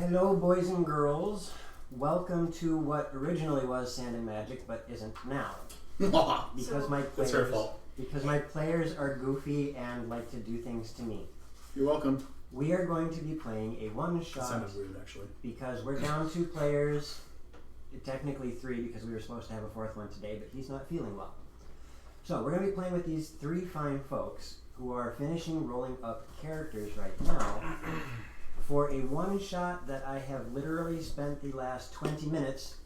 Hello, boys and girls. Welcome to what originally was Sand and Magic, but isn't now. Because my players are goofy and like to do things to me. You're welcome. We are going to be playing a one-shot. That sounded weird, actually. Because we're down 2 players. Technically 3 because we were supposed to have a 4th one today, but he's not feeling well. So we're going to be playing with these 3 fine folks who are finishing rolling up characters right now for a one-shot that I have literally spent the last 20 minutes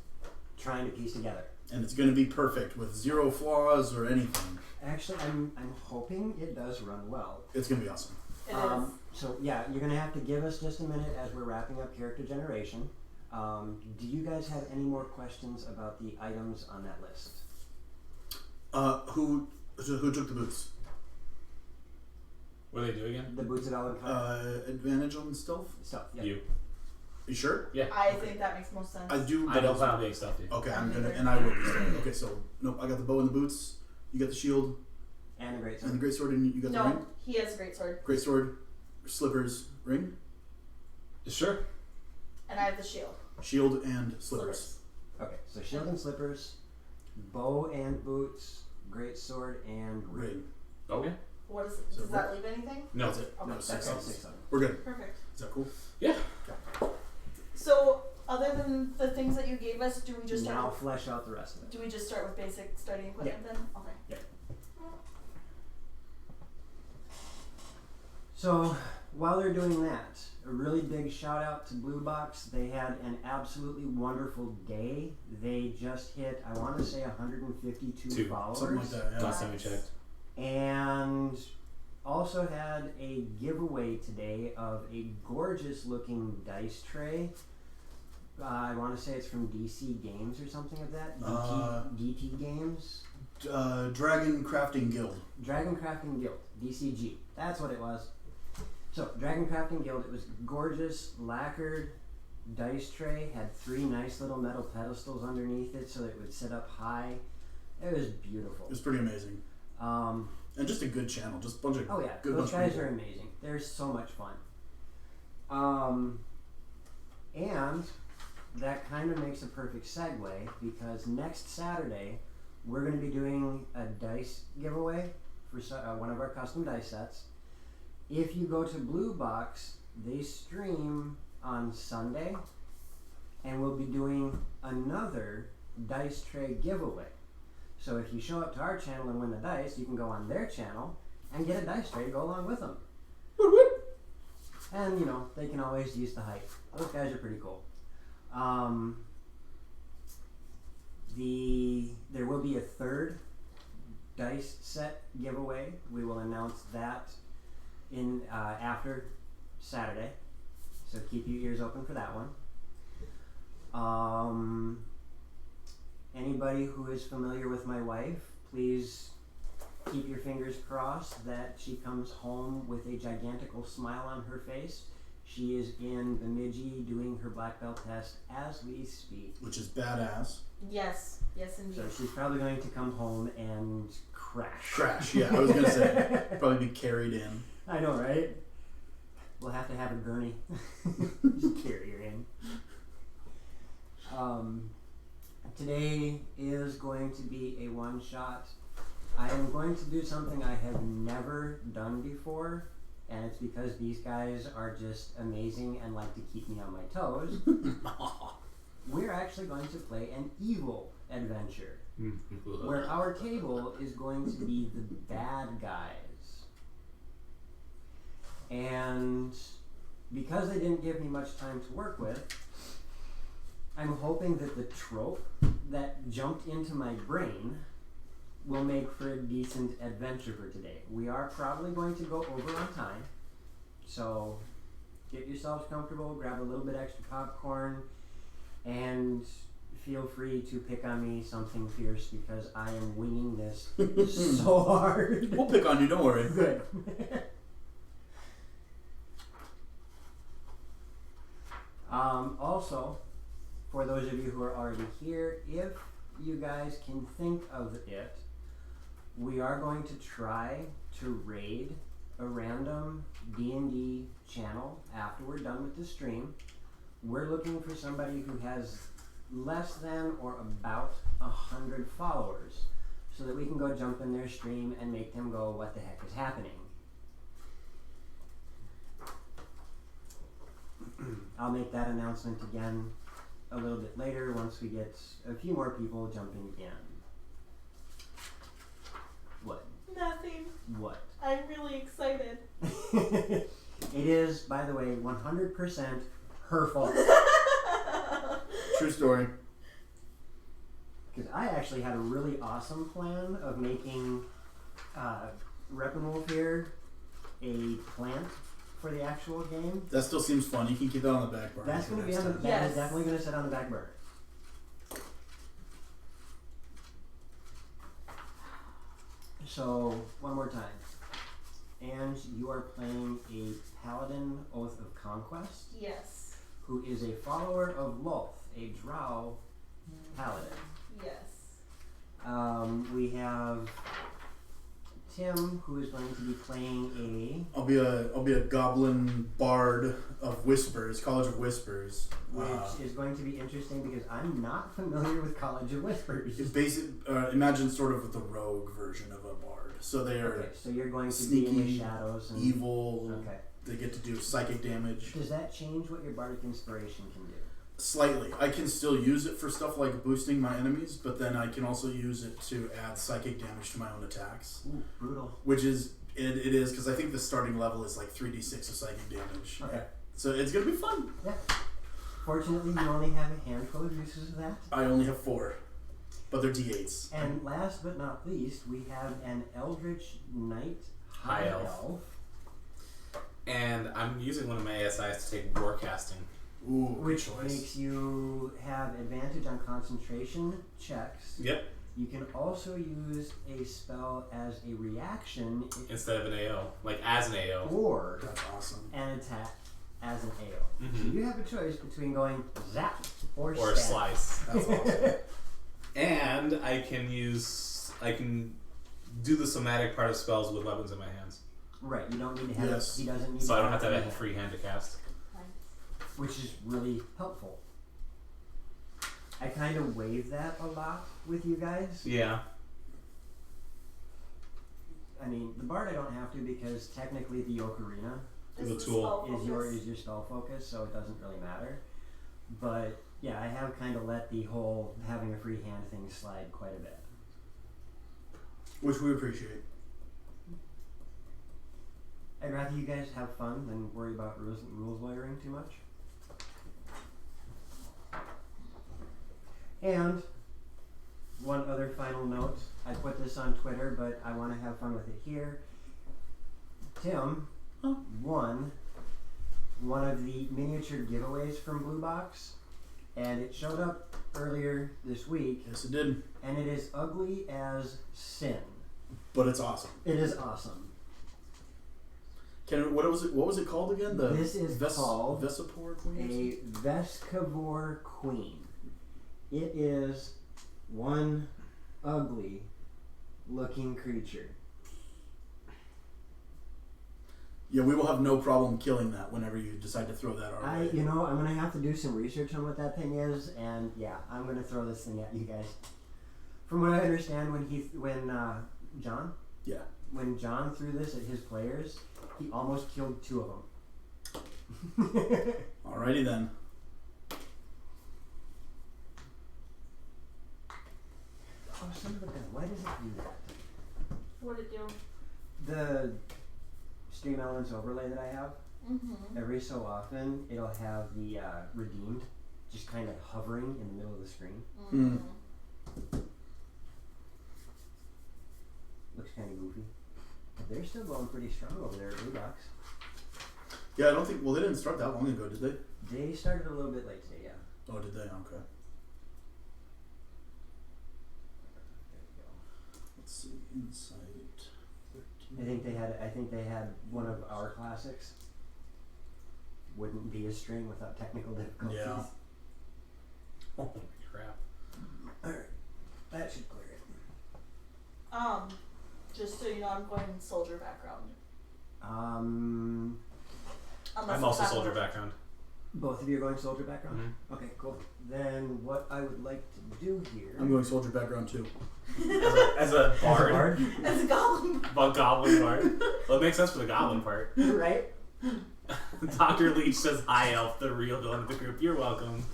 trying to piece together. And it's going to be perfect with 0 flaws or anything. Actually, I'm hoping it does run well. It's going to be awesome. It is. So yeah, you're going to have to give us just a minute as we're wrapping up character generation. Do you guys have any more questions about the items on that list? Who took the boots? What do they do again? The boots of Alan Advantage on stealth? Stealth, yeah. You sure? Yeah. I think that makes most sense. I do. I don't plan on being stealthy. Okay, I'm gonna, and I will be stealthy. Okay, so nope. I got the bow and the boots. You got the shield And the greatsword. and the greatsword, and you got the No, ring. he has a great sword. Greatsword, slippers, ring, Sure. And I have the shield. shield, and slippers. Okay, so shield and slippers, bow and boots, greatsword and ring. Ring. Okay. What is? So Does that leave anything? No. That's it. Okay. No, That's 6 all items. 6 of them. We're good. Perfect. Is that cool? Yeah. So, other than the things that you gave us, do we just Now start? flesh out the rest of it. Do we just start with basic starting equipment then? Okay. So while they're doing that, a really big shout out to Blue Box. They had an absolutely wonderful day. They just hit, I want to say, 152 Two. followers. Something like that. Yeah. Last time we checked. And also had a giveaway today of a gorgeous looking dice tray. I want to say it's from DC Games or something like that. DT Games. Dragon Crafting Guild. Dragon Crafting Guild, DCG. That's what it was. So, Dragon Crafting Guild, it was gorgeous, lacquered dice tray, had 3 nice little metal pedestals underneath it so that it would sit up high. It was beautiful. It was pretty amazing. And just a good channel. Just a bunch of Oh yeah, good those bunch of guys people. are amazing. They're so much fun. And that kind of makes a perfect segue because next Saturday we're going to be doing a dice giveaway for one of our custom dice sets. If you go to Blue Box, they stream on Sunday, and we'll be doing another dice tray giveaway. So if you show up to our channel and win the dice, you can go on their channel and get a dice tray to go along with them. And, you know, they can always use the hype. Those guys are pretty cool. There will be a 3rd dice set giveaway. We will announce that in after Saturday. So keep your ears open for that one. Anybody who is familiar with my wife, please keep your fingers crossed that she comes home with a gigantical smile on her face. She is in Bemidji doing her black belt test as we speak. Which is badass. Yes. Yes, indeed. So she's probably going to come home and crash. Crash, yeah, I was going to say. Probably be carried in. I know, right? We'll have to have a gurney. Just carry her in. Today is going to be a one-shot. I am going to do something I have never done before, and it's because these guys are just amazing and like to keep me on my toes. We're actually going to play an evil adventure, where our table is going to be the bad guys. And because they didn't give me much time to work with, I'm hoping that the trope that jumped into my brain will make for a decent adventure for today. We are probably going to go over on time, so get yourselves comfortable, grab a little bit extra popcorn, and feel free to pick on me something fierce because I am winging this so hard. We'll pick on you, don't worry. Good. Also, for those of you who are already here, if you guys can think of it, we are going to try to raid a random D&D channel after we're done with the stream. we're looking for somebody who has less than or about 100 followers, so that we can go jump in their stream and make them go, what the heck is happening? I'll make that announcement again a little bit later once we get a few more people jumping in. What? Nothing. What? I'm really excited. It is, by the way, 100% her fault. True story. Because I actually had a really awesome plan of making Reppenwolf here a plant for the actual game. That still seems fun. You can keep that on the back burner. That's going to be on the, that Yes. is definitely going to sit on the back burner. So, one more time. And you are playing a Paladin Oath of Conquest, Yes. who is a follower of Loth, a Drow Paladin. Yes. We have Tim, who is going to be playing I'll be a goblin bard of Whispers, College of Whispers. which is going to be interesting because I'm not familiar with College of Whispers. It's basic. Imagine sort of the rogue version of a bard. So they are Okay, so you're going to be in the sneaky, shadows and evil. Okay. They get to do psychic damage. Does that change what your bardic inspiration can do? Slightly. I can still use it for stuff like boosting my enemies, but then I can also use it to add psychic damage to my own attacks. Ooh, brutal. Which is, it is, because I think the starting level is like 3d6 of psychic damage. Okay. So it's going to be fun. Yeah. Fortunately, you only have a handful of uses of that. I only have 4, but they're d8s. And last but not least, we have an Eldritch Knight High Elf. And I'm using one of my ASIs to take Warcasting. Ooh, good which choice. makes you have advantage on concentration checks. Yep. You can also use a spell as a reaction Instead of an AO. Like as an AO. or That's awesome. an attack as an AO. So you have a choice between going zap or Or stab. slice. That's awesome. And I can do the somatic part of spells with weapons in my hands. Right, you don't need to have Yes. he doesn't need So to I don't have to have any a free hand to cast. which is really helpful. I kind of waive that a lot with you guys. Yeah. I mean, the bard I don't have to because technically the ocarina Is a This tool. spell focus. is your spell focus, so it doesn't really matter. But yeah, I have kind of let the whole having a free hand thing slide quite a bit. Which we appreciate. I'd rather you guys have fun than worry about rules lawyering too much. And one other final note, I put this on Twitter, but I want to have fun with it here. Tim won one of the miniature giveaways from Blue Box, and it showed up earlier this week, Yes, it did. and it is ugly as sin. But it's awesome. It is awesome. What was it called again? This is called Vesipor Queen? a Vescavor Queen. It is one ugly looking creature. Yeah, we will have no problem killing that whenever you decide to throw that our way. I'm gonna have to do some research on what that thing is, and yeah, I'm gonna throw this thing at you guys. From what I understand, when John threw this at his players, he almost killed 2 of them. Alrighty then. Oh, son of a gun! Why does it do that? What'd it do? The Stream Elements overlay that I have, Mm-hmm. every so often it'll have the redeemed just kind of hovering in the middle of the screen. Mm. Looks kind of goofy. But they're still going pretty strong over there at Blue Box. Yeah, I don't think. Well, they didn't start that long ago, did they? They started a little bit late today, yeah. Oh, did they? Okay. There you go. Let's see. Insight. 13. I think they had one of our classics. Wouldn't be a string without technical difficulties. Yeah. Oh crap. Alright. That should clear it. Just so you know, I'm going soldier background. Um Unless I'm also it's soldier not- background. Both of you are going soldier background? Mm-hmm. Okay, cool. Then what I would like to do here... I'm going soldier background too. As a bard. As a goblin. Goblin bard. Well, it makes sense for the goblin part. Right? Dr. Leech says, "Hi, Elf, the real villain of the group. You're welcome."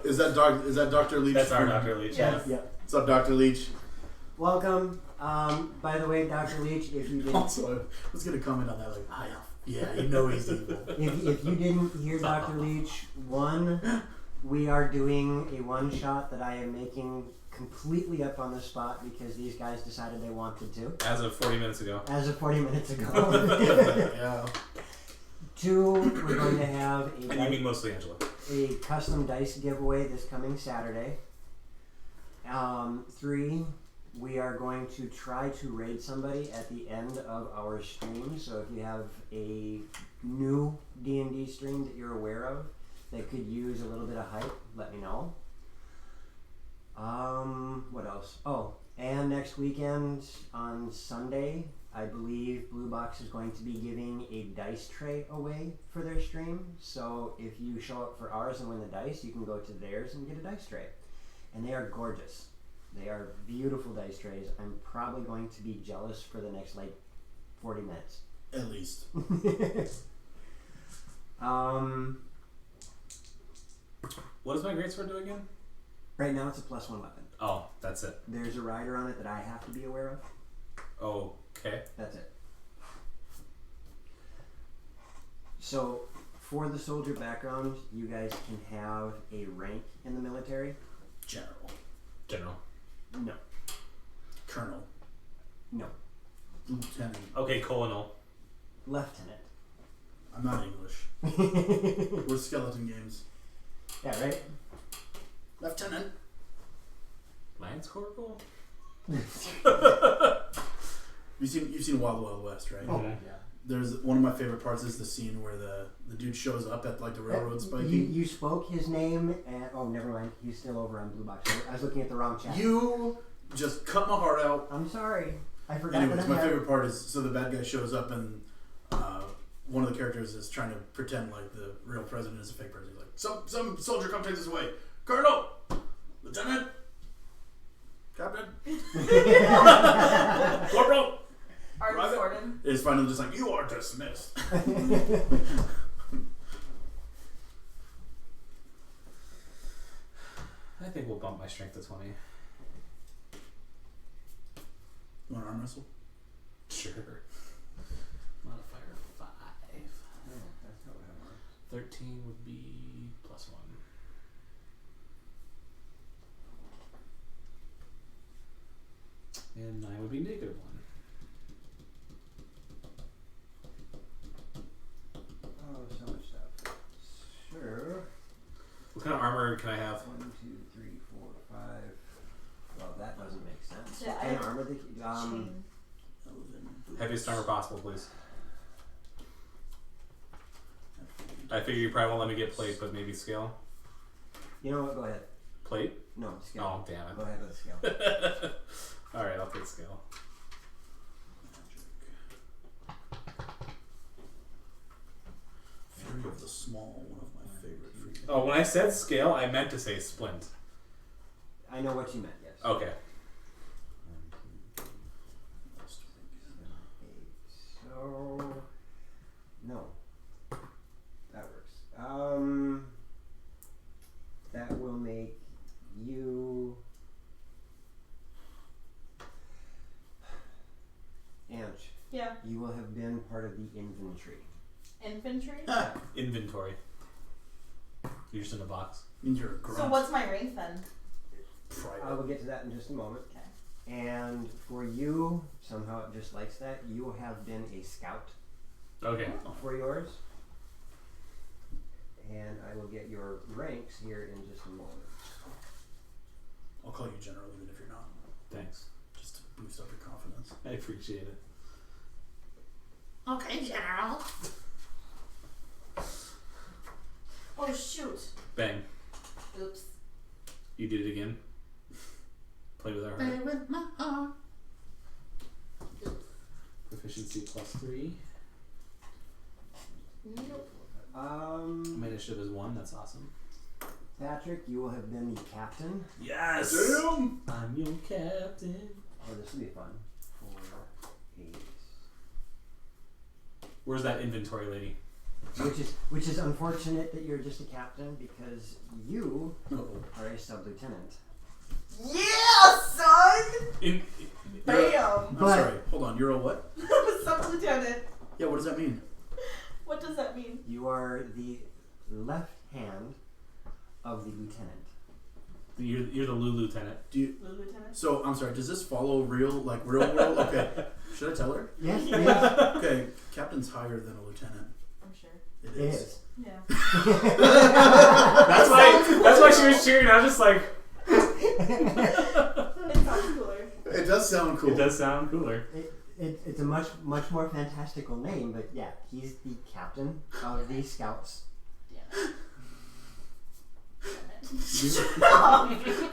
Is that Dr. Leech? That's our Dr. Leech. Yes. Yep. What's up, Dr. Leech? Welcome. By the way, Dr. Leech, if you didn't... Also, I was going to comment on that, like, hi, Elf. Yeah, you know he's evil. If you didn't hear Dr. Leech, we are doing a one-shot that I am making completely up on the spot because these guys decided they wanted to. As of 40 minutes ago. As of 40 minutes ago. Yeah. 2, we're going to have And you mean mostly Angela. a custom dice giveaway this coming Saturday. 3, we are going to try to raid somebody at the end of our stream. So if you have a new D&D stream that you're aware of that could use a little bit of hype, let me know. What else? Oh, and next weekend on Sunday, I believe Blue Box is going to be giving a dice tray away for their stream. So if you show up for ours and win the dice, you can go to theirs and get a dice tray. And they are gorgeous. They are beautiful dice trays. I'm probably going to be jealous for the next, 40 minutes. At least. What does my greatsword do again? Right now it's a +1 weapon. Oh, that's it. There's a rider on it that I have to be aware of. Okay. That's it. So, for the soldier background, you guys can have a rank in the military. General. No. Colonel. No. Lieutenant. Okay, colonel. Lieutenant. I'm not English. We're skeleton games. Yeah, right? Lieutenant. Lance Corporal? You've seen Wild Wild West, right? Oh, Mhm. yeah. There's one of my favorite parts is the scene where the dude shows up at the railroad spiking. You spoke his name, and oh, never mind. He's still over on Blue Box. I was looking at the wrong chat. You just cut my heart out. I'm sorry. I forgot. Anyways, that my I have... favorite part is so the bad guy shows up and one of the characters is trying to pretend like the real president is a fake president. He's like, some soldier come take this away. Colonel, Lieutenant, Captain, Corporal. Arden Gordon. It's finally just like, you are dismissed. I think we'll bump my strength to 20. You want to arm wrestle? Sure. Modifier 5. Yeah, that's not what I want. 13 would be +1. And 9 would be -1. Oh, so much stuff. Sure. What kind of armor can I have? 1, 2, 3, 4, 5. Well, that doesn't make sense. Yeah, What kind of armor? Chain. Heaviest armor possible, please. I figure you probably won't let me get plate, but maybe scale. You know what? Go ahead. Plate? No, scale. Oh, damn it. Go ahead with the scale. Alright, I'll take scale. Fury of the Small, one of my favorite freaking. Oh, when I said scale, I meant to say splint. I know what you meant, yes. Okay. 8. So, no. That works. That will make you... Ange, Yeah. you will have been part of the infantry. Infantry. Inventory. You're just in a box. Means you're a grunt. So what's my rank then? Private. I will get to that in just a moment. Okay. And for you, somehow it just likes that, you have been a scout Okay. for yours. And I will get your ranks here in just a moment. I'll call you General even if you're not. Thanks. Just to boost up your confidence. I appreciate it. Okay, General. Oh shoot. Bang. Oops. You did it again. Play with our heart. with my heart. Proficiency +3. Nope. Initiative is 1. That's awesome. Patrick, you will have been the captain. Yes. Damn. I'm your captain. Oh, this will be fun. 4, 8. Where's that inventory lady? Which is unfortunate that you're just a captain because you are a sub-lieutenant. Yeah, son! Bam! I'm sorry. Hold on. You're a what? Sub-lieutenant. Yeah. What does that mean? What does that mean? You are the left hand of the lieutenant. You're the Lou lieutenant. Do you? Lieutenant? So I'm sorry. Does this follow real world? Okay. Should I tell her? Yes, it is. Okay. Captain's higher than a lieutenant. I'm sure. It It is. is. Yeah. That's why she was cheering. I was just like, It sounds cooler. It does sound cool. it does sound cooler. It's a much more fantastical name, but yeah, he's the captain of the scouts. Damn it.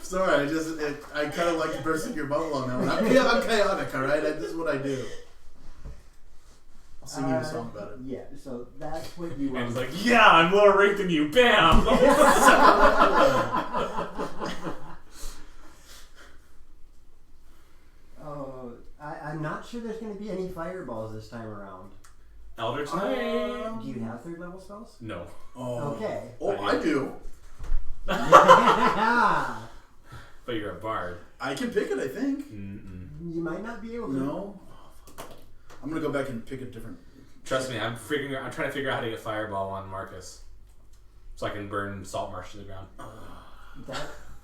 Sorry, I kind of like to burst your bubble on that one. I'm chaotic, all right. This is what I do. I'll sing you a song about it. Yeah, so that's what you And want. it's like, yeah, I'm lower ranked than you. Bam. Oh, I'm not sure there's going to be any fireballs this time around. Eldritch Knight. Do you have 3rd level spells? No. Oh. Okay. Oh, I do. Yeah. But you're a bard. I can pick it, I think. Mm-mm. You might not be able to. No. Oh, fuck. I'm gonna go back and pick a different. Trust me, I'm trying to figure out how to get fireball on Marcus, so I can burn salt marsh to the ground. That,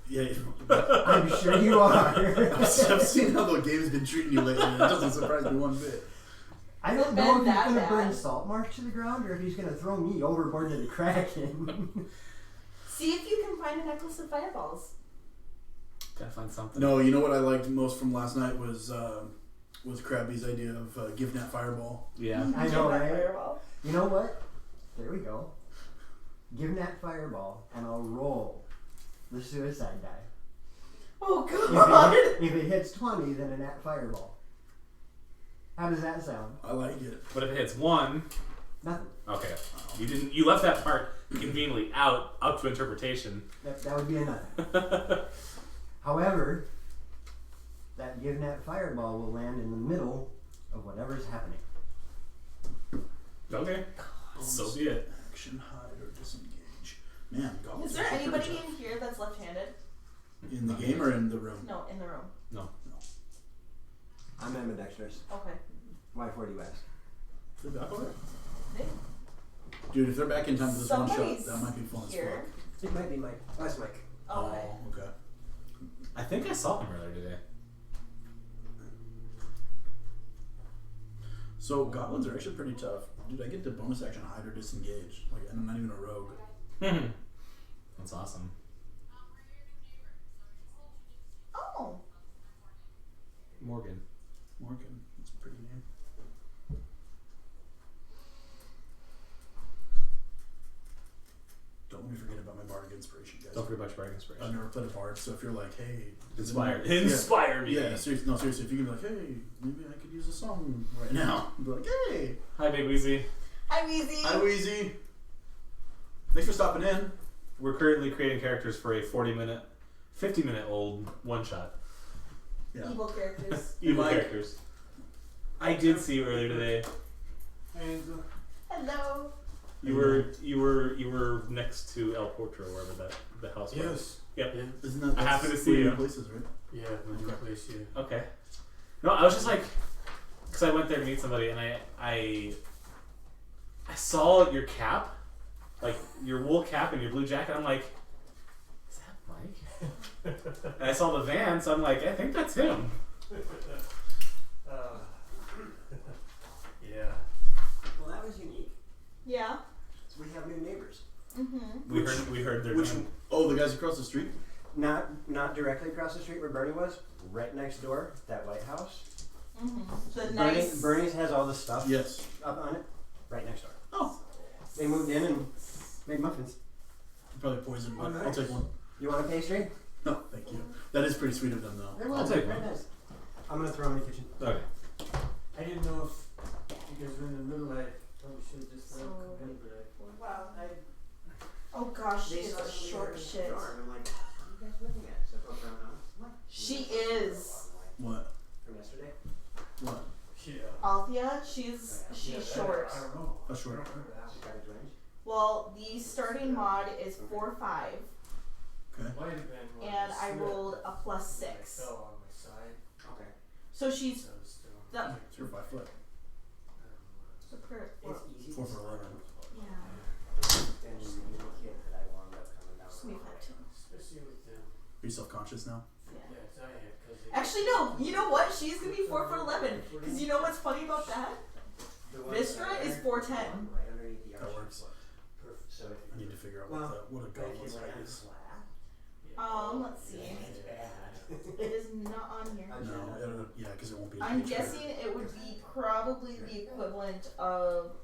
Yeah. I'm sure you are. I've seen how the game's been treating you lately, and it doesn't surprise me one bit. I don't Been know if he's that going to bad. burn salt marsh to the ground or if he's going to throw me overboard to the Kraken. See if you can find a necklace of fireballs. Gotta find something. No, you know what I liked most from last night was Krabby's idea of give Nat Fireball. Yeah. I know, That right? fireball. You know what? There we go. Give that fireball and I'll roll the suicide die. Oh god! If it hits 20, then a nat fireball. How does that sound? I like it. But if it hits 1, Nothing. okay. You left that part conveniently up to interpretation. That would be a nothing. However, that give nat fireball will land in the middle of whatever's happening. Okay. So be it. Action, hide, or disengage. Man, goblins Is there are pretty anybody tough. in here that's left-handed? In the game or in the room? No, in the room. No. I'm ambidextrous. Okay. Why 40 West? They're back over? Maybe. Dude, if they're back in time for this one shot, Somebody's that might be fun as here. fuck. It might be Mike. Oh, it's Mike. Okay. Oh, okay. I think I saw him earlier today. So goblins are actually pretty tough. Dude, I get the bonus action hide or disengage. Like, and I'm not even a rogue. That's awesome. Oh. Morgan. Morgan, that's a pretty name. Don't let me forget about my bardic inspiration, guys. Don't forget about your bardic inspiration. I've never played a bard, so if you're like, hey, Inspire me. Yeah, seriously, if you can be like, hey, maybe I could use a song right now. Be like, hey, Hi, Big Weezy. Hi, Weezy. hi, Wheezy. Thanks for stopping in. We're currently creating characters for a 50-minute old one-shot. Yeah. Evil characters. Evil Mike. characters. I did see you earlier today. Hello. You were next to El Portro, wherever the house was. Yes. Yep. Yeah. Isn't that? I happen to that's see where your you. Places, right? Yeah, my place, yeah. Okay. No, I was just like, because I went there to meet somebody, and I saw your cap, like your wool cap and your blue jacket. I'm like, is that Mike? And I saw the van, so I'm like, I think that's him. Yeah. Well, that was unique. Yeah. So we have new neighbors. Mm-hmm. We heard their Which? name. Oh, the guys across the street. Not directly across the street where Bernie was. Right next door, that White House. Mm-hmm. The nice. Bernie's has all the stuff Yes. up on it. Right next door. Oh, They moved in and made muffins. probably poison, but Oh, I'll nice. take one. You want a pastry? No, thank you. That is pretty sweet of them, though. There I'll was. take Very one. nice. I'm gonna throw them in the kitchen. Okay. I didn't know if you guys were in the middle. I probably should have just let So it come Well, Oh gosh, she they is saw a somebody short in the shit. jar, and I'm like, what are you guys looking at? So I go around now. What? She is. What? From yesterday? What? Althea, she's short. I don't know. Oh, sure. She's got a range. Well, the starting mod is 4-5, Okay. Might have been when and I slipped rolled a and I +6. fell on my side. Okay. So she's So I was still. the So you're 5 foot. It's easy 4 to for 11. yeah. Then the kid that I wound up coming down. So we've had two. Especially with them. Are you self-conscious now? Yeah. Yeah, 'cause I had. 'Cause they- Actually, no. You know what? She's gonna be 4'11". Cause you know what's funny about that? The one Vistra that I is had 4'10". right underneath the That arch. works. So if I need to figure out Well, what a but if goblin's you height land is. flat, Let's see. it's bad. It is not on here. No, yeah, because it won't be. I'm guessing it would be probably the equivalent of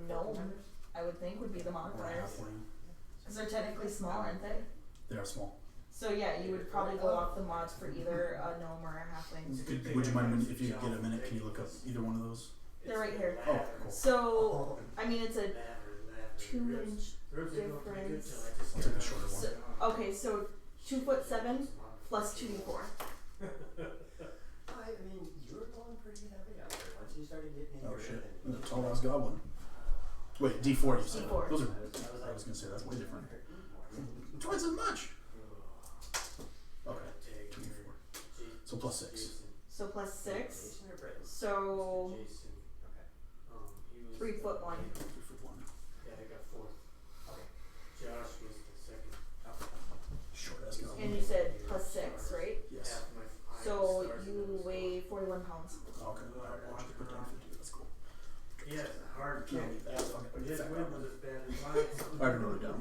gnome. I would think would be the Or a modifiers, halfling. because they're technically small, aren't they? They are small. So yeah, you would probably go off the mods for either a gnome or a halfling. Would you mind if you get a minute? Can you look up either one of those? They're right here. Oh, cool. So I mean, it's a 2-inch difference. I'll take the shorter one. So, okay, so 2'7" plus 2d4. I mean, you were going pretty heavy out there. Once you started getting into Oh it, shit! and- The tall ass goblin. Wait, D4 you said. D4. Those are. I I was gonna say that's way different. Twice as much. Okay, 2D4. So +6. So plus 6. Jason or Britain? So Jason. Okay. 3'1". 3'1". Yeah, I got 4th. Okay. Josh was the second. Short ass goblin. And you said plus 6, right? Yes. Half my So stars you in the weigh 41 pounds. Okay. Alright, I'll just put down 50. That's cool. Yeah, it's a hard Can't kick. eat that. It's fucking But his fat win goblin. was as bad as mine. I already wrote it down.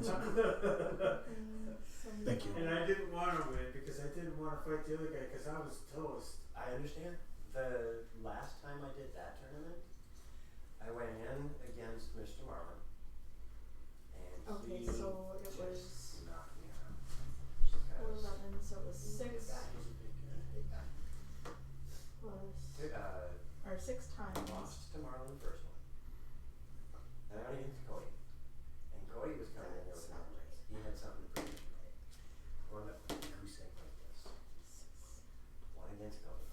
Thank you. And I didn't want to win because I didn't want to fight the other guy because I was toast. I understand. The last time I did that tournament, I went in against Mr. Marlin, and Okay, he so it just was knocked me out. 4'11", so it was 6 He's a big guy. plus, Because, or 6 times. lost to Marlin the first one. Then I went against Cody, and Cody was coming in there with knowledge. He had something to prove. Going up with a goose egg like this. One against Cody.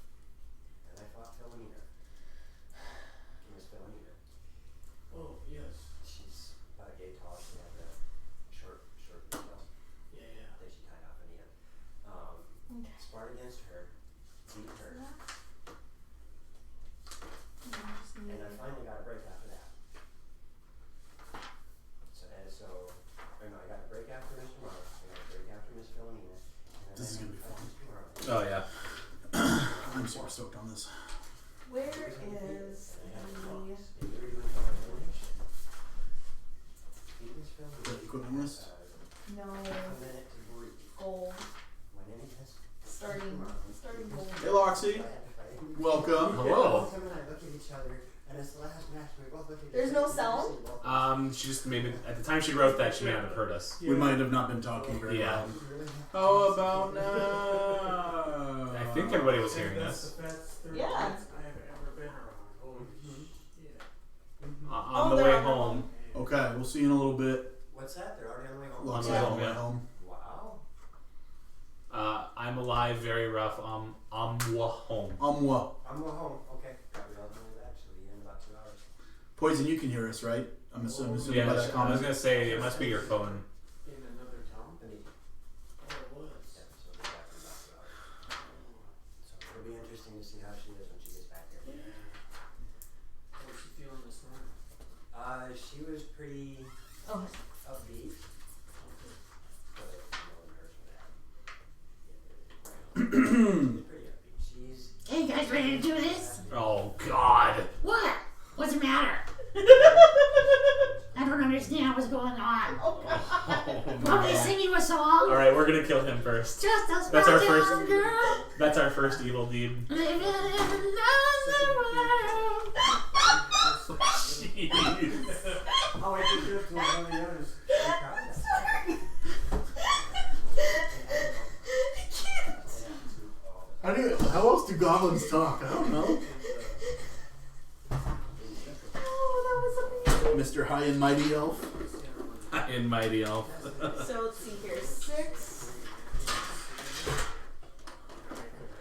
And I fought Philomena. Miss Philomena. Oh, yes. She's about a yay tall. She had the short details Yeah, yeah. that she tied off in the end. Okay. Sparred against her, beat her, and I finally got a break after that. Or no, I got a break after Mr. Marlin, I got a break after Miss Philomena, and This is then gonna be I got fun. Mr. Marlin. Oh yeah. I'm super stoked on this. Where is And I had the claws, and we were doing double elimination. Beat Miss Philomena. The equipment list? no A minute to breathe. gold Went in against starting gold? Hey, Loxy. Welcome. Hello. Tim and I looked at each other, and it's the last match. We both looked at each There's other. no sound? She just maybe at the time she wrote that she may not have heard us. We might have not been talking very Yeah. loud. Really? How about now? I think everybody was hearing That's this. the best 30 Yeah. minutes I have ever been around. Holy shit. On the they're way on their home. Okay, we'll see you in a little bit. What's that? They're already on the way home. Loxy Yeah. on the way Yeah. home. Wow. I'm alive, very rough. Home. What? I'm going home. Okay. Probably all done with that. She'll be in about 2 hours. Poison, you can hear us, right? I'm assuming Yeah, by I that was comment. gonna say it must be your phone. In another town? The meeting. Oh, it was. Yeah, so we'll be back in about 2 hours. So it'll be interesting to see how she is when she gets back here. Yeah. How was she feeling this morning? She was pretty Oh, upbeat, Okay. but I didn't know nerves were that. She's pretty upbeat. She's. Hey, you guys ready to do this? Oh God. What? What's the matter? I don't understand what's going on. oh God. Want me to sing you a song? All right, we're gonna kill him first. Just a That's our small first- town girl That's our first evil deed. living in another world. Jeez. Oh, I did good to one of the others. How else do goblins talk? I don't know. Oh, that was amazing. Mr. High and Mighty Elf. In Mighty Elf. So let's see here. 6,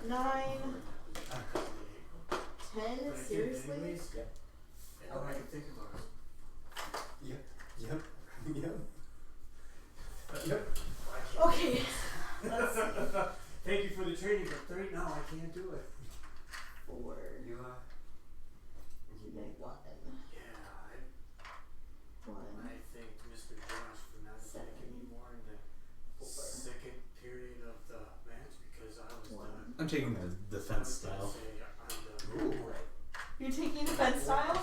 9, 10. Seriously? All I can think about it. Yep. Okay. Let's see. Thank you for the training, but 3, no, I can't do it. 4, You 1, Yeah, 1, I thank Mr. Josh for not attacking me more in the second period of the match because I was done. I'm taking the defense style. You're taking defense style?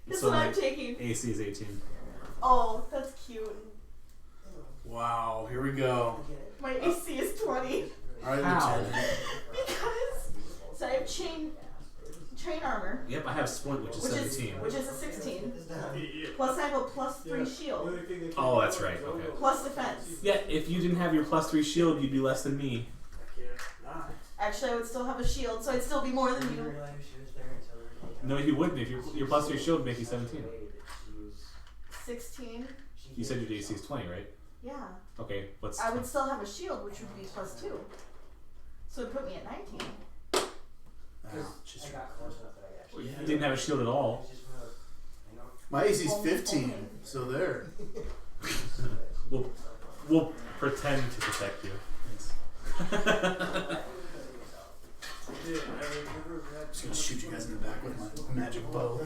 Guess So what I'm my taking? AC is 18. Oh, that's cute. Wow, here we go. My AC is 20. Alright, Ow. Lieutenant. Because so I have chain armor, Yep, I have splint, which is 17. which is a 16. Plus I have a +3 shield. Oh, that's right. Okay. Plus defense. Yeah, if you didn't have your +3 shield, you'd be less than me. Actually, I would still have a shield, so I'd still be more than you. No, you wouldn't. If your +3 shield would make you 17. 16. You said your AC is 20, right? Yeah. Okay, what's... I would still have a shield, which would be +2. So it'd put me at 19. Just- You didn't have a shield at all. My AC's 15, so there. We'll pretend to protect you. Just gonna shoot you guys in the back with my magic bow.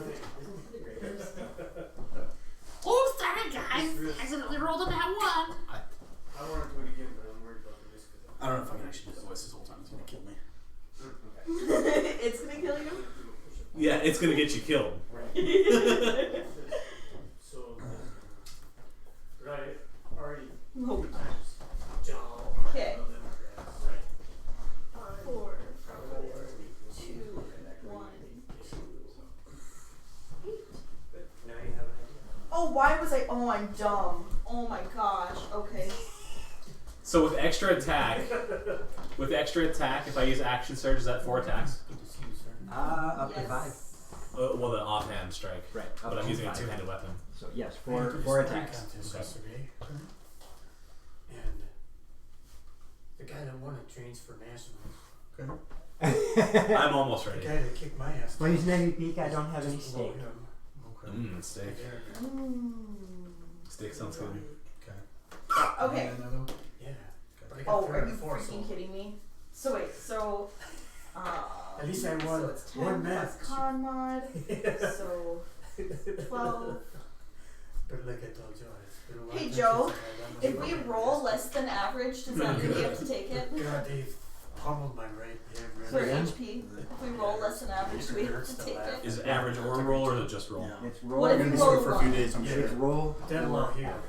Oh, sorry, guys. Accidentally rolled a nat 1. I want to do it again, but I'm worried about the risk of that. I don't know if I can actually do that voice this whole time. It's gonna kill me. It's gonna kill you? Yeah, it's gonna get you killed. So, right, already. Nope. Joe. Okay. 4, 2, 1, 2, 8. Oh, why was I? Oh, I'm dumb. Oh my gosh. Okay. So with extra attack, if I use action surge, is that 4 attacks? Up to Yes. 5. Well, the offhand strike. Right. Up But I'm to using a 5. two-handed weapon. So yes, 4 attacks. Yesterday, and the guy that won it trains for nationals. I'm almost The ready. guy that kicked my ass. Well, he's an MVP. I don't have any just below stake. him. Steak. Steak sounds good. Okay. Yeah. But I got Oh, 3 are out you of 4, so freaking kidding me? So wait, so At least I won so it's 10 one plus match. con mod. So 12. But like I told Joe, it's been a while Hey, since Joe, I had that If much we money. roll less than average, does that mean we have to take it? God, they've pummeled my right hand. For Really. HP? If we roll less than average, do we have to take it? Is it average or roll, or is it just roll? Yeah. It's roll. What if I'm you gonna be roll sick for a few one? days, I'm Yeah. sure. It's roll. That or or here. average.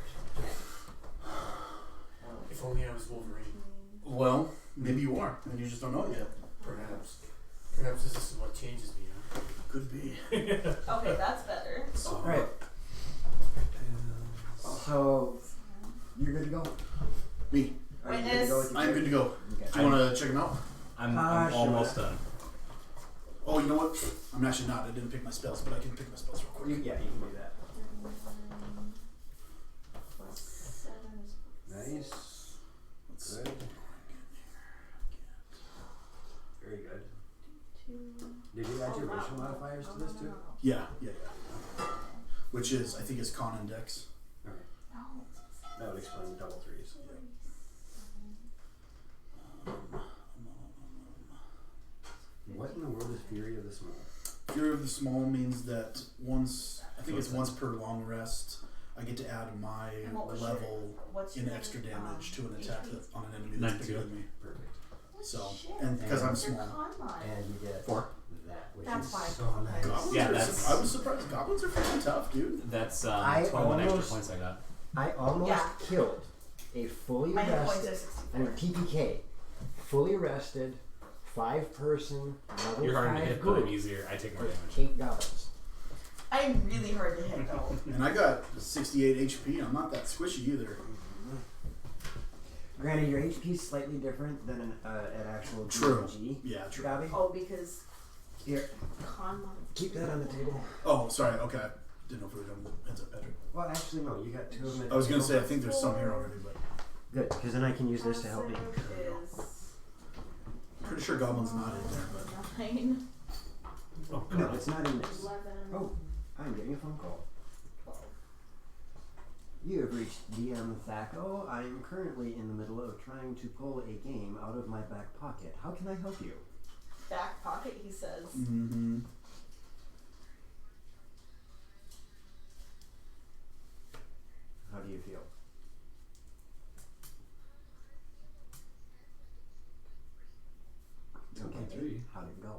If only I was Wolverine. Well, maybe you are, and you just don't know it yet. Perhaps. Perhaps this is what changes me, huh? Could be. Okay, that's better. Alright. So you're good to go. Me. Are you good to Witness. go with your I'm good to go. Okay. Do you want to check him out? I'm Sure. almost done. Oh, you know what? I'm actually not. I didn't pick my spells, but I can pick my spells real quick. Yeah, you can do that. Plus 7 is Nice. Let's see. Good. Very good. 2. Did you add your racial modifiers to this too? Yeah. Which is, I think, is con and dex. Okay. No. That would explain double 3s. What in the world is Fury of the Small? Fury of the Small means that once, I think it's once per long rest, I get to add my And what was your- level What's in your, extra damage to an attack HP? that, on an enemy that's bigger 92. than me. Perfect. So, Shit. and because I'm What's your small. con mod? And you get 4. that, which That's is fine. so nice. Goblins Yeah, are that's- I was surprised. Goblins are freaking tough, dude. That's I 21 extra almost- points I got. I almost Yeah. killed a fully My hit points rested, are I mean 64. TPK, fully rested, 5-person, level You're harder to 5 hit, but I'm group, easier. I take more damage. 8 goblins. I'm really hard to hit though. And I got 68 HP. I'm not that squishy either. Granted, your HP is slightly different than an actual True. TRG. Yeah, true. Gabby, Oh, because here, con mod. keep that on the table. Oh, sorry. Okay. Didn't know if we were done with heads up, Patrick. Well, actually, no. You got 2 of them. At I was the gonna table. say I think there's some here already, but Good, because then I can use this to help me. Is pretty sure Goblin's not in there. But 9, Oh, No, God. it's not in this. 11, Oh, I'm getting a phone call. 12. You have reached DM Thacko. I am currently in the middle of trying to pull a game out of my back pocket. How can I help you? Back pocket, he says. mm-hmm. How do you feel? Okay. 3. How'd it go?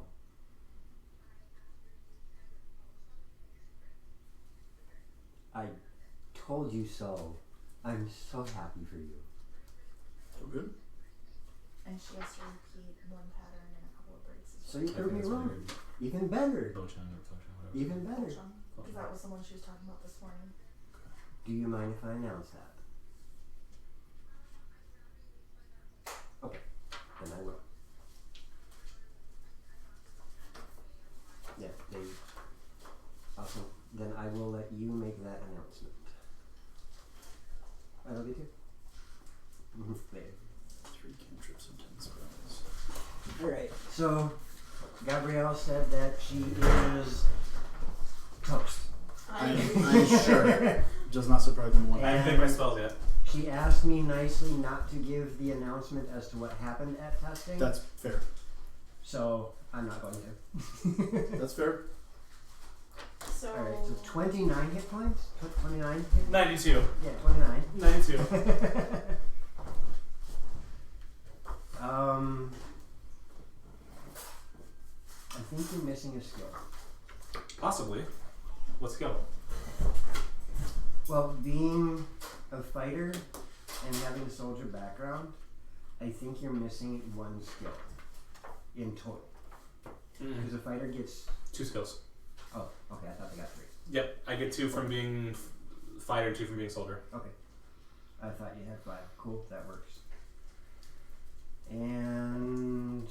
I told you so. I'm so happy for you. So good. And she has to repeat one pattern in a couple of breaks. So you proved me wrong. Even better. Bochan or Toshan, whatever. Even better. Because that was the one she was talking about this morning. Do you mind if I announce that? Okay, then I will. Yeah, they. Awesome. Then I will let you make that announcement. I love you too. Later. 3 cantrips and 10 spells. Alright, so Gabrielle said that she is toast. I'm sure. Does not surprise me one. I haven't picked my spells yet. She asked me nicely not to give the announcement as to what happened at testing. That's fair. So I'm not going to. That's fair. So, Alright, so 29 hit points? 29 hit points? 92. Yeah, 29. 92. I think you're missing a skill. Possibly. Let's go. Well, being a fighter and having a soldier background, I think you're missing 1 skill in total. Because a fighter gets. 2 skills. Oh, okay, I thought they got 3. Yep, I get 2 from being fighter and 2 from being soldier. Okay. I thought you had 5. Cool, that works. And.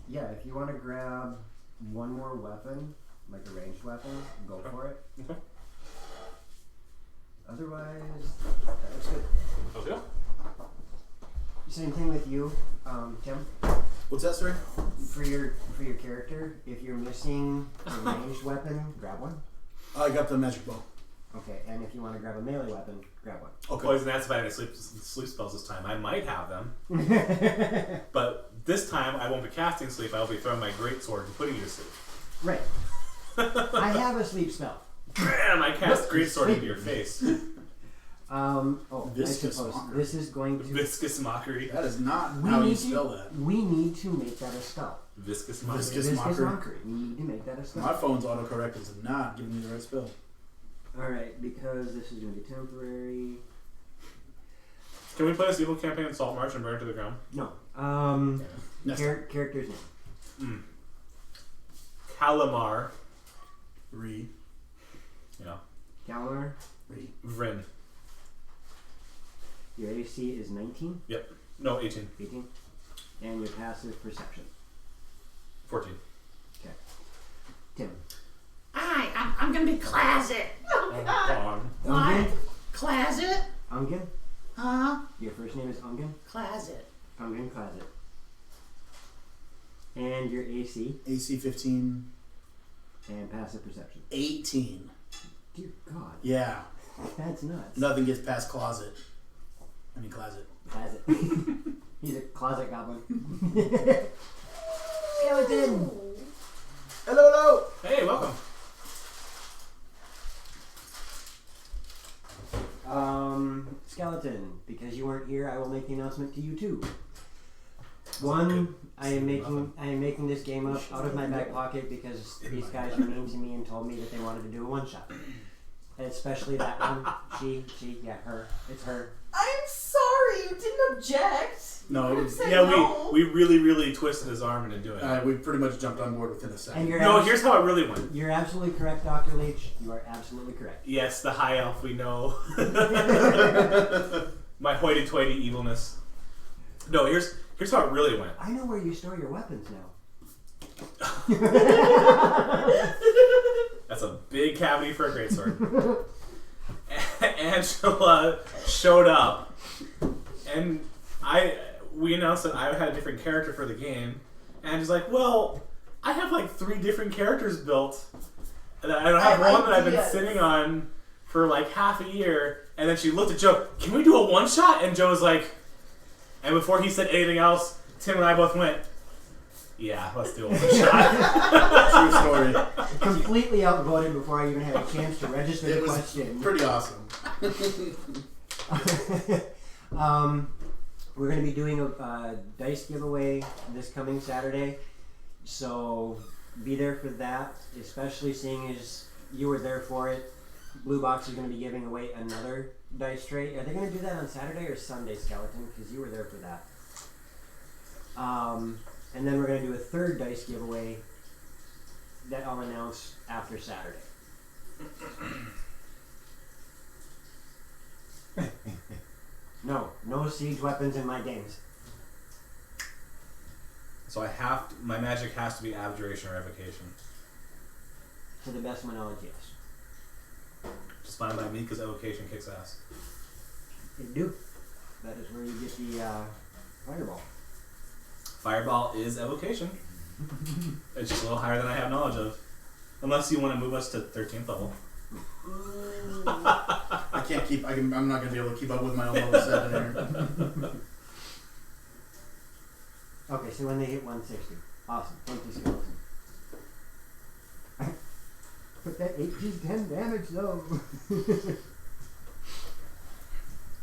Yeah, if you want to grab 1 more weapon, like a ranged weapon, go for it. Okay. Otherwise, that's good. Let's go. Same thing with you, Tim. What's that, sorry? For your character, if you're missing a ranged weapon, grab one. I got the magic bow. Okay, and if you want to grab a melee weapon, grab one. Okay. Poison, that's if I have any sleep spells this time. I might have them. But this time, I won't be casting sleep. I will be throwing my greatsword and putting you to sleep. Right. I have a sleep spell. Bam! I cast greatsword into your face. Oh, Viscous I suppose mockery. this is going to. Viscous mockery. That is not We how you need spell to, that. We need to make that a spell. Viscous mockery. Viscous Viscous mockery. mockery. We need to make that a spell. My phone's autocorrect is not giving me the right spell. Alright, because this is going to be temporary. Can we play this evil campaign in Salt March and burn it to the ground? No. Next time. Character's name. Calamar. Re. Yeah. Galar. Re. Vrin. Your AC is 19. No, 18. 18. And your passive perception. 14. Tim. I'm gonna be closet. On. Ungin? Closet? Ungin? Huh? Your first name is Ungin? Closet. Ungin Closet. And your AC AC 15. and passive perception. 18. Dear God. Yeah. That's nuts. Nothing gets past closet. I mean closet. Closet. He's a closet goblin. Skeleton! Hello, hello! Hey, welcome. Skeleton, because you weren't here, I will make the announcement to you too. One, I am making this game up out of my back pocket because these guys were mean to me and told me that they wanted to do a one shot. Especially that one. Yeah, her. It's her. I'm sorry, you didn't object. No, You it was, said Yeah, no. we really twisted his arm into doing it. we pretty much jumped on board within a And second. you're No, here's how it really went. You're absolutely correct, Dr. Leach. You are absolutely correct. Yes, the high elf we know. My hoity-toity evilness. No, here's how it really went. I know where you store your weapons now. That's a big cavity for a greatsword. Angela showed up, and we announced that I had a different character for the game, and she's like, well, I have like 3 different characters built, and I don't have one that I've been sitting on for like half a year. And then she looked at Joe, can we do a one-shot? And Joe was like, and before he said anything else, Tim and I both went, yeah, let's do a one-shot. True story. Completely outvoted before I even had a chance to register It the was question. pretty awesome. We're going to be doing a dice giveaway this coming Saturday, so be there for that, especially seeing as you were there for it. Blue Box is going to be giving away another dice tray. Are they going to do that on Saturday or Sunday, Skeleton? Because you were there for that. And then we're going to do a third dice giveaway that I'll announce after Saturday. No siege weapons in my games. So my magic has to be abjuration or evocation. To the best of my knowledge, yes. Just fine by me because evocation kicks ass. They do. That is where you get the fireball. Fireball is evocation. It's just a little higher than I have knowledge of. Unless you want to move us to 13th level. I can't keep. I'm not going to be able to keep up with my own level 7 here. Okay, so when they hit 160. Awesome. Thank you, Skeleton. But that 8d10 damage, though.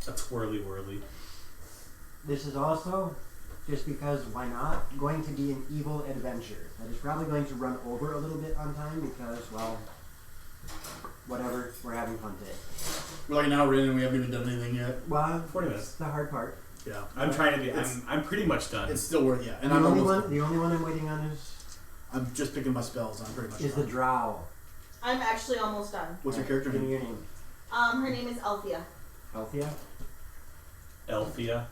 A twirly-whirly. This is also, just because why not, going to be an evil adventure. That is probably going to run over a little bit on time because, well, whatever, we're having fun today. We're like an hour in and we haven't even done anything yet. Well, 40 minutes. that's the hard part. Yeah. I'm trying to be. I'm pretty much done. It's still worth, yeah. And The I'm only almost. one I'm waiting on I'm just picking my spells. I'm pretty much is the done. drow. I'm actually almost done. What's your character Give me name? your name. Her name is Althea. Althea? Elfia.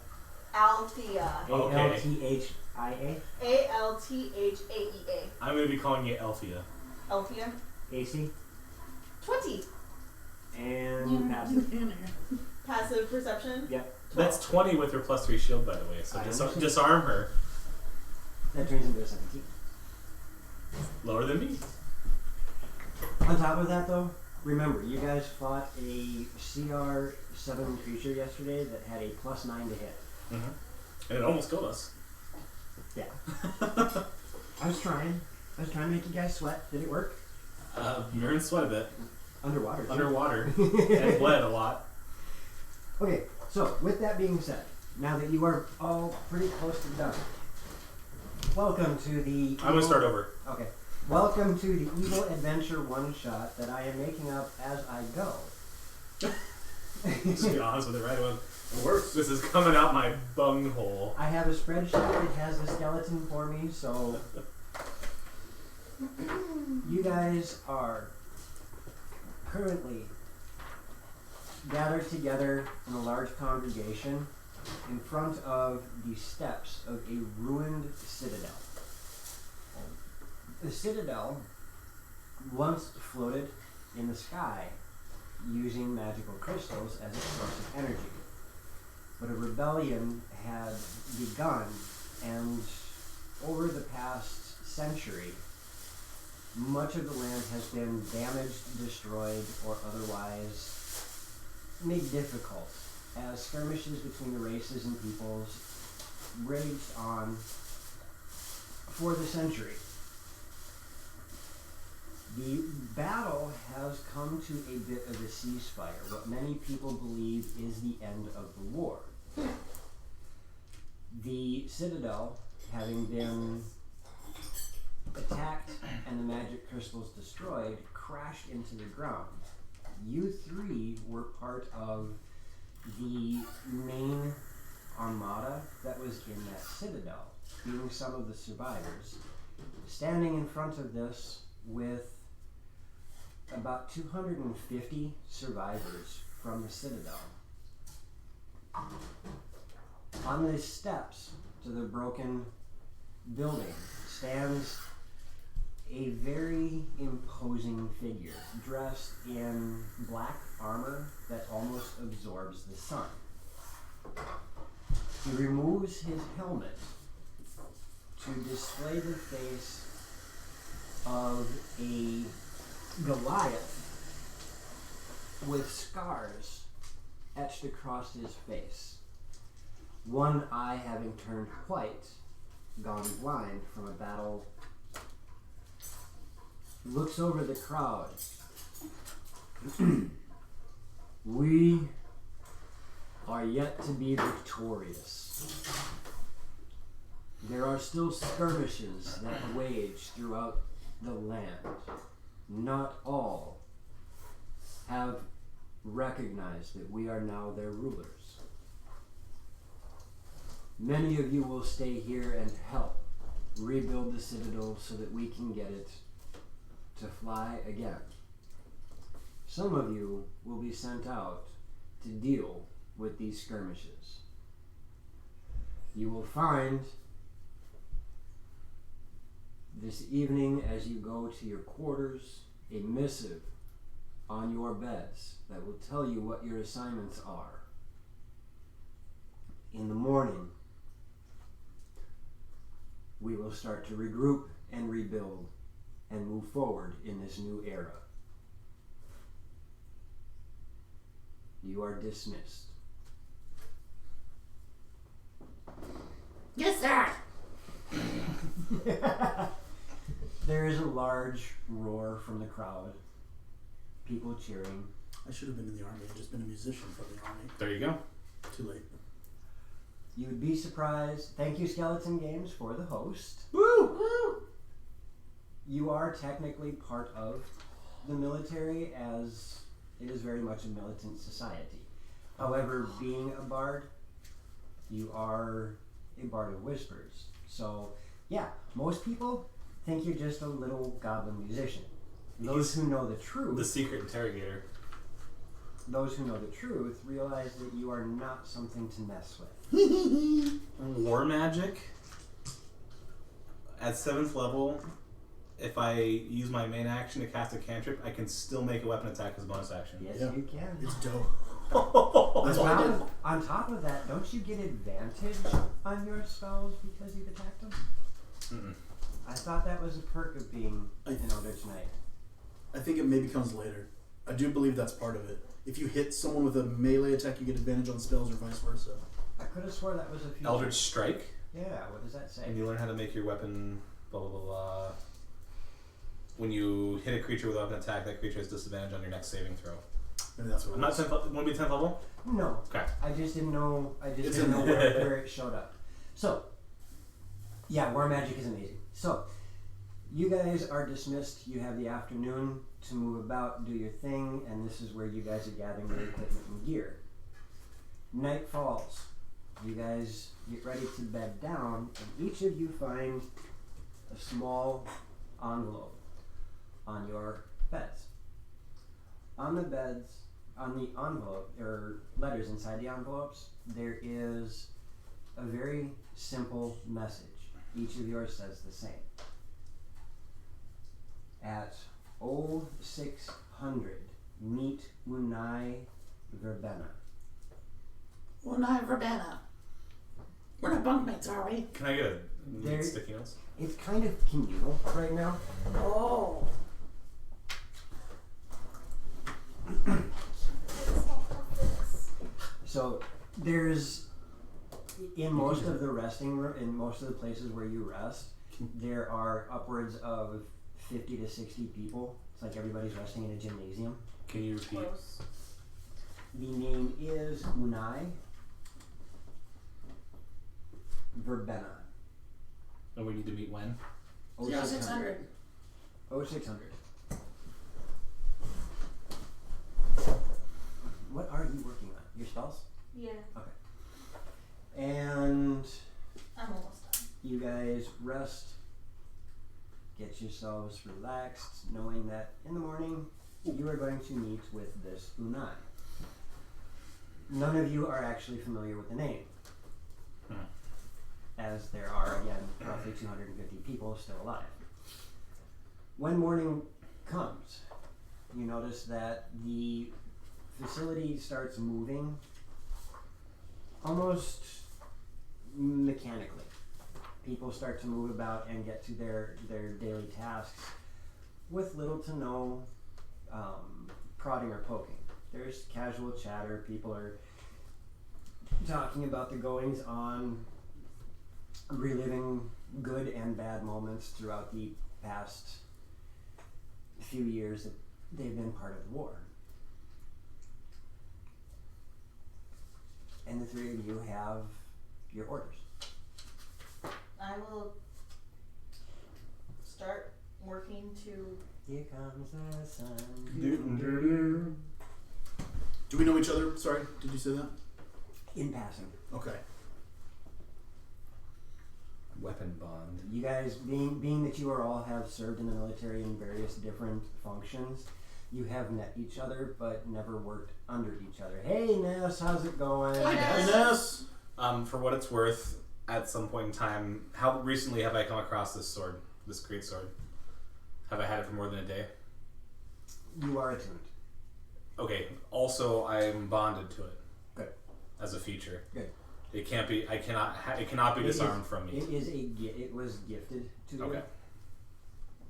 Althea. Okay. A-L-T-H-I-A? Altheaea. I'm going to be calling you Elfia. Althea. AC? 20. And passive. Passive perception. Yep. That's 20 with her +3 shield, by the way. So I understand. disarm her. That turns into a 17. Lower than me. On top of that, though, remember, you guys fought a CR7 creature yesterday that had a +9 to hit. Mm-hmm. And it almost killed us. Yeah. I was trying to make you guys sweat. Did it work? Murren sweat a bit. Underwater. too. Underwater. And bled a lot. Okay, so with that being said, now that you are all pretty close to done, welcome to the... I'm going to start over. Okay. Welcome to the Evil Adventure one-shot that I am making up as I go. Just be honest with it right away. It works. This is coming out my bunghole. I have a spreadsheet that has a skeleton for me, so you guys are currently gathered together in a large congregation in front of the steps of a ruined citadel. The citadel once floated in the sky using magical crystals as a source of energy. But a rebellion had begun, and over the past century, much of the land has been damaged, destroyed, or otherwise made difficult as skirmishes between the races and peoples raged on for the century. The battle has come to a bit of a ceasefire, what many people believe is the end of the war. The citadel, having been attacked and the magic crystals destroyed, crashed into the ground. You three were part of the main armada that was in that citadel, being some of the survivors. Standing in front of this with about 250 survivors from the citadel. On the steps to the broken building stands a very imposing figure dressed in black armor that almost absorbs the sun. He removes his helmet to display the face of a Goliath with scars etched across his face. One eye having turned white, gone blind from a battle. He looks over the crowd. We are yet to be victorious. There are still skirmishes that wage throughout the land. Not all have recognized that we are now their rulers. Many of you will stay here and help rebuild the citadel so that we can get it to fly again. Some of you will be sent out to deal with these skirmishes. You will find this evening as you go to your quarters a missive on your beds that will tell you what your assignments are. In the morning, we will start to regroup and rebuild and move forward in this new era. You are dismissed. Yes, sir. There is a large roar from the crowd. People cheering. I should have been in the army and just been a musician for the army. There you go. Too late. You would be surprised. Thank you, Skeleton Games, for the host. Woo! Woo! You are technically part of the military, as it is very much a militant society. However, being a bard, you are a bard of whispers. So, yeah, most people think you're just a little goblin musician. Those who know the truth, The secret interrogator. those who know the truth realize that you are not something to mess with. War magic. At 7th level, if I use my main action to cast a cantrip, I can still make a weapon attack as a bonus action. Yes, Yeah. you can. It's dope. That's what I did. On top of that, don't you get advantage on your spells because you've attacked them? Mm-mm. I thought that was a perk of being an Eldritch Knight. I think it maybe comes later. I do believe that's part of it. If you hit someone with a melee attack, you get advantage on spells or vice versa. I could have swore that was a feature. Eldritch Strike. Yeah, what does that say? And you learn how to make your weapon, blah, blah, blah, blah. When you hit a creature with a weapon attack, that creature has disadvantage on your next saving throw. Maybe that's what I'm it not was. 10th level. Want to be 10th level? No. Okay. I just didn't know. It's Didn't in know there. where it showed up. So, yeah, war magic is amazing. So, you guys are dismissed. You have the afternoon to move about, do your thing, and this is where you guys are gathering your equipment and gear. Night falls. You guys get ready to bed down, and each of you find a small envelope on your beds. On the beds, on the envelope, or letters inside the envelopes, there is a very simple message. Each of yours says the same. At 0600, meet Unai Verbena. Well, not Verbena. We're not bunkmates, are we? Can I get There- a sticky notes? It's kind of communal right now. Oh. So there's, in most of the resting room, in most of the places where you rest, there are upwards of 50 to 60 people. It's like everybody's resting in a gymnasium. Can you repeat? Close. The name is Unai Verbena. And we need to meet when? 0600. 0600. What are you working on? Your spells? Yeah, And I'm almost done. you guys rest, get yourselves relaxed, knowing that in the morning you are going to meet with this Unai. None of you are actually familiar with the name, as there are, again, roughly 250 people still alive. when morning comes, you notice that the facility starts moving almost mechanically. People start to move about and get to their daily tasks with little to no prodding or poking. There's casual chatter. People are talking about the goings on, reliving good and bad moments throughout the past few years that they've been part of the war. And the three of you have your orders. I will start working to. Here comes the sun. Do we know each other? Sorry, did you say that? In passing. Okay. Weapon bond. You guys, being that you are all have served in the military in various different functions, you have met each other but never worked under each other. Hey Ness, how's it going? Hey, Ness. Hey, Ness. For what it's worth, at some point in time, how recently have I come across this sword, this great sword? Have I had it for more than a day? You are attuned. Okay. Also, I'm bonded to it. Good. As a feature. Good. It can't be. It cannot be disarmed from me. It was gifted to you Okay.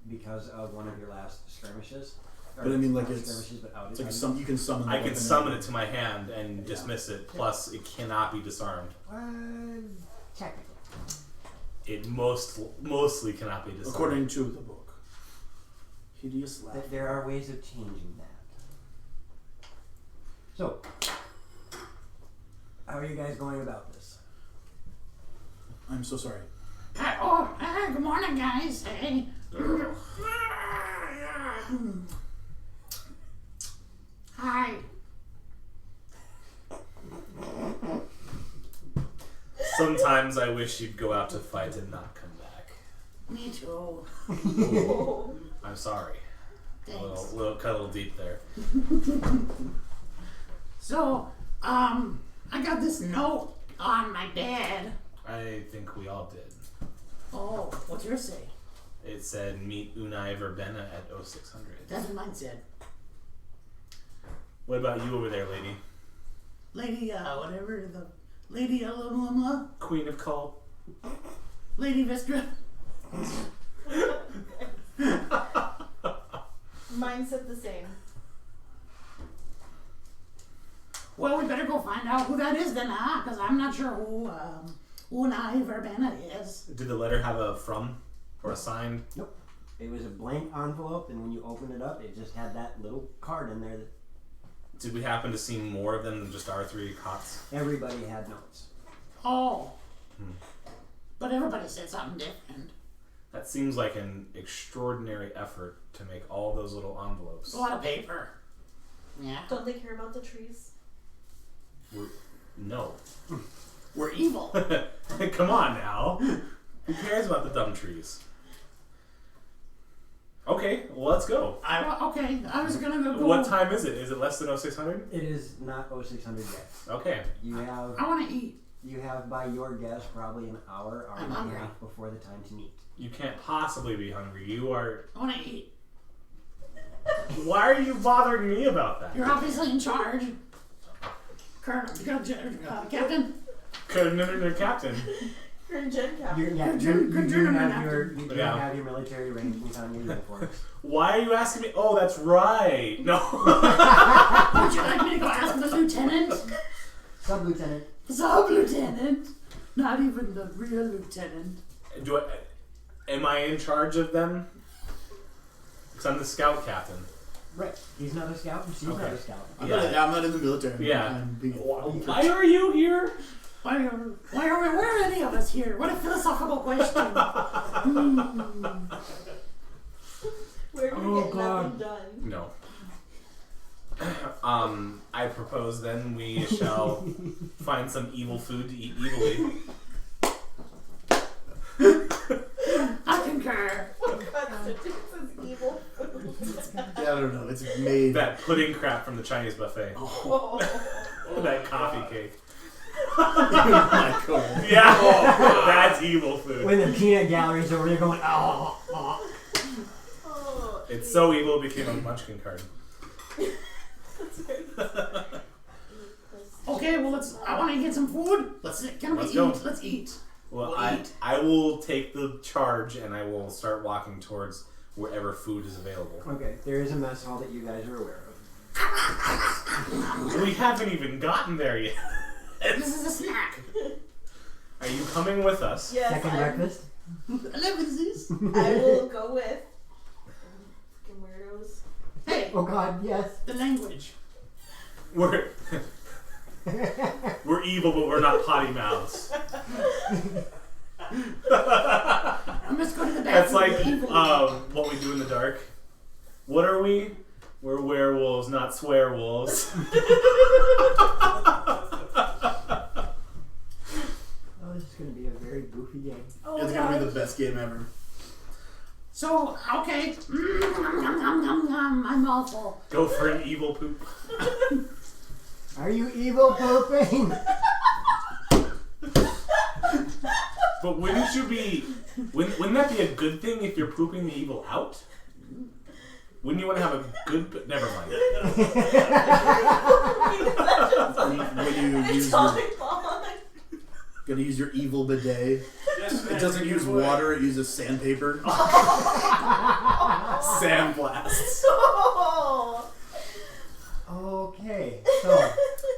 because of one of your last skirmishes. Or But I mean, like, not it's skirmishes, but It's like outings. you can summon. The I can weapon summon and- it to my hand and dismiss it. Plus, it cannot be disarmed. Technically. It mostly cannot be disarmed. According to the book. Hideous laugh. There are ways of changing that. So, how are you guys going about this? I'm so sorry. Good morning, guys. Hey. Hi. Sometimes I wish you'd go out to fight and not come back. Me too. I'm sorry. Thanks. Cut a little deep there. So, I got this note on my bed. I think we all did. Oh, what's yours say? It said, meet Unai Verbena at 0600. That's what mine said. What about you over there, lady? Lady, whatever, the Lady Lumla, Queen of Call. Lady Vistra. Mine said the same. Well, we better go find out who that is then, huh? Because I'm not sure who Unai Verbena is. Did the letter have a from or a sign? Nope. It was a blank envelope, and when you opened it up, it just had that little card in there that Did we happen to see more of them than just our three cots? everybody had notes. Oh. But everybody said something different. That seems like an extraordinary effort to make all those little envelopes. A lot of paper. Yeah. Don't they care about the trees? No. We're evil. Come on now. Who cares about the dumb trees? Okay, well, let's go. Okay, I was gonna go. What time is it? Is it less than 0600? It is not 0600 yet. Okay. You have, I want to eat. by your guess, probably an hour I'm and a hungry. half before the time to meet. You can't possibly be hungry. You are... I want to eat. Why are you bothering me about that? You're obviously in charge. Captain. No, Captain. You're in Gen Cap. You do have your military arrangements on your uniforms. Why are you asking me? Oh, that's right. No. Would you like me to go ask the lieutenant? Sub-lieutenant. Sub-lieutenant. Not even the real lieutenant. Am I in charge of them? Because I'm the scout captain. Right. He's not a scout, and she's not a scout. I'm not in the military. Yeah. I'm being- Why are you here? Why are any of us here? What a philosophical question. We're gonna get nothing done. No. I propose then we shall find some evil food to eat evilly. I concur. What constitutes as evil food? Yeah, I don't know. It's made. That pudding crap from the Chinese buffet. Oh. That coffee cake. My God. Yeah, that's evil food. When the peanut gallery's over there going, oh. It's so evil it became a Munchkin card. Okay, well I want to get some food. Let's go. Let's eat. Well, We'll eat. I will take the charge and I will start walking towards wherever food is available. Okay, there is a mess hall that you guys are aware of. We haven't even gotten there yet. This is a snack. Are you coming with us? Yes, Second breakfast? I love this. I will go with. Fucking weirdos. Hey, Oh God, yes. the language. We're evil, but we're not potty mouths. I must go to the bathroom. That's like Evil. what we do in the dark. What are we? We're werewolves, not swearwolves. Oh, this is going to be a very goofy game. Oh, It's God. gonna be the best game ever. So, okay. I'm awful. Go for an evil poop. Are you evil pooping? But wouldn't you be? Wouldn't that be a good thing if you're pooping the evil out? Wouldn't you want to have a good? Never mind. When you use gonna use your evil bidet. It doesn't use water; it uses sandpaper. Sandblasts. Okay, so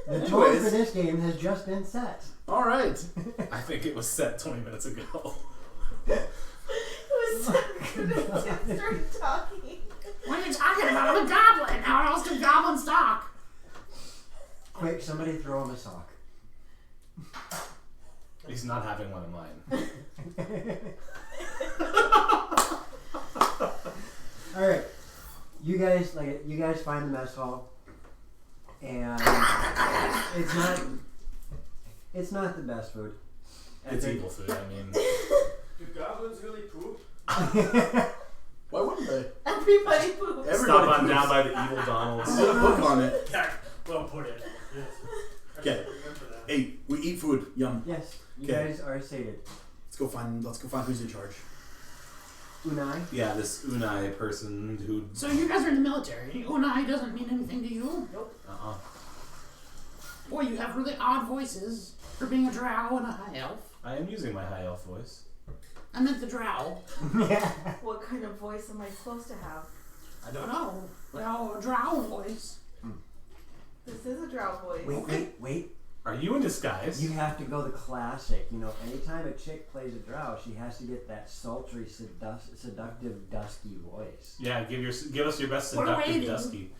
the tone Anyways. for this game has just been set. All right. I think it was set 20 minutes ago. It was so good until you started talking. What are you talking about? I'm a goblin. How else do goblins talk? Quick, somebody throw him a sock. He's not having one of mine. All right, you guys find the mess hall, and it's not the best food. It's evil food. I mean, Do goblins really poop? Why wouldn't they? Everybody poops. Everybody stop on poops. down by the evil Donald's. Put a book on it. Yeah, well put it. Yes. I Okay. should remember that. Hey, we eat food. Yum. Yes, you Okay. guys are sated. Let's go find who's in charge. Unai. Yeah, this Unai person who. So you guys are in the military. Unai doesn't mean anything to you. Boy, you have really odd voices for being a drow and a high elf. I am using my high elf voice. I meant the drow. What kind of voice am I supposed to have? I don't know. Well, a drow voice. This is a drow voice. Wait. Are you in disguise? You have to go the classic. You know, anytime a chick plays a drow, she has to get that sultry, seductive, dusky voice. Yeah, give us your best We're seductive waiting. dusky.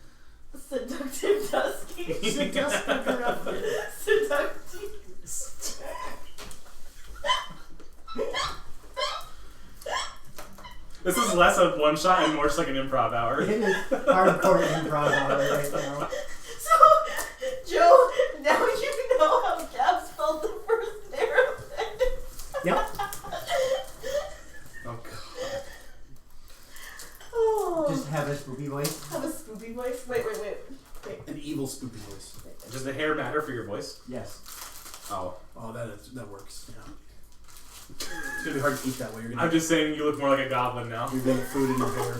Seductive dusky. Seductive. This is less of one shot and more just like an improv hour. It is hardcore improv hour right now. So, Joe, now you know how Gab spelled the first narrative. Yep. Oh god. Oh. Just have a spooky voice. Have a spoopy voice. Wait. An evil spoopy voice. Does the hair matter for your voice? Yes. Oh. Oh, that works. Yeah. It's gonna be hard to eat that way. You're I'm gonna just saying you look more like a goblin now. you're getting food in your hair.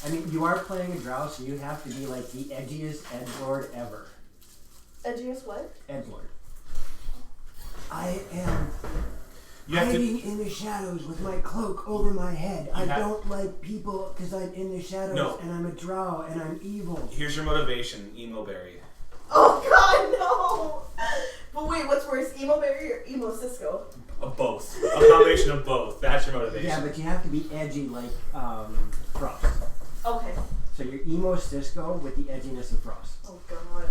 I mean, you are playing a drow, so you have to be like the edgiest edgelord ever. Edgiest what? Edgelord. I am You have to. hiding in the shadows with my cloak over my head. I have- don't like people because I'm in the shadows No. and I'm a drow and I'm evil. Here's your motivation, emo berry. Oh God, no! But wait, what's worse, emo berry or emo Cisco? Both. A combination of both. That's your motivation. Yeah, but you have to be edgy like Frost. Okay. So you're emo Cisco with the edginess of Frost. Oh God.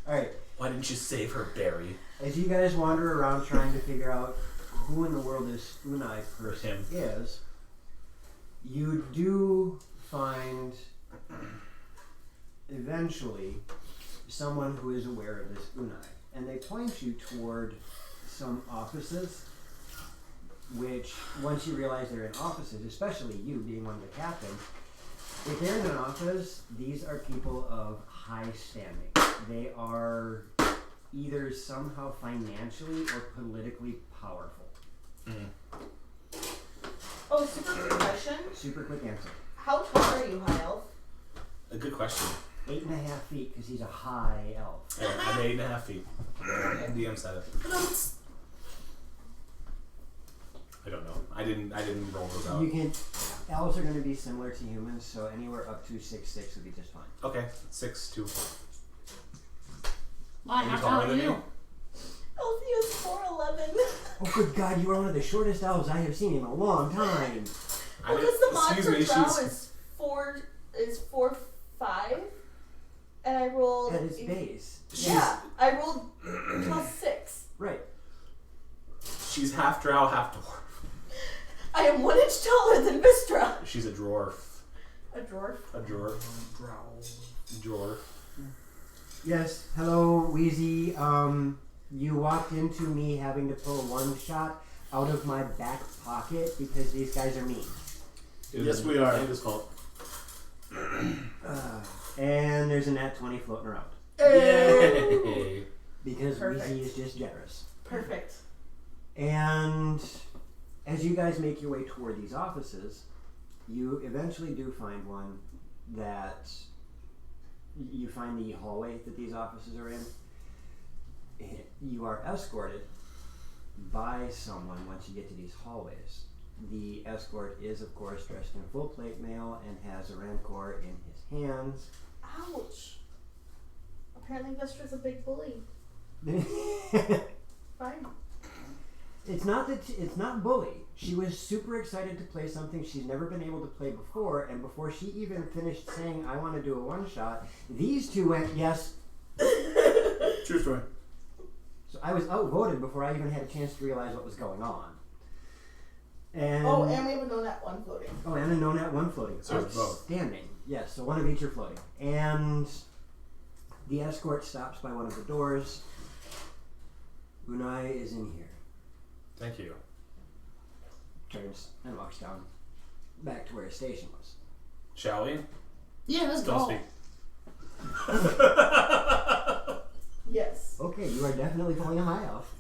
Alright, Why didn't you save her, Barry? as you guys wander around trying to figure out who in the world this Unai person is, you do find eventually someone who is aware of this Unai. And they point you toward some offices, which once you realize they're in offices, especially you being one of the captains, if they're in an office, these are people of high standing. They are either somehow financially or politically powerful. Oh, super quick question. Super quick answer. How tall are you, High Elf? A good question. 8.5 feet because he's a high elf. Yeah, I'm 8.5 feet. DM said it. I don't know. I didn't roll those out. You can. Elves are going to be similar to humans, so anywhere up to 6'6" would be just fine. Okay, 6'2". Why? Are you How tall taller are than you? me? Elfie is 4'11". Oh, good God! You are one of the shortest elves I have seen in a long time. Well, because the mod excuse for me, Drow she's is 4'5", and I rolled. At its base. Yeah, I rolled +6. Right. she's half drow, half dwarf. I am 1 inch taller than Mistra. She's a dwarf. A dwarf. A dwarf. Dwarf. Yes. Hello, Wheezy. You walked into me having to pull one shot out of my back pocket because these guys are mean. Yes, we are. It was fault. And there's a nat 20 floating around. Yay! Because Perfect. Wheezy is just generous. Perfect. And as you guys make your way toward these offices, you eventually do find one that you find the hallway that these offices are in. You are escorted by someone once you get to these hallways. The escort is, of course, dressed in full plate mail and has a rancor in his hands. Ouch. Apparently Mistra's a big bully. Fine. It's not bully. She was super excited to play something she's never been able to play before, and before she even finished saying, I want to do a one-shot, these two went, yes. True story. So I was outvoted before I even had a chance to realize what was going on. And Oh, and we have a no nat 1 floating. oh, and a no nat 1 floating. So it's both. Outstanding. Yes, so one of each are floating. And the escort stops by one of the doors. Unai is in here. Thank you. Turns and walks down back to where his station was. Shall we? Yeah, let's Don't go. speak. Yes. Okay, you are definitely pulling a high elf.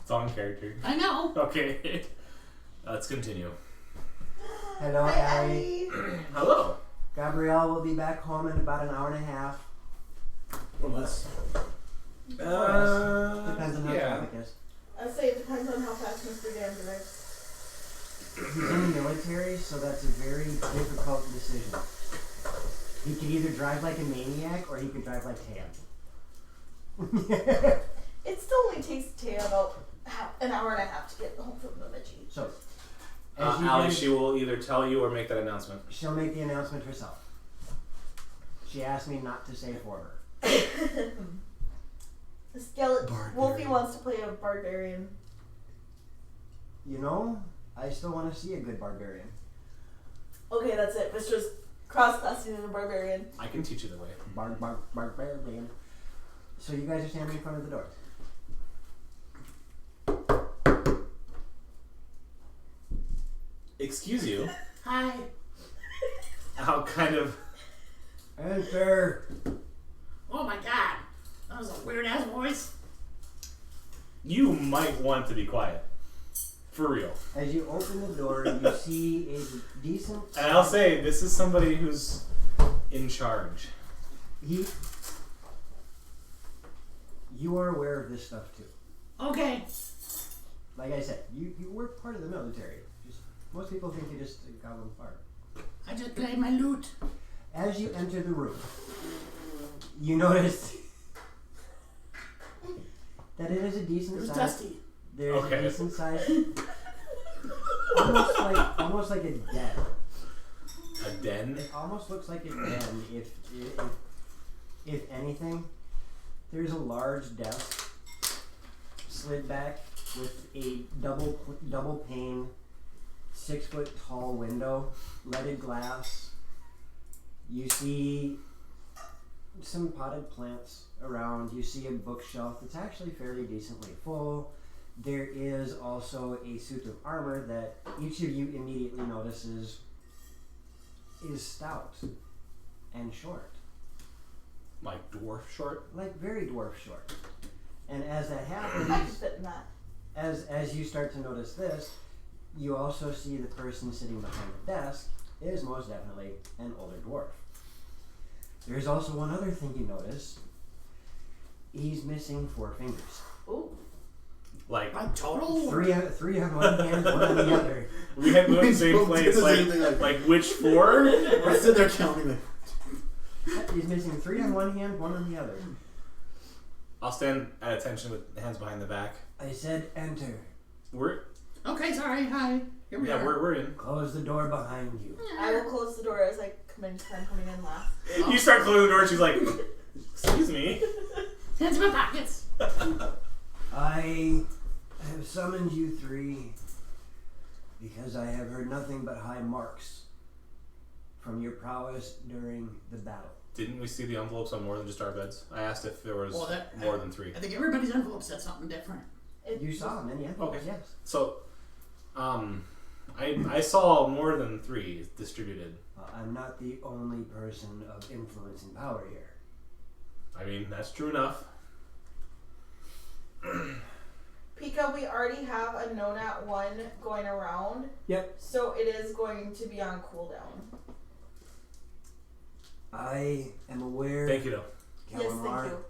It's on character. I know. Okay. Let's continue. Hello, Hi, Allie. Allie. Hello. Gabrielle will be back home in about an hour and a half. Or less. Depends on how yeah. traffic is. I say it depends on how fast Mr. Dan drives. He's in the military, so that's a very difficult decision. He could either drive like a maniac or he could drive like Tam. It still only takes Taya about an hour and a half to get home from Bemidji. So, as you Allie, guys- she will either tell you or make that announcement. she'll make the announcement herself. She asked me not to say for her. The skeleton. Barbarian. Wolfie wants to play a barbarian. You know, I still want to see a good barbarian. Okay, that's it. Mistra's cross-classing in a barbarian. I can teach you the way. Barbarian. So you guys are standing in front of the door. Excuse you. Hi. How kind of... Enter. Oh my god. That was a weird ass voice. You might want to be quiet. For real. As you open the door, you see a decent. And I'll say, this is somebody who's in charge. You are aware of this stuff too. Okay. Like I said, you were part of the military. Just, most people think you just got on fire. I just played my lute. As you enter the room, you notice that it is a It decent was size. dusty. There's Okay. a decent size, almost like a den. A den? It almost looks like a den. If anything, there's a large desk slid back with a double pane, 6 foot tall window, leaded glass. You see some potted plants around. You see a bookshelf that's actually fairly decently full. There is also a suit of armor that each of you immediately notices is stout and short. Like dwarf short? Like very dwarf short. And as that I could happens, fit in that. as you start to notice this, you also see the person sitting behind the desk is most definitely an older dwarf. There's also one other thing you notice. He's missing 4 fingers. Ooh. Like, total? Three on one hand, one on the other. we had moved to the same place. Like which 4? We're sitting there counting it. He's missing 3 on one hand, 1 on the other. I'll stand at attention with hands behind the back. I said enter. We're Okay, sorry. Hi. Here we are. we're in. Close the door behind you. I will close the door as I come in, start coming in last. You start closing the door and she's like, excuse me. Hands in my pockets. I have summoned you 3 because I have heard nothing but high marks from your prowess during the battle. Didn't we see the envelopes on more than just our beds? I asked if there was more than 3. I think everybody's envelope said something different. You saw many envelopes, Okay. yes. So, I saw more than 3 distributed. I'm not the only person of influence and power here. I mean, that's true enough. Pika, we already have a no nat 1 going around. Yep. So it is going to be on cooldown. I am aware, Thank you, though. Yes, thank Calamar, you.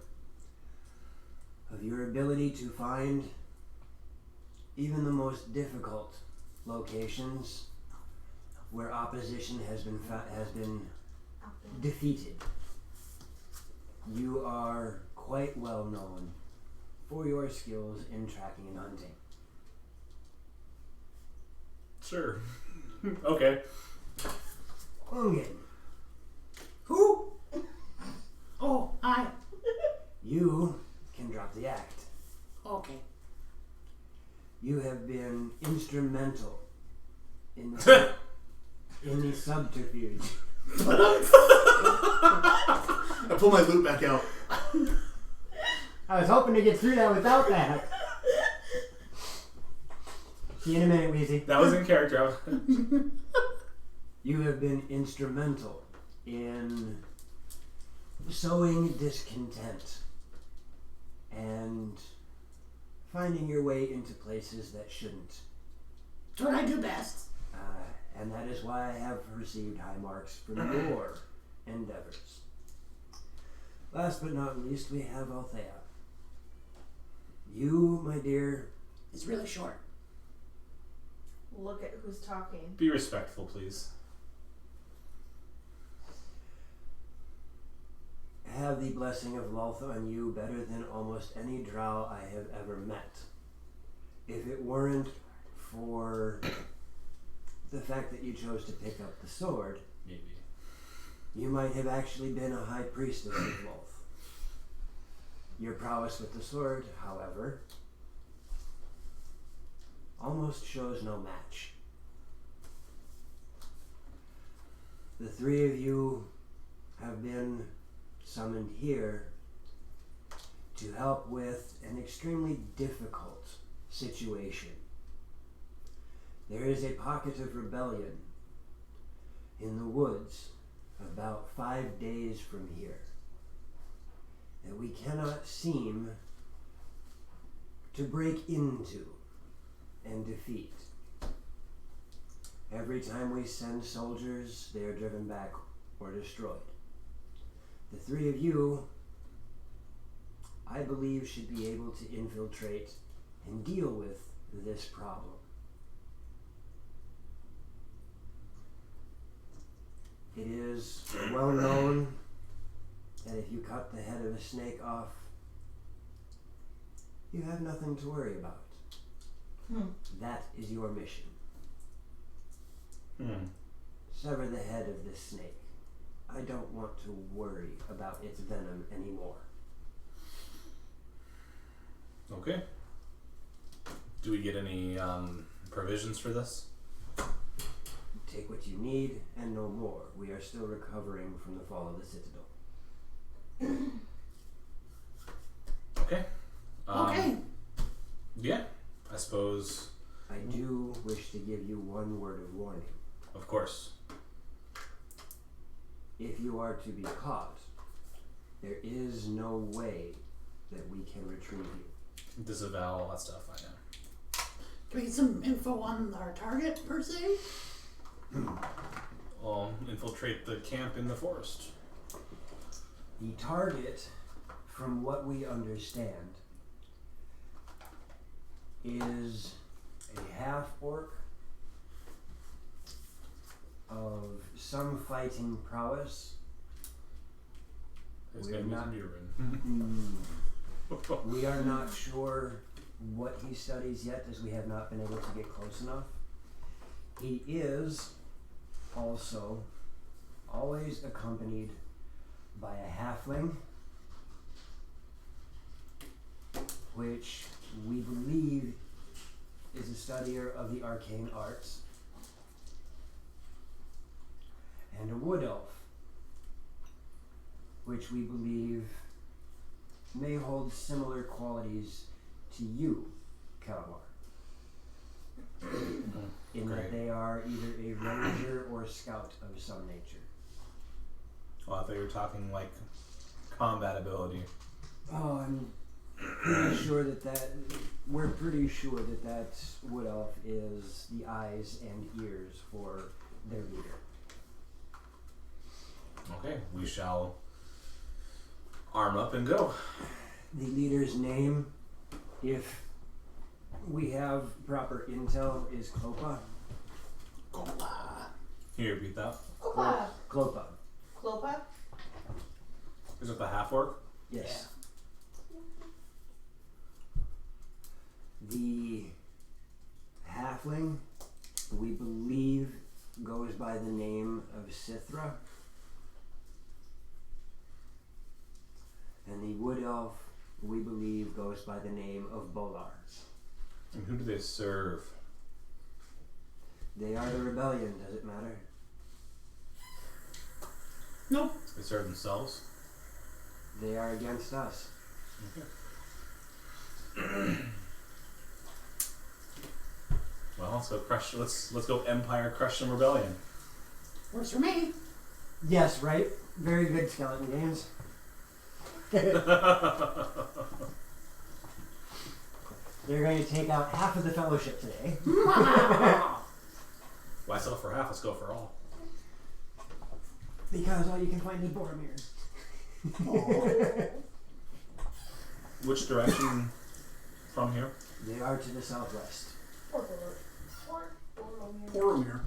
of your ability to find even the most difficult locations where opposition has been defeated. You are quite well known for your skills in tracking and hunting. Sure. Okay. Bungled, Who? Oh, hi. you can drop the act. Okay. You have been instrumental in the, in the subterfuge. I pull my loot back out. I was hoping to get through that without that. See you in a minute, Wheezy. That was in character. You have been instrumental in sowing discontent and finding your way into places that shouldn't. It's what I do best. And that is why I have received high marks for your endeavors. Last but not least, we have Althea. You, my dear, It's really short. Look at who's talking. Be respectful, please. have the blessing of Loltha on you better than almost any drow I have ever met. If it weren't for the fact that you chose to pick up the sword, Maybe. you might have actually been a high priestess of Lolth. Your prowess with the sword, however, almost shows no match. The three of you have been summoned here to help with an extremely difficult situation. There is a pocket of rebellion in the woods about 5 days from here that we cannot seem to break into and defeat. Every time we send soldiers, they are driven back or destroyed. The three of you, I believe, should be able to infiltrate and deal with this problem. It is well known that if you cut the head of a snake off, you have nothing to worry about. That is your mission. Sever the head of this snake. I don't want to worry about its venom anymore. Okay. Do we get any provisions for this? Take what you need and no more. We are still recovering from the fall of the Citadel. Okay. Okay. Yeah, I suppose. I do wish to give you one word of warning. Of course. If you are to be caught, there is no way that we can retrieve you. Disavow all that stuff, I know. Can we get some info on our target, per se? Infiltrate the camp in the forest. The target, from what we understand, is a half-orc of some fighting prowess. His We are name is not- Murin. We are not sure what he studies yet, as we have not been able to get close enough. He is also always accompanied by a halfling, which we believe is a studier of the arcane arts, and a wood elf, which we believe may hold similar qualities to you, Kalmar. In that Great. they are either a ranger or scout of some nature. Well, I thought you were talking like combat ability. Oh, I'm pretty sure we're pretty sure that wood elf is the eyes and ears for their leader. Okay, we shall arm up and go. The leader's name, if we have proper intel, is Klopa. Can you repeat that? Klopa. Klopa. Klopa? Is it the half orc? Yes. The halfling, we believe, goes by the name of Sithra. And the wood elf, we believe, goes by the name of Bolar. And who do they serve? They are the rebellion, does it matter? Nope. They serve themselves? They are against us. Well, let's go crush. Let's go Empire, crush some rebellion. Works for me. Yes, right? Very good, Skeleton Games. They're going to take out half of the fellowship today. Why sell for half? Let's go for all. Because all you can find is Boromir. Which direction from here? They are to the southwest. Boromir.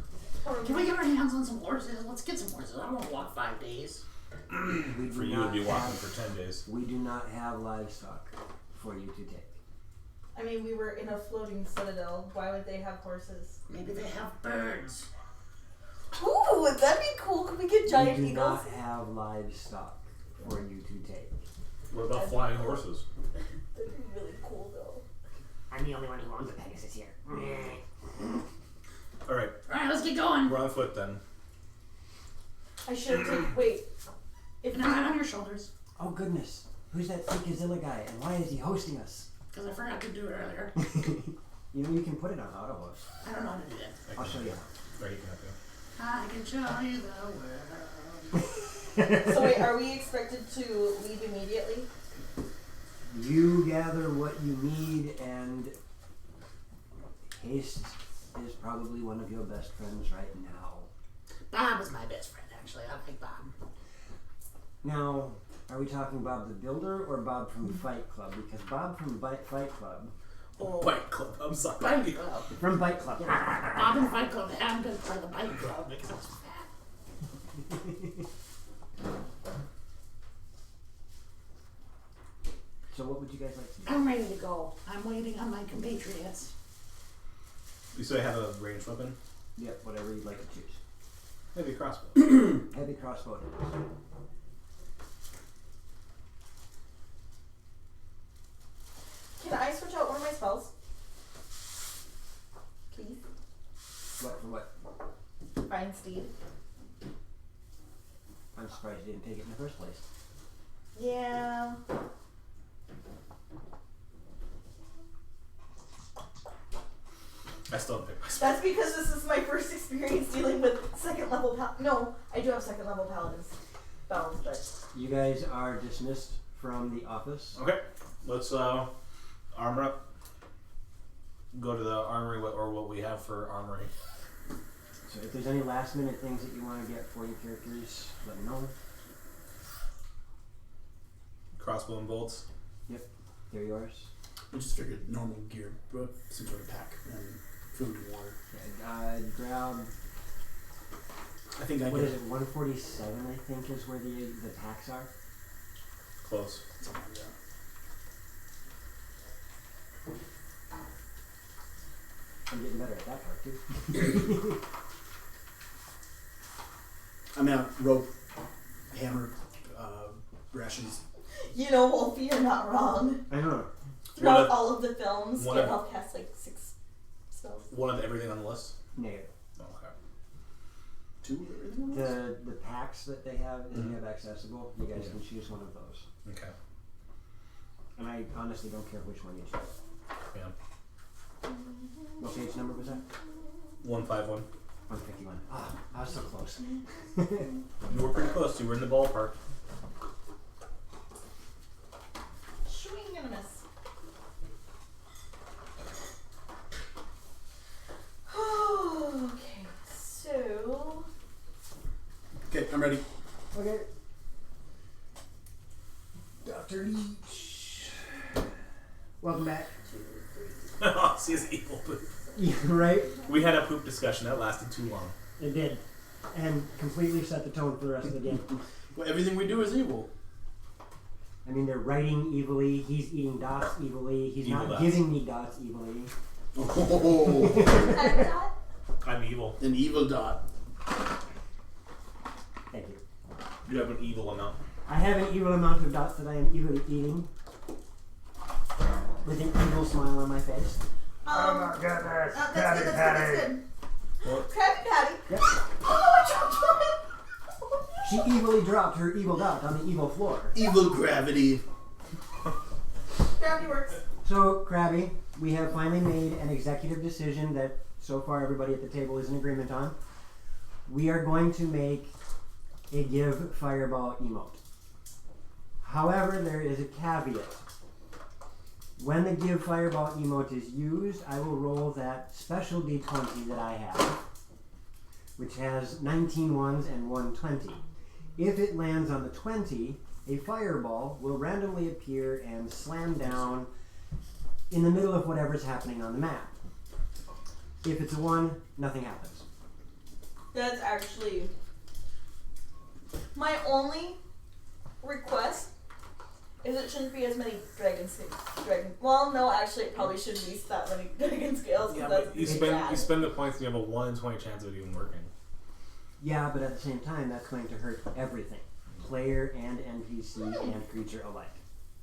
Can we get our hands on some horses? Let's get some horses. I don't want to walk 5 days. We do For you, not it'd be walking have- for 10 days. We do not have livestock for you to take. I mean, we were in a floating citadel. Why would they have horses? Maybe they have birds. Ooh, would that be cool? Could we get giant we do eagles? not have livestock for you to take. What about flying horses? That'd be really cool, though. I'm the only one who owns a Pegasus here. Alright, Alright, let's get going. we're on foot then. I should have taken. Wait. If Put that on your shoulders. Oh goodness, who's that Freakazilla guy and why is he hosting us? Because I forgot to do it earlier. You know, you can put it on auto host. I don't know how to do that. I'll show you. Or you can have to. I can show you the world. So wait, are we expected to leave immediately? You gather what you need, and haste is probably one of your best friends right now. Bob is my best friend, actually. I like Bob. Now, are we talking Bob the Builder or Bob from Fight Club? Because Bob from Fight Club, Bike Club, I'm sorry. Bike Club. from Fight Club. Bob and Fight Club have been part of the Bike Club because I was fat. So what would you guys like to do? I'm ready to go. I'm waiting on my compatriots. You say I have a ranged weapon? Yep, whatever you'd like to choose. Maybe a crossbow. Heavy crossbow. Can I switch out one of my spells? Please. What for what? Find Steed. I'm surprised you didn't take it in the first place. Yeah. I still haven't picked my spell. That's because this is my first experience dealing with second level No, I do have second level paladin spells, but You guys are dismissed from the office. Okay, let's armor up. go to the armory or what we have for armory. So if there's any last minute things that you want to get for your characters, let me know. Crossbow and bolts. They're yours. I just figured normal gear, but some sort of pack and food and water. Okay, grab. I think I What get is it? 147, I think, is where the packs are. Close. something like that. I'm getting better at that part too. I mean, rope, hammer, rations. You know, Wolfie, you're not wrong. I know. Throughout all of the films, one of- Gandalf casts like 6 spells. One of everything on the list. Negative. Oh, okay. 2 or everything? The packs that they have that you Mhm. have accessible, you guys can choose one of those. Okay. And I honestly don't care which one you choose. Yeah. What page number was that? 151. 151. Ah, I was so close. You were pretty close. You were in the ballpark. Swing and a miss. Okay, so Okay, I'm ready. Okay. Dr. Leech. Welcome back. Oh, see his evil poop. Yeah, right? We had a poop discussion that lasted too long. It did. And completely set the tone for the rest of the game. Well, everything we do is evil. I mean, they're writing evilly, he's eating dots evilly, he's Evil not dots. giving me dots evilly. Oh, I'm dot. I'm evil. an evil dot. Thank you. You have an evil amount. I have an evil amount of dots that I am evilly eating. With an evil smile on my face. That's good, that's good, that's good. What? Krabby Patty. Yep. Oh, I dropped it. She evilly dropped her evil dot on the evil floor. Evil gravity. Gravity works. So, Krabby, we have finally made an executive decision that so far everybody at the table is in agreement on. We are going to make a give fireball emote. However, there is a caveat. When the give fireball emote is used, I will roll that special d20 that I have, which has 19 ones and 1 20. If it lands on the 20, a fireball will randomly appear and slam down in the middle of whatever's happening on the map. If it's a 1, nothing happens. That's actually my only request. Is it shouldn't be as many well, no, actually, it probably shouldn't be that many dragon scales. Yeah, That's but you bad. spend the points and you have a 1 in 20 chance of it even working. Yeah, but at the same time, that's going to hurt everything. Player and NPC and creature alike.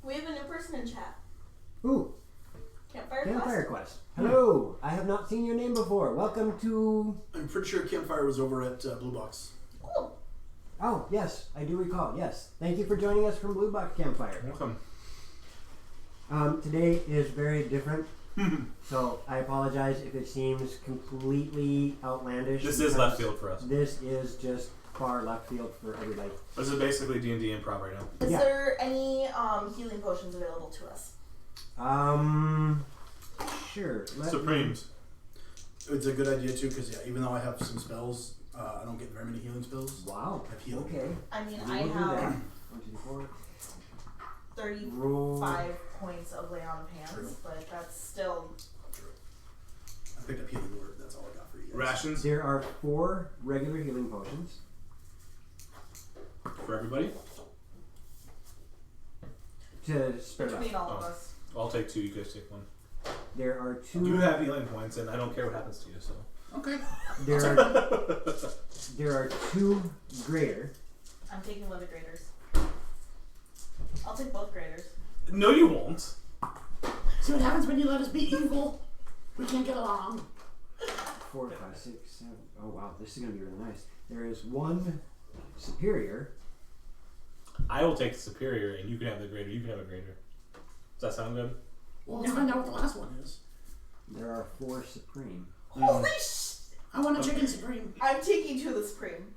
We have a new person in chat. Ooh, Campfire Campfire Quest. Quest. Hello, I have not seen your name before. Welcome to... I'm pretty sure Campfire was over at Blue Box. Cool. Oh, yes, I do recall, yes. Thank you for joining us from Blue Box Campfire. Welcome. Today is very different, so I apologize if it seems completely outlandish. This is left field for us. This is just far left field for everybody. This is basically D&D improv right now. Is Yeah. there any healing potions available to us? Sure. let Supremes. It's a good idea too, because even though I have some spells, I don't get very many healing spells. Wow. I have healing. Okay. I mean, We I will do that. have 1, 2, 4. 35 Roll. points of lay on of hands, True. but that's still. I picked up healing word. That's all I got for you guys. Rations There are 4 regular healing potions. for everybody. To spread out. Between all of Oh. us. I'll take 2, you guys take 1. There are 2. You have healing points and I don't care what happens to you, so. Okay. There are 2 greater. I'm taking one of the graders. I'll take both graders. No, you won't. See what happens when you let us be evil? We can't get along. 4, 5, 6, 7. Oh wow, this is gonna be really nice. There is 1 superior. I will take the superior and you can have the greater. You can have a greater. Does that sound good? Well, let's find out what the last one is. There are 4 supreme. Holy sh! I want a chicken supreme. I'm taking 2 of the Supreme.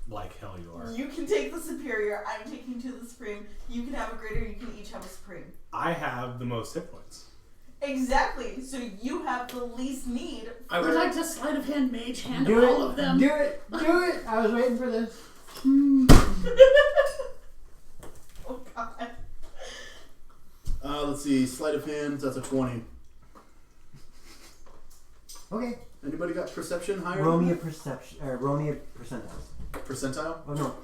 Like hell you are. You can take the Superior. I'm taking 2 of the Supreme. You can have a greater. You can each have a Supreme. I have the most hit points. Exactly. So you have the least need. I would like to sleight of hand mage hand Do all it. of them. Do it. Do it. I was waiting for this. Oh God. Let's see. Sleight of hand. That's a 20. Okay. Anybody got perception higher? Roll than me a that? perception. Roll me a percentile. Percentile? Oh no,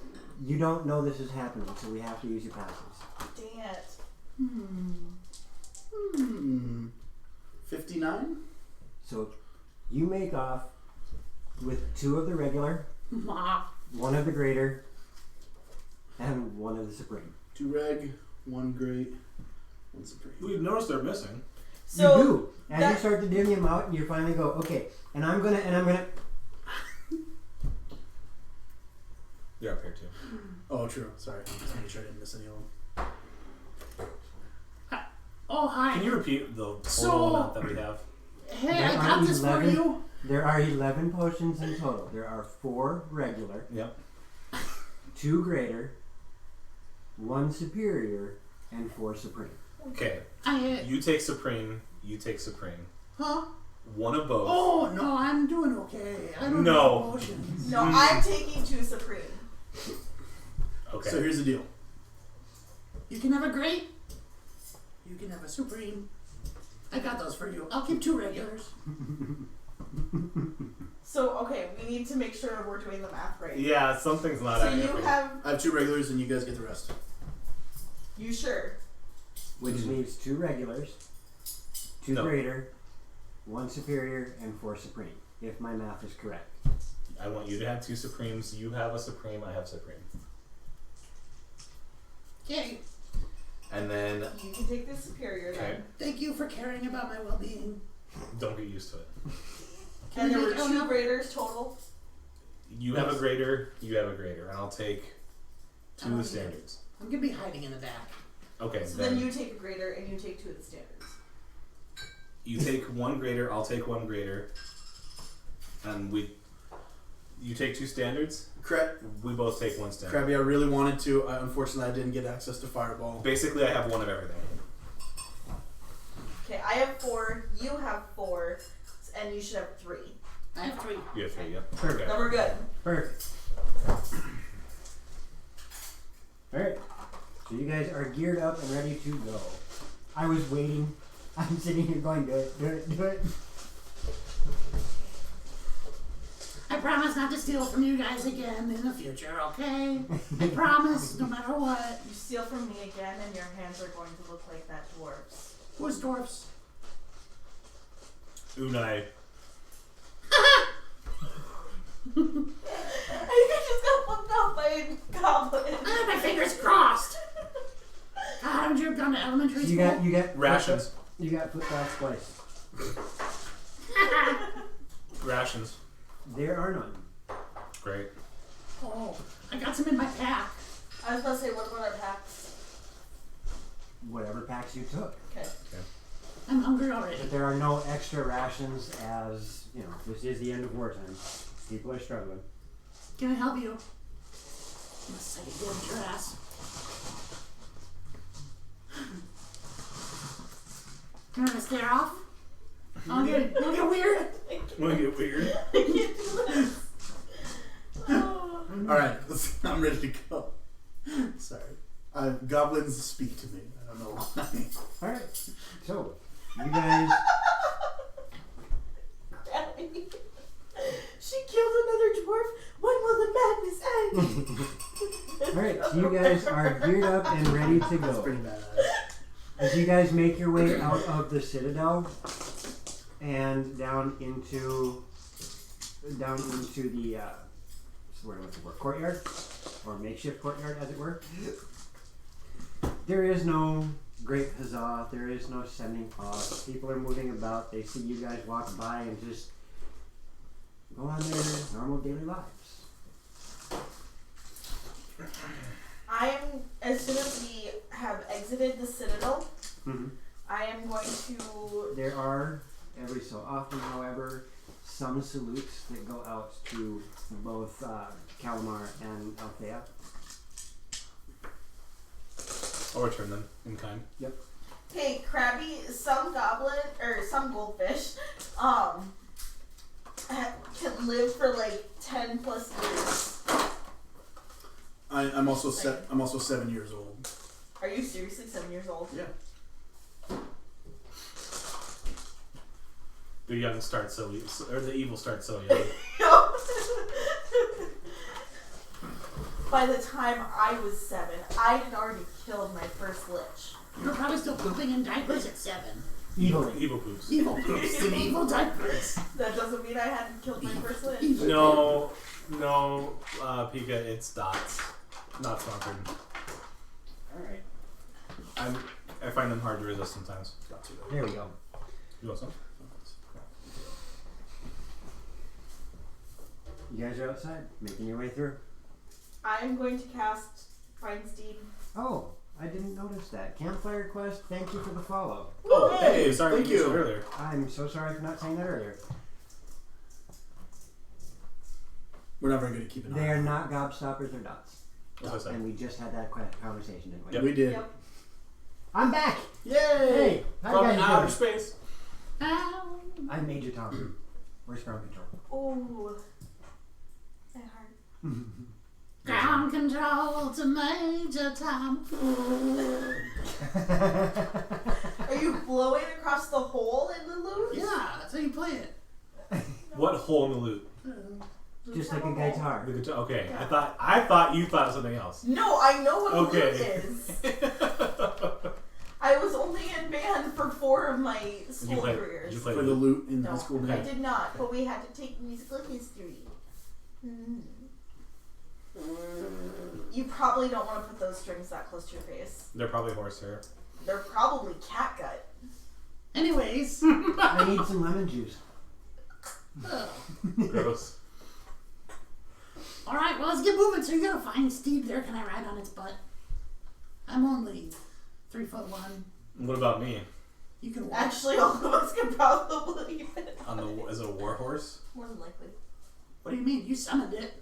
you don't know this is happening, so we have to use your passes. Dang it. 59? So you make off with 2 of the regular, Ma. 1 of the greater, and 1 of the supreme. 2 reg, 1 great, 1 supreme. We've noticed they're missing. So you do. As you that- start to dim them out, you finally go, okay, and I'm gonna. They're up here too. Oh, true. Sorry. I'm just making sure I didn't miss any of them. Oh, hi. Can you repeat the total So- amount that we have? Hey, There I are got this for 11. you. There are 11 potions in total. There are 4 regular, Yep. 2 greater, 1 superior, and 4 supreme. Okay. You take Supreme. You take Supreme. Huh? One of both. Oh, no, I'm doing okay. I don't No. need potions. No, I'm taking 2 supreme. Okay. So here's the deal. You can have a great. You can have a supreme. I got those for you. I'll keep 2 regulars. So okay, we need to make sure we're doing the math right. Yeah, something's not So adding you up. have. I have 2 regulars and you guys get the rest. You sure? Which leaves 2 regulars, 2 No. greater, 1 superior, and 4 supreme. If my math is correct. I want you to have 2 Supremes. You have a Supreme. I have Supreme. Okay. And then You can take the superior okay, then. Thank you for caring about my well-being. don't get used to it. Can And we there were make- 2 graders total. You have a greater. You have a greater, and I'll take 2 of the standards. I'm gonna be hiding in the back. Okay. So then you take a grader and you take 2 of the standards. You take 1 greater. I'll take 1 greater, and you take 2 standards. We both take 1 standard. Krabby, I really wanted to. Unfortunately, I didn't get access to Fireball. Basically, I have 1 of everything. Okay, I have 4. You have 4, and you should have 3. I have 3. You have 3. Yep. Perfect. Then we're good. Perfect. Alright. So you guys are geared up and ready to go. I was waiting. I'm sitting here going, do it, do it, do it. I promise not to steal from you guys again in the future, okay? I promise, no matter what. You steal from me again, and your hands are going to look like that dwarf's. Who's dwarfs? Unai. I just got bumped out by a goblin. I had my fingers crossed. God, haven't you gone to elementary school? You got Rations. You got foot fast twice. Rations. There are none. Great. Oh, I got some in my pack. I was about to say, what about our packs? Whatever packs you took. Okay. I'm hungry already. But there are no extra rations as, you know, this is the end of wartime. People are struggling. Can I help you? Unless I can get your ass. You want to stare off? I'll get weird. Wanna get weird? I can't do this. Oh. Alright, I'm ready to go. Sorry. Goblins speak to me. I don't know why. Alright. So, you guys She killed another dwarf. When will the madness end? Alright, so you guys are geared up and ready to That's go. pretty badass. As you guys make your way out of the citadel and down into the courtyard, or makeshift courtyard as it were, there is no great huzzah, there is no sending off. People are moving about, they see you guys walk by and just go on their normal daily lives. As soon as we have exited the citadel, Mm-hmm. I am going to. There are, every so often, however, some salutes that go out to both Calamar and Althea. I'll return them in kind. Yep. Hey, Krabby, some goblin or some goldfish, can live for like 10 plus years. I'm also 7 years old. Are you seriously 7 years old? Yeah. The young start so or the evil start so young. By the time I was 7, I had already killed my first lich. You were probably still pooping in diapers at 7. Evil poops. Evil poops in evil diapers. That doesn't mean I hadn't killed my first lich. No, Pika, it's dots. Not sponsored. Alright. I find them hard to resist sometimes. There we go. You want some? You guys are outside, making your way through. I'm going to cast Find Steed. Oh, I didn't notice that. Campfire quest, thank you for the follow. Oh, hey, sorry thank we missed you. it earlier. I'm so sorry for not saying that earlier. We're never going to keep an eye. They are not gobstoppers or dots. What's that say? And we just had that conversation, didn't we? Yep. We did. Yep. I'm back! Yay! Hey! How From you guys outer doing? space. I'm Major Tom. Where's ground control? Ooh. My heart. Ground control to Major Tom. Are you blowing across the hole in the loot? Yeah, that's how you play it. What hole in the loot? Just like a guitar. The guitar. Okay, Yeah. I thought you thought of something else. No, I know what Okay. a loot is. I was only in band for 4 of my school careers. Did you play For the loot in No, the school I band. did not, but we had to take musical history. You probably don't want to put those strings that close to your face. They're probably horsehair. They're probably catgut. Anyways. I need some lemon juice. Gross. Alright, well, let's get moving. So you gotta find Steve there. Can I ride on its butt? I'm only 3'1". What about me? You can walk. Actually, all of us could probably fit. Is it a war horse? More than likely. What do you mean? You summoned it.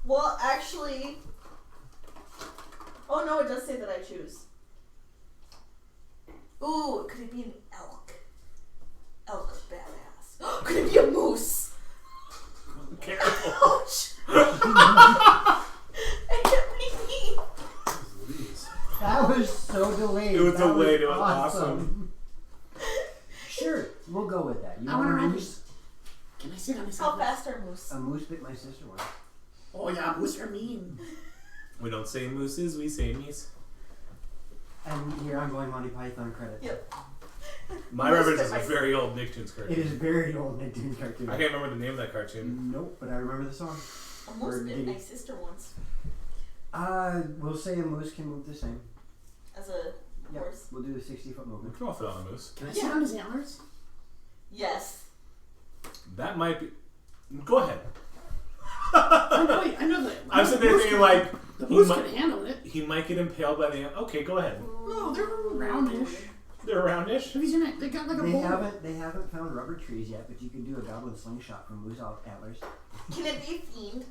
Well, actually... Oh no, it does say that I choose. Ooh, could it be an elk? Elk is badass. Could it be a moose? Careful. Ouch! It hit me. Please. That was so delayed. It was That delayed. It was awesome. Sure, we'll go with that. You I wanna want a ride moose? Can I sit on his How head? fast are moose? A moose bit my sister once. Oh yeah, moose are mean. We don't say mooses, we say meese. And here I'm going Monty Python credits. Yep. My reference is a very old Nicktoons It cartoon. is very old Nicktoons cartoon. I can't remember the name of that cartoon. Nope, but I remember the song. Almost Or bit did my he- sister once. We'll say a moose can move the same. As a Yep, horse. we'll do the 60-foot We movement. can all fit on a moose. Can I sit on his antlers? Yes. That might be. Go ahead. I know that. I'm sitting there thinking like The he moose might, can handle it. he might get impaled by the. Okay, go ahead. No, they're roundish. They're roundish. Have you seen it? They got like a They bowl. haven't found rubber trees yet, but you can do a goblin slingshot from moose antlers. Can it be a fiend?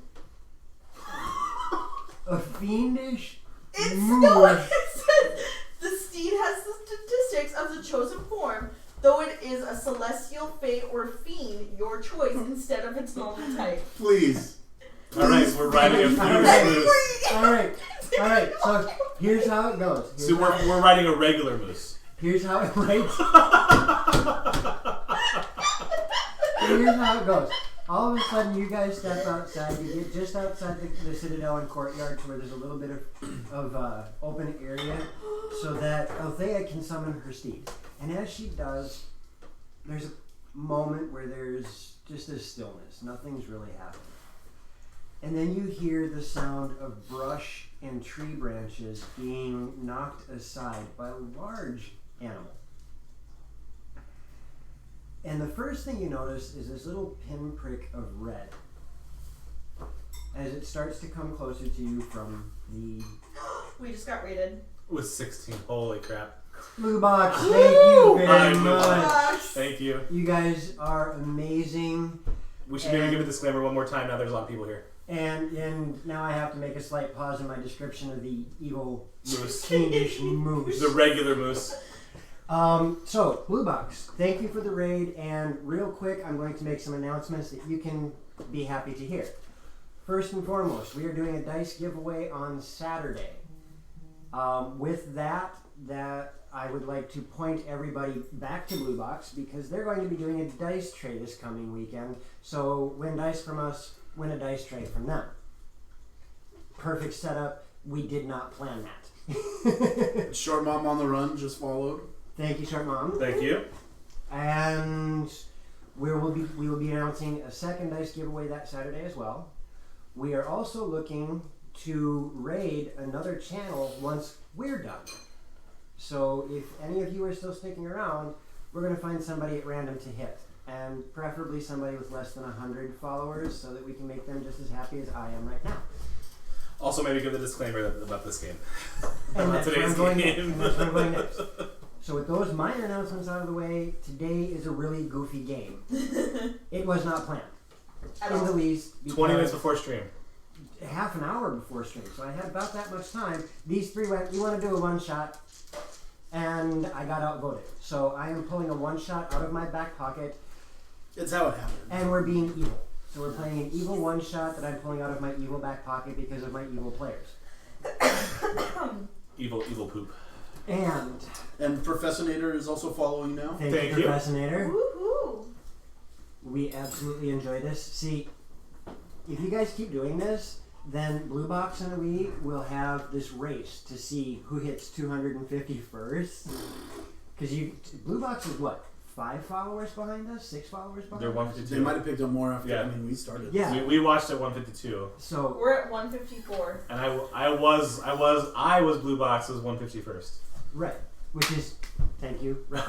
A fiendish It's moose. no, it says the steed has the statistics of the chosen form, though it is a celestial, fey, or fiend, your choice instead of its normal type. Please. All right, we're riding a Alright. fierce moose. Alright, so here's how it goes. So we're riding a regular moose. Here's how it Here's how it goes. All of a sudden, you guys step outside. You get just outside the citadel and courtyard to where there's a little bit of open area, so that Althea can summon her steed. And as she does, there's a moment where there's just a stillness. Nothing's really happening. And then you hear the sound of brush and tree branches being knocked aside by a large animal. And the first thing you notice is this little pinprick of red as it starts to come closer to you from the We just got raided. With 16. Holy crap. blue box. Thank you very Hi, Blue much. Box. Thank you. You guys are amazing. We should maybe give a disclaimer one more time. Now there's a lot of people here. And now I have to make a slight pause in my description of the evil Moose. fiendish moose. The regular moose. So, Blue Box, thank you for the raid, and real quick, I'm going to make some announcements that you can be happy to hear. First and foremost, we are doing a dice giveaway on Saturday. With that I would like to point everybody back to Blue Box because they're going to be doing a dice tray this coming weekend. So, win dice from us, win a dice tray from them. Perfect setup. We did not plan that. Short Mom on the Run just followed. Thank you, Short Mom. Thank you. And we will be announcing a second dice giveaway that Saturday as well. We are also looking to raid another channel once we're done. So if any of you are still sticking around, we're going to find somebody at random to hit. And preferably somebody with less than 100 followers so that we can make them just as happy as I am right now. Also, maybe give the disclaimer about this game. And About that's where today's I'm going game. next. And that's where I'm going next. So with those minor announcements out of the way, today is a really goofy game. It was not planned. In the least. 20 minutes before stream. Half an hour before stream. So I had about that much time. These three went, you want to do a one-shot? And I got outvoted. So I am pulling a one-shot out of my back pocket. It's how it happened. And we're being evil. So we're playing an evil one-shot that I'm pulling out of my evil back pocket because of my evil players. Evil poop. And Professor Nader is also following now. Thank you, Professor Nader. Woohoo! We absolutely enjoy this. See, if you guys keep doing this, then Blue Box and we will have this race to see who hits 250 first. Because Blue Box is what? 5 followers behind us? 6 followers behind They're us? 152. They might have picked up more after. Yeah. I mean, we started. Yeah. We watched at 152. So We're at 154. And I was Blue Box's 151st. right, which is thank you, right.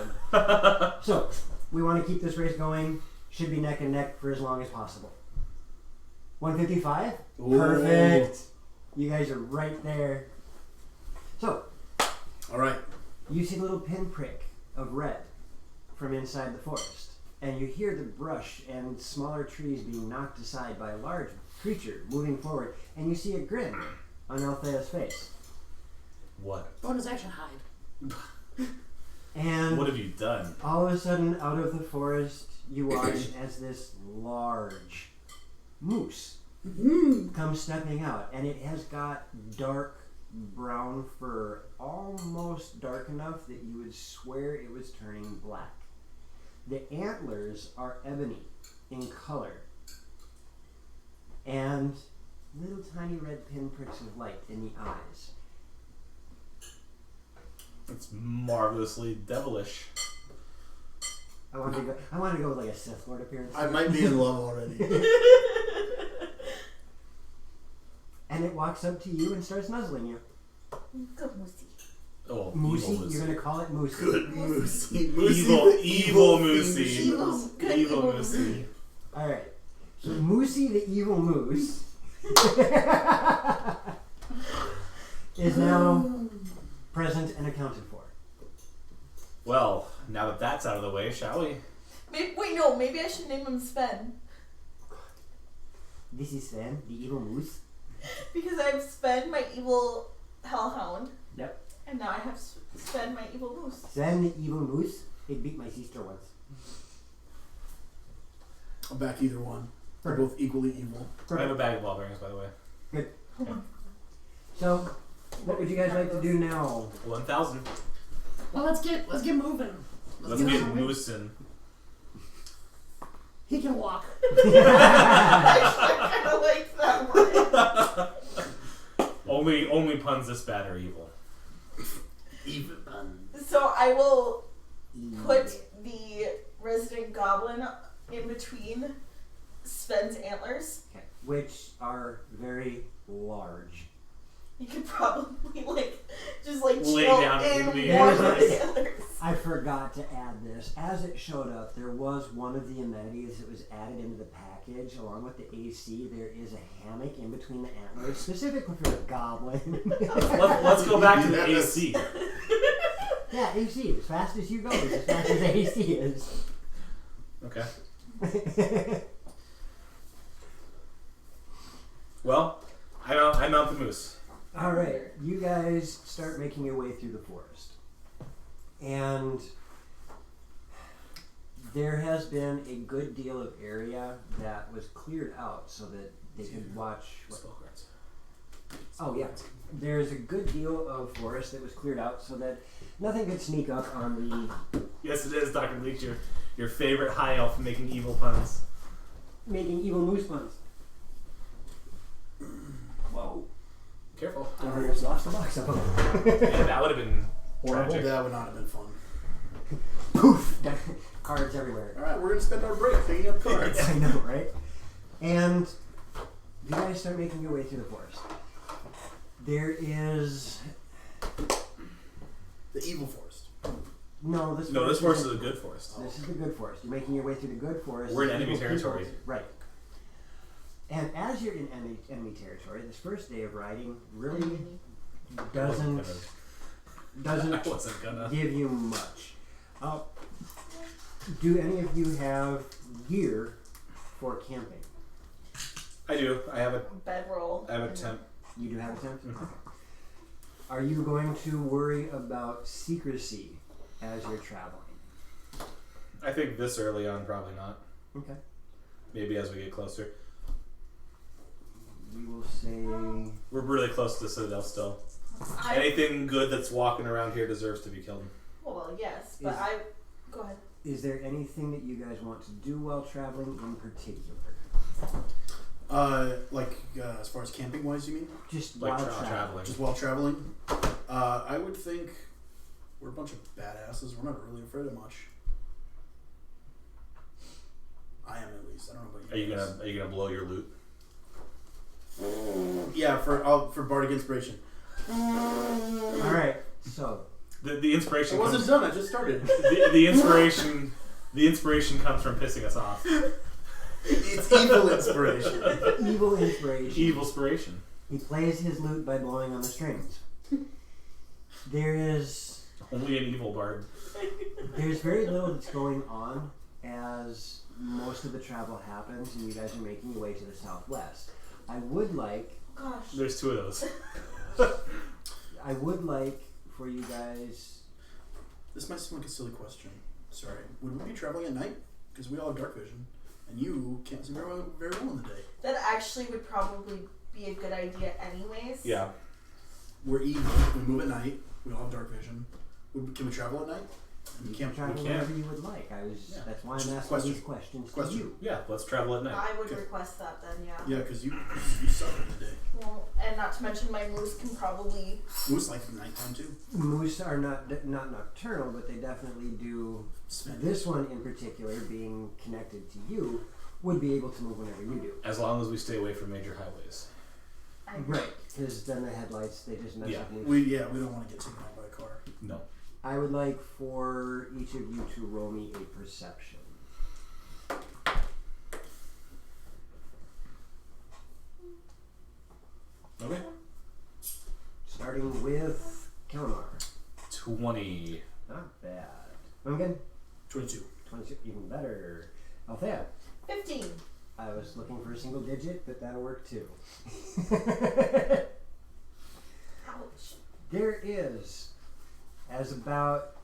So we want to keep this race going. Should be neck and neck for as long as possible. 155. Ooh. Perfect. You guys are right there. So All right. you see a little pinprick of red from inside the forest, and you hear the brush and smaller trees being knocked aside by a large creature moving forward, and you see a grin on Althea's face. What? Bonus action hide. And What have you done? all of a sudden, out of the forest, you watch as this large moose comes stepping out, and it has got dark brown fur, almost dark enough that you would swear it was turning black. The antlers are ebony in color, and little tiny red pinpricks of light in the eyes. It's marvelously devilish. I wanted to go with like a Sith Lord appearance. I might be in love already. And it walks up to you and starts nuzzling you. Good Moosey. Oh, Moosey? evil You're gonna call it Moosey. Good Moosey. Evil Moosey. Good Evil evil Moosey. Alright. So Moosey the evil moose is now present and accounted for. Well, now that that's out of the way, shall we? Maybe I should name him Sven. This is Sven, the evil moose. Because I have Sven, my evil hellhound. Yep. And now I have Sven, my evil moose. Sven, the evil moose. It beat my sister once. I'll back either one. They're both equally evil. I have a bag of ball bearings, by the way. So, what would you guys like to do now? 1,000. Well, let's get moving. Let's get moosing. He can walk. I kind of like that one. Only puns this bad are evil. Even. So I will put the resident goblin in between Sven's antlers. Okay. Which are very large. You could probably just Lay chill down in in the one of antlers. the antlers. I forgot to add this. As it showed up, there was one of the amenities that was added into the package. Along with the AC, there is a hammock in between the antlers, specifically for the goblin. Let's go back to the AC. Yeah, AC. As fast as you go is as fast as AC is. Okay. Well, I mount the moose. Alright, you guys start making your way through the forest. And there has been a good deal of area that was cleared out so that they could watch. Spell cards. Oh yeah, there's a good deal of forest that was cleared out so that nothing could sneak up on the Yes, it is, Dr. Bleach, your favorite high elf making evil puns. making evil moose puns. Whoa! Careful. I almost lost the box up. Yeah, that would have been Horrible. tragic. That would not have been fun. Poof! Cards everywhere. Alright, we're gonna spend our break picking up cards. I know, right? And you guys start making your way through the forest. There is The evil forest. no this. No, this forest forest is a good forest. This is the good forest. You're making your way through the good forest. We're in The enemy evil territory. people- Right. And as you're in enemy territory, this first day of riding really doesn't I wasn't gonna. give you much. Do any of you have gear for camping? I do. I have a Bedroll. tent. You do have a tent? Mhm. Are you going to worry about secrecy as you're traveling? I think this early on, probably not. Okay. Maybe as we get closer. We will say We're really close to the Citadel still. I, Anything good that's walking around here deserves to be killed. well, yes, but Is- go ahead. is there anything that you guys want to do while traveling in particular? As far as camping wise, you mean? Just Like while traveling. Just while traveling? I would think we're a bunch of badasses. We're not really afraid of much. I am at least. I don't know about you. Are you gonna blow your loot? Yeah, for Bardic Inspiration. Alright, so The inspiration I wasn't comes, done. I just started. the inspiration comes from pissing us off. It's evil inspiration. evil inspiration. Evil inspiration. He plays his lute by blowing on the strings. There's Only an evil bard. very little that's going on as most of the travel happens and you guys are making your way to the southwest. I would like Gosh. There's two of those. for you guys. This might seem like a silly question. Sorry. Would we be traveling at night? Because we all have dark vision, and you can't see very well in the day. That actually would probably be a good idea anyways. Yeah. We're evil. We move at night. We all have dark vision. Can we travel at night? You Can't can travel we can. wherever you would like. Yeah. That's why I'm Just asking question. these questions Question. to you. Yeah. Let's travel at night. I would Okay. request that then, yeah. Yeah, because you suck in the day. Well, and not to mention my moose can probably. Moose like nighttime too. Moose are not nocturnal, but they definitely do. Sven. This one in particular, being connected to you, would be able to move whenever you do. As long as we stay away from major highways. Right, because then the headlights, they just mess Yeah. up moose. We don't want to get taken out by a car. No. I would like for each of you to roll me a perception. Okay. Starting with Kalamar. 20. Not bad. Bungled? 22. 22, even better. Althea. 15. I was looking for a single digit, but that'll work too. Ouch. There is, as about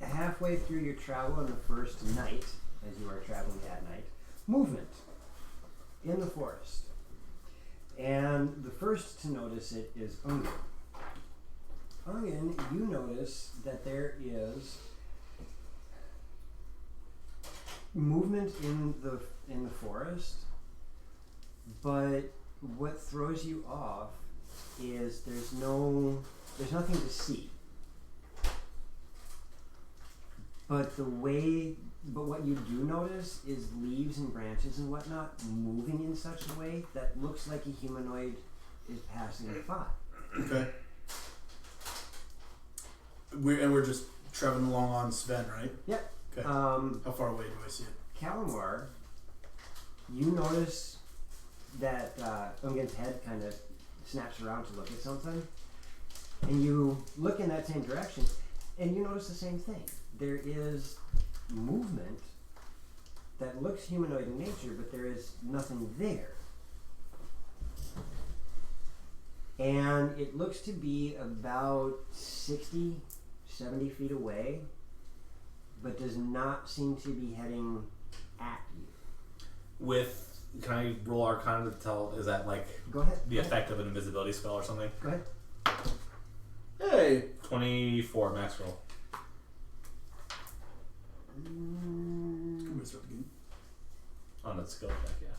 halfway through your travel on the first night, as you are traveling at night, movement in the forest. And the first to notice it is Ungin. Ungin, you notice that there is movement in the forest, but what throws you off is there's nothing to see. But what you do notice is leaves and branches and whatnot moving in such a way that looks like a humanoid is passing by. Okay. We're just traveling along on Sven, right? Yep. Okay. How far away do I see it? Kalamar, you notice that Ungin's head kind of snaps around to look at something, and you look in that same direction, and you notice the same thing. There is movement that looks humanoid in nature, but there is nothing there. And it looks to be about 60, 70 feet away, but does not seem to be heading at you. Can I roll Arcana to tell? Is that like Go ahead. the effect of an invisibility spell or something? Go ahead. Hey. 24 max roll. I'm gonna start the game. On that skill check, yeah.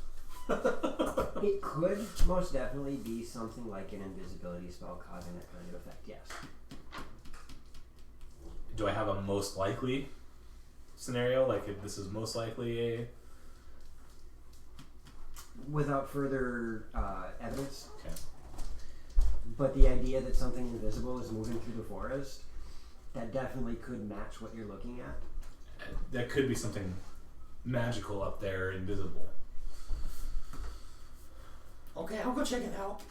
It could most definitely be something like an invisibility spell causing that kind of effect, yes. Do I have a most likely scenario? Like if this is most likely a... Without further evidence. Okay. But the idea that something invisible is moving through the forest, that definitely could match what you're looking at. That could be something magical up there, invisible. Okay, I'll go check it out.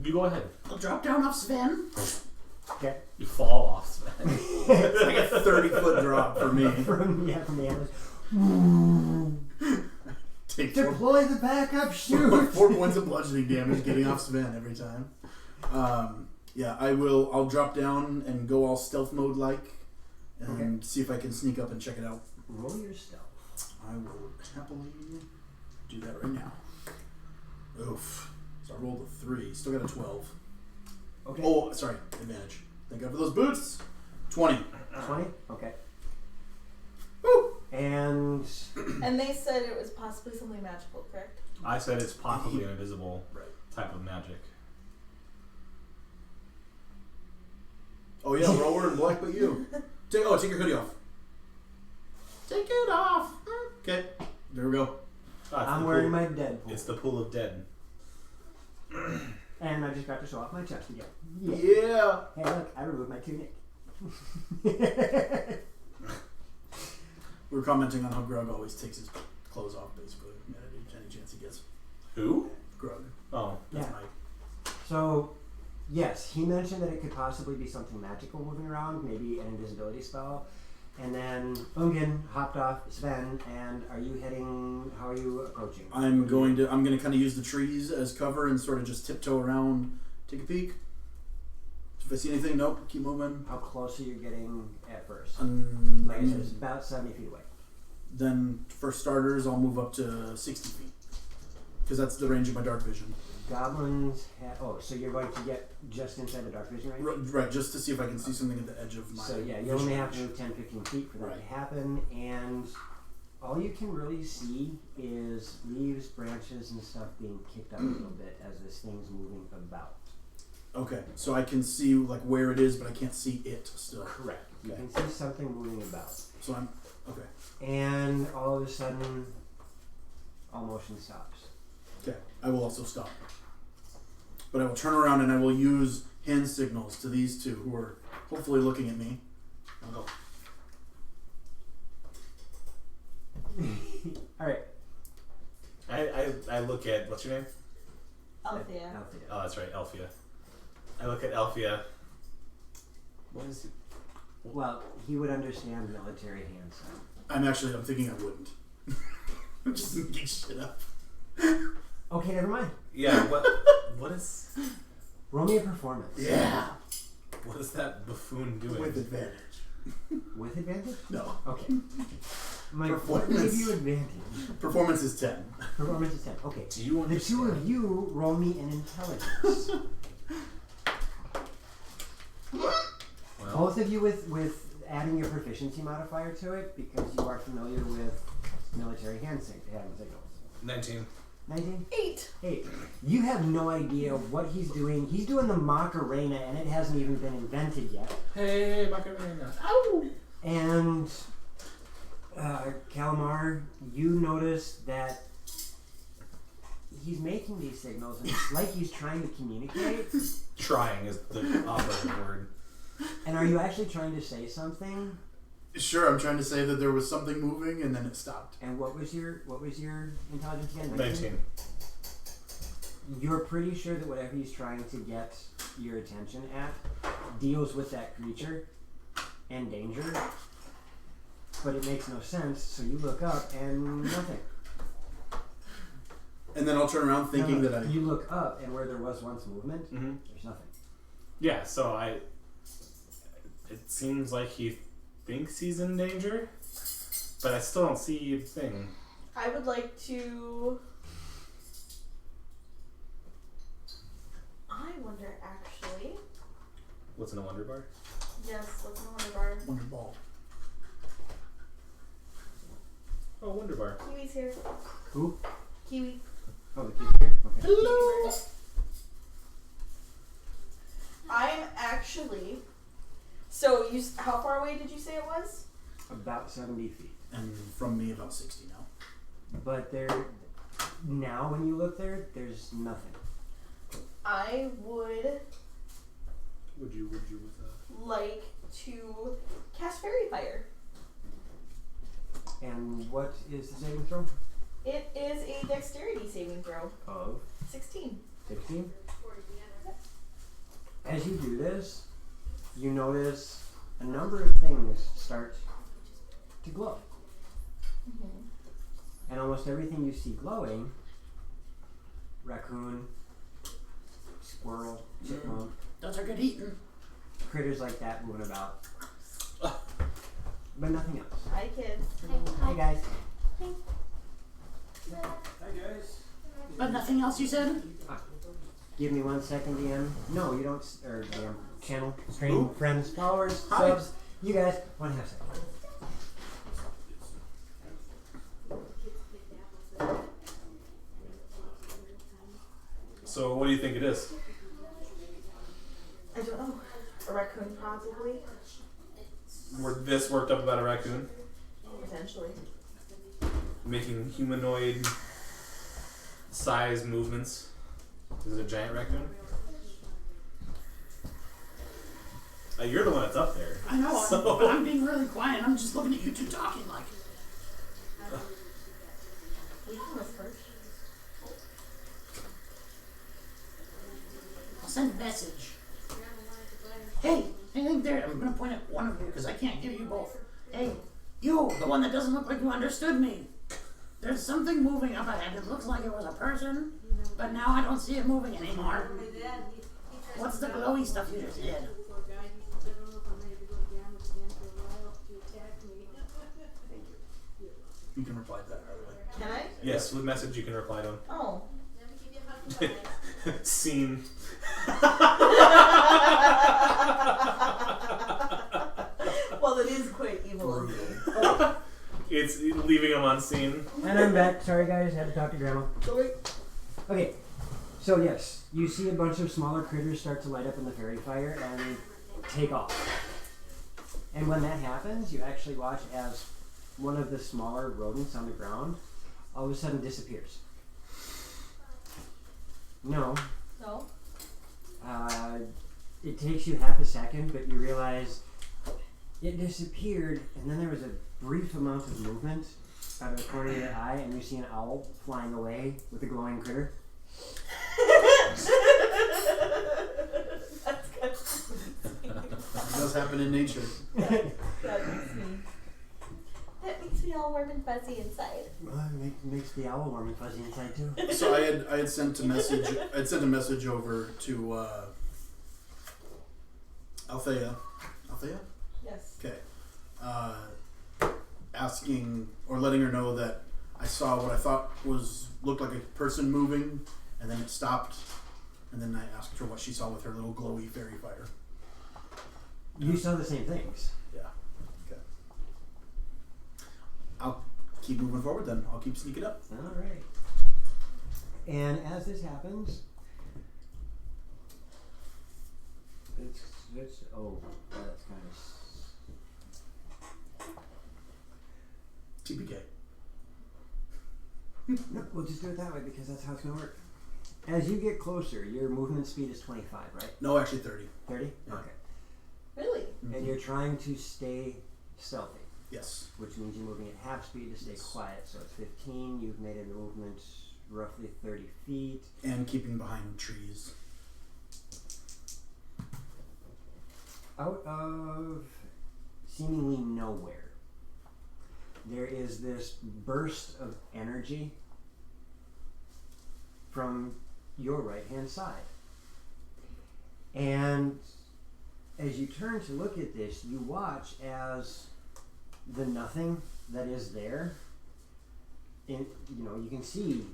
You go ahead. I'll drop down off Sven. Okay. You fall off, Sven. It's like a 30-foot drop for me. from the animals. Take Deploy the backup chute. 4 points of bludgeoning damage getting off Sven every time. Yeah, I'll drop down and go all stealth mode like and see if I can sneak up and check it out. Roll your stealth. I will happily do that right now. Oof. So I rolled a 3. Still got a 12. Okay. Oh, sorry. Advantage. Thank God for those boots. 20. 20? Okay. Woo! And they said it was possibly something magical, correct? I said it's possibly an invisible Right. type of magic. Oh yeah, we're all wearing black but you. Take your hoodie off. Take it off. Okay. There we go. Oh, it's I'm the wearing pool. my Deadpool. It's the pool of dead. And I just got to show off my chest again. Yeah. Hey, look, I removed my tunic. We were commenting on how Grug always takes his clothes off, basically, any chance he gets. Who? Grug. Oh. That's Yeah. Mike. So, yes, he mentioned that it could possibly be something magical moving around, maybe an invisibility spell. And then Ungen hopped off Sven, and how are you approaching? I'm gonna kind of use the trees as cover and sort of just tiptoe around, take a peek. If I see anything, nope, keep moving. How close are you getting at first? I Like I said, mean, it's about 70 feet away. then for starters, I'll move up to 60 feet. Because that's the range of my dark vision. Goblins so you're going to get just inside the dark vision range? Right, just to see if I can see something at the edge of my So yeah, you vision only have to range. move 10, 15 feet for that Right. to happen, and all you can really see is leaves, branches, and stuff being kicked up a little bit as this thing's moving about. Okay, so I can see like where it is, but I can't see it still. Correct. You Okay. can see something moving about. So I'm okay. And all of a sudden, all motion stops. Okay, I will also stop. But I will turn around and I will use hand signals to these two who are hopefully looking at me. I'll go. Alright. I look at, what's your name? Althea. Althea. Oh, that's right, Elphia. I look at Elphia. What is he? Well, he would understand military hand sign. I'm thinking I wouldn't. I'm just making shit up. Okay, never mind. Yeah, what is... Roll me a performance. Yeah. What is that buffoon doing? With advantage. With advantage? No. Okay. Mike, what Performance. give you advantage? Performance is 10. Performance is 10. Okay. Do you The two understand? of you roll me an intelligence. Well, Both of you with adding your proficiency modifier to it because you are familiar with military hand signals. 19. 19? 8. 8. You have no idea what he's doing. He's doing the Macarena and it hasn't even been invented yet. Hey, Macarena. Ow! And Calamar, you notice that he's making these signals and it's like he's trying to communicate. Trying is the operative word. And are you actually trying to say something? Sure, I'm trying to say that there was something moving and then it stopped. And what was your intelligence again? 19. You're pretty sure that whatever he's trying to get your attention at deals with that creature and danger, but it makes no sense. So you look up and nothing. And then I'll turn around thinking No, that I... You look up and where there was once movement, Mm-hmm. there's nothing. Yeah, so it seems like he thinks he's in danger, but I still don't see a thing. I would like to. I wonder actually. What's in a Wonder Bar? Yes, what's in the Wonder Bar? Wonder Ball. Oh, Wonder Bar. Kiwi's here. Who? Kiwi. Oh, the kid's here? Okay. Hello. I'm actually. So you, how far away did you say it was? About 70 feet. And from me, about 60 now. But now when you look there, there's nothing. I would Would you with like to cast Fairy Fire. And what is the saving throw? It is a dexterity saving throw. Of 16. 16. As you do this, you notice a number of things start to glow. Mm-hmm. And almost everything you see glowing, raccoon, squirrel, chipmunk, Those are good eating. critters like that moving about. But nothing else. Hi, kids. Hi guys. Hi guys. But nothing else you said? Give me 1 second, DM. No, you don't. Or DM. Channel, stream, Ooh. friends, followers, Hi. subs. You guys, 1.5 seconds. So, what do you think it is? I don't know. A raccoon, probably. This worked up about a raccoon Potentially. making humanoid size movements. Is it a giant raccoon? You're the one that's up there. I know, So- but I'm being really quiet. I'm just looking at you two talking like. We can whisper. I'll send a message. Hey, I think there. I'm gonna point at one of you because I can't give you both. Hey, you, the one that doesn't look like you understood me. There's something moving up ahead. It looks like it was a person, but now I don't see it moving anymore. What's the glowy stuff you just did? You can reply to that, by the way. Can I? Yes, with message you can reply to him. Oh. Scene. Well, it is quite evil. It's leaving him on scene. And I'm back. Sorry guys, had to talk to Grandma. Okay, so yes, you see a bunch of smaller critters start to light up in the fairy fire and take off. And when that happens, you actually watch as one of the smaller rodents on the ground all of a sudden disappears. No, No? it takes you half a second, but you realize it disappeared, and then there was a brief amount of movement out of the corner of your eye, and you see an owl flying away with a glowing critter. That's good. It does happen in nature. That makes me all warm and fuzzy inside. Well, it makes the owl warm and fuzzy inside too. So I had sent a message. I'd sent a message over to Althea. Althea? Yes. Okay. Asking or letting her know that I saw what I thought looked like a person moving, and then it stopped, and then I asked her what she saw with her little glowy fairy fire. You saw the same things. Yeah. Okay. I'll keep moving forward then. I'll keep sneaking up. All right. And as this happens, it's oh, that's kind of TPK. no. We'll just do it that way because that's how it's gonna work. As you get closer, your movement speed is 25, right? No, actually 30. 30. Yeah. Okay. Really? And you're trying to stay stealthy, Yes. which means you're moving at half speed to stay quiet. So it's 15. You've made a movement roughly 30 feet. And keeping behind trees. Out of seemingly nowhere, there is this burst of energy from your right hand side. And as you turn to look at this, you watch as the nothing that is there, you can see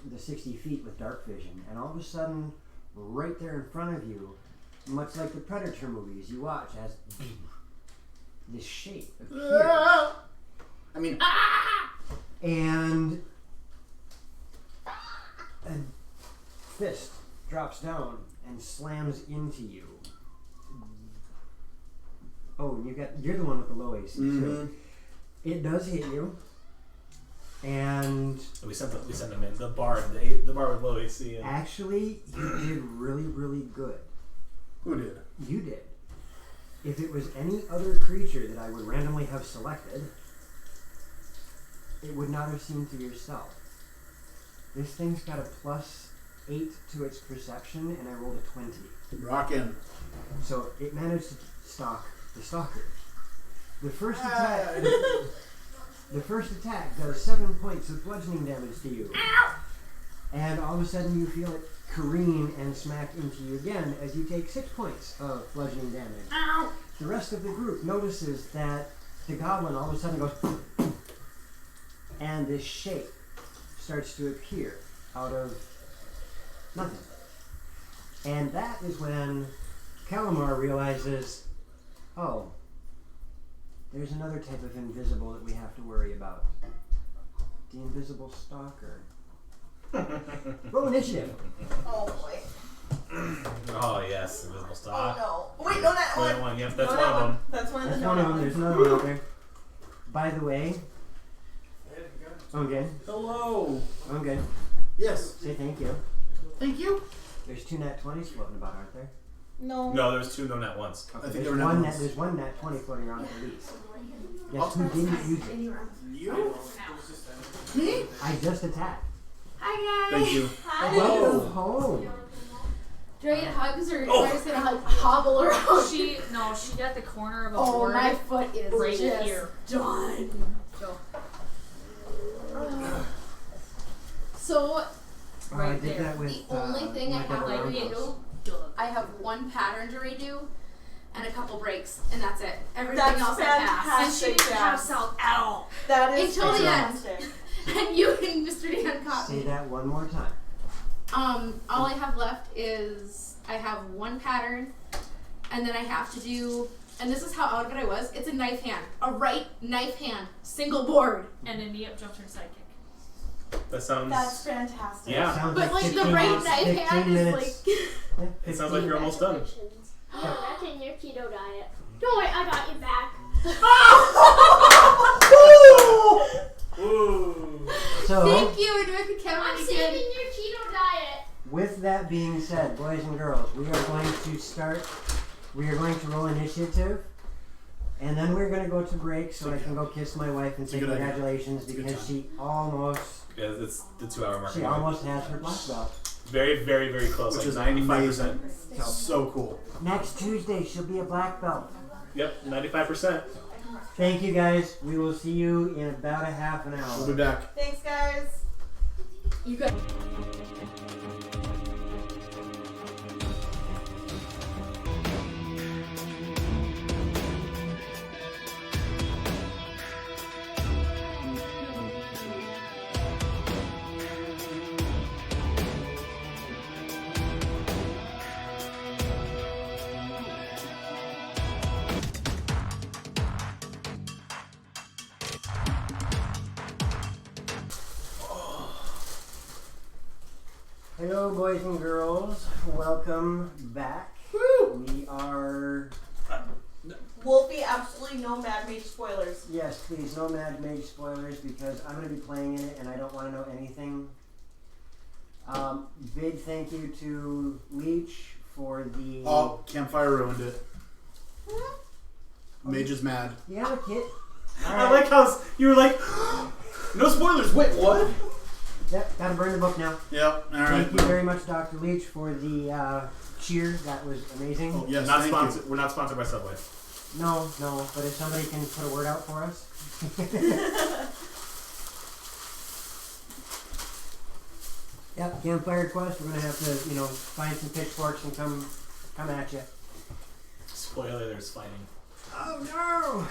the 60 feet with dark vision, and all of a sudden, right there in front of you, much like the Predator movies you watch, as this shape appears. And a fist drops down and slams into you. Oh, you're the one with the low AC too. It does hit you, and We sent him in the bar with low AC. And actually, you did really, really good. Who did? You did. If it was any other creature that I would randomly have selected, it would not have seemed to yourself. This thing's got a +8 to its perception, and I rolled a 20. Rockin'. So it managed to stalk the stalker. The first attack. The first attack does 7 points of bludgeoning damage to you. Ow! And all of a sudden you feel it careen and smack into you again as you take 6 points of bludgeoning damage. Ow! The rest of the group notices that the goblin all of a sudden goes and this shape starts to appear out of nothing. And that is when Calamar realizes, oh, there's another type of invisible that we have to worry about. The invisible stalker. Roll initiative. Oh boy. oh yes, invisible star. Oh no. Wait, no, that one. One. Yep, that's No, one that of them. That's one of That's the one of them. There's another one out there. By the way, okay. Hello. Okay. Yes. Say thank you. Thank you. There's 2 nat 20s floating about, aren't there? No. No, there's 2 no net ones. Okay, I think there's there were one nat ones. there's one nat 20 floating around at least. Yes, who didn't use it? You? Me? I just attacked. Hi guys. Thank you. Hi. Welcome home. Do I get hugs or do I just gonna like hobble around? She got the corner of a Oh, board my foot is right just here. done. Go. So I Right did there. that with the only thing I my have double to round redo, house. I have one pattern to redo and a couple breaks, and that's it. Everything That's else I passed. And she didn't have salt at all. That is Until the end. fantastic. And you and Mr. Dan caught Say me. that one more time. All I have left is I have one pattern, and then I have to do, and this is how out of it I was. It's a knife hand, a right knife hand, single board. And a knee up jump turn sidekick. That sounds. That's fantastic. Yeah. Sounds But like the 15 right minutes- knife 15 hand is minutes. like. Yeah, It sounds like you're almost done. I reckon your keto diet. Don't worry, I got you back. Ooh. So, Thank you, and make a camera I'm again. saving your keto diet. with that being said, boys and girls, we are going to roll initiative, and then we're going to go to break so I can go kiss my wife and It's a say good idea. congratulations It's a good because she almost Yeah, it's the 2 hour mark. has her black belt. Very, very, very close. Which Like is 95%. So cool. Next Tuesday, she'll be a black belt. Yep, 95%. Thank you guys. We will see you in about a half an hour. We'll be back. Thanks, guys. You guys. Hello, boys and girls. Welcome back. We are... Wolfie, absolutely no Mad Mage spoilers. Yes, please, no Mad Mage spoilers because I'm going to be playing in it and I don't want to know anything. Big thank you to Leech for the... Oh, Campfire ruined it. Mage is mad. You have a kit? I like how you were like, no spoilers. Wait, what? Yep, gotta burn the book now. Yep. All right. Thank you very much, Dr. Leech, for the cheer. That was amazing. Oh, yes, Not thank sponsored. We're not sponsored by Subway. No, but if somebody can put a word out for us. Yep, Campfire Quest. We're gonna have to, find some pitchforks and come at you. Spoiler: there's fighting. Oh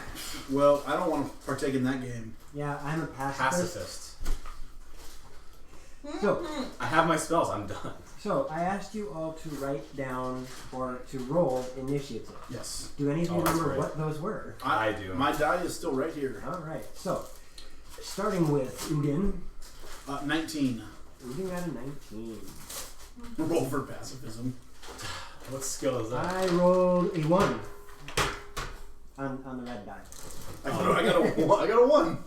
no! Well, I don't want to partake in that game. Yeah, I'm a pacifist. Pacifist. So, I have my spells. I'm done. so I asked you all to write down or to roll initiative. Yes. Do any of you Oh, that's remember great. what those were? I do. My die is still right here. All right. So, starting with Ugin. 19. Ugin got a 19. Roll for pacifism. What skill is that? I rolled a 1 on the red die. I got a 1.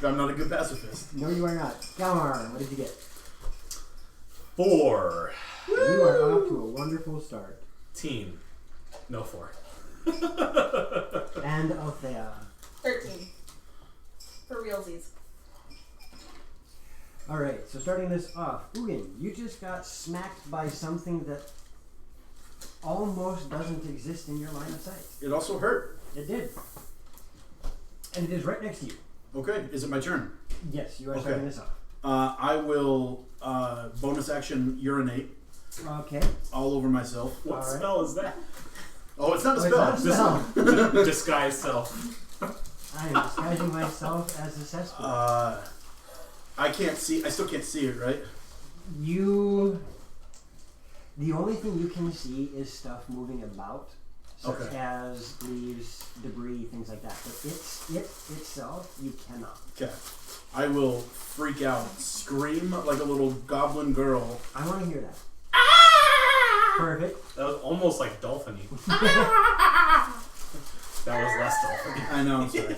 I'm not a good pacifist. No, you are not. Galmar, what did you get? 4. You are off to a wonderful start. Teen. No 4. And Althea. 13. For realsies. Alright, so starting this off, Ugin, you just got smacked by something that almost doesn't exist in your line of sight. It also hurt. It did. And it is right next to you. Okay, is it my turn? Yes, you are Okay. starting this off. I will bonus action urinate Okay. all over myself. What All right. spell is that? Oh, it's not a Oh, it's spell. not a spell. Disguise self. I am disguising myself as a cesspool. I can't see. I still can't see it, right? The only thing you can see is stuff moving about, such Okay. as leaves, debris, things like that. But it itself, you cannot. Okay. I will freak out, scream like a little goblin girl. I want to hear that. Perfect. That was almost like dolphin-y. That was less dolphin-y. I know. I'm sorry.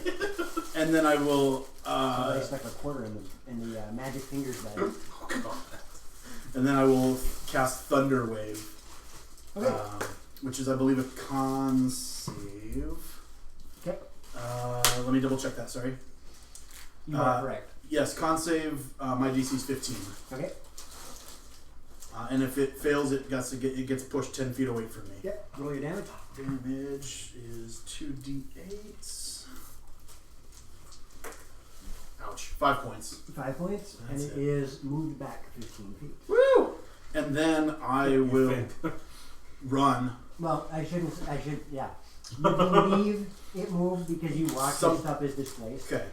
And then I will. Somebody stuck a quarter in the magic fingers bag. Oh, God. And then I will cast Thunder Wave, Okay. which is, I believe, a con save. Okay. Let me double check that. Sorry. You are correct. Yes, con save. My DC is 15. Okay. And if it fails, it gets pushed 10 feet away from me. Yep. Roll your damage. Damage is 2d8. Ouch. 5 points. 5 points, That's and it it. is moved back 15 feet. Woo! And then I will run. Well, I should, yeah. You believe it moved because you watch the stuff is displaced. Okay.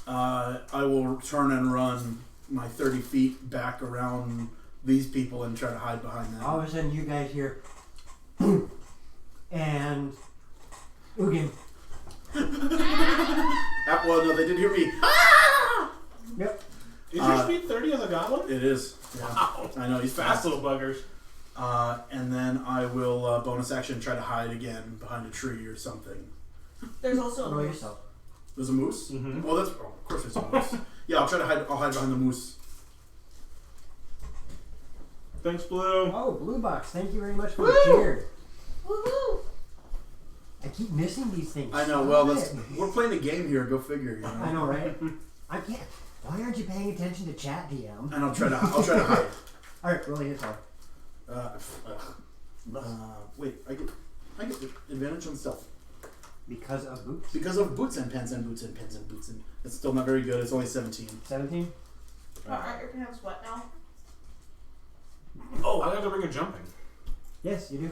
I will turn and run my 30 feet back around these people and try to hide behind them. All of a sudden, you guys hear, and Ugin. Well, no, they did hear me. Yep. Is your speed 30 as a goblin? It is. Yeah. Wow. I know, he's Fast fast. little buggers. And then I will bonus action try to hide again behind a tree or something. There's also a Roll moose. yourself. There's a moose? Mm-hmm. Oh, of course there's a moose. Yeah, I'll hide behind the moose. Thanks, Blue. Oh, Blue Box, thank you very much for the cheer. Woohoo! I keep missing these things. I know, Stop well, it. we're playing a game here, go figure, you know. I know, right? I can't. Why aren't you paying attention to chat, DM? And I'll try to hide. Alright, roll yourself. Wait, I get advantage on stealth. Because of boots. Because of boots and pants and boots and pants and boots and it's still not very good, it's only 17. 17? Aren't your pants wet now? Oh, I got to bring a jumping. Yes, you do.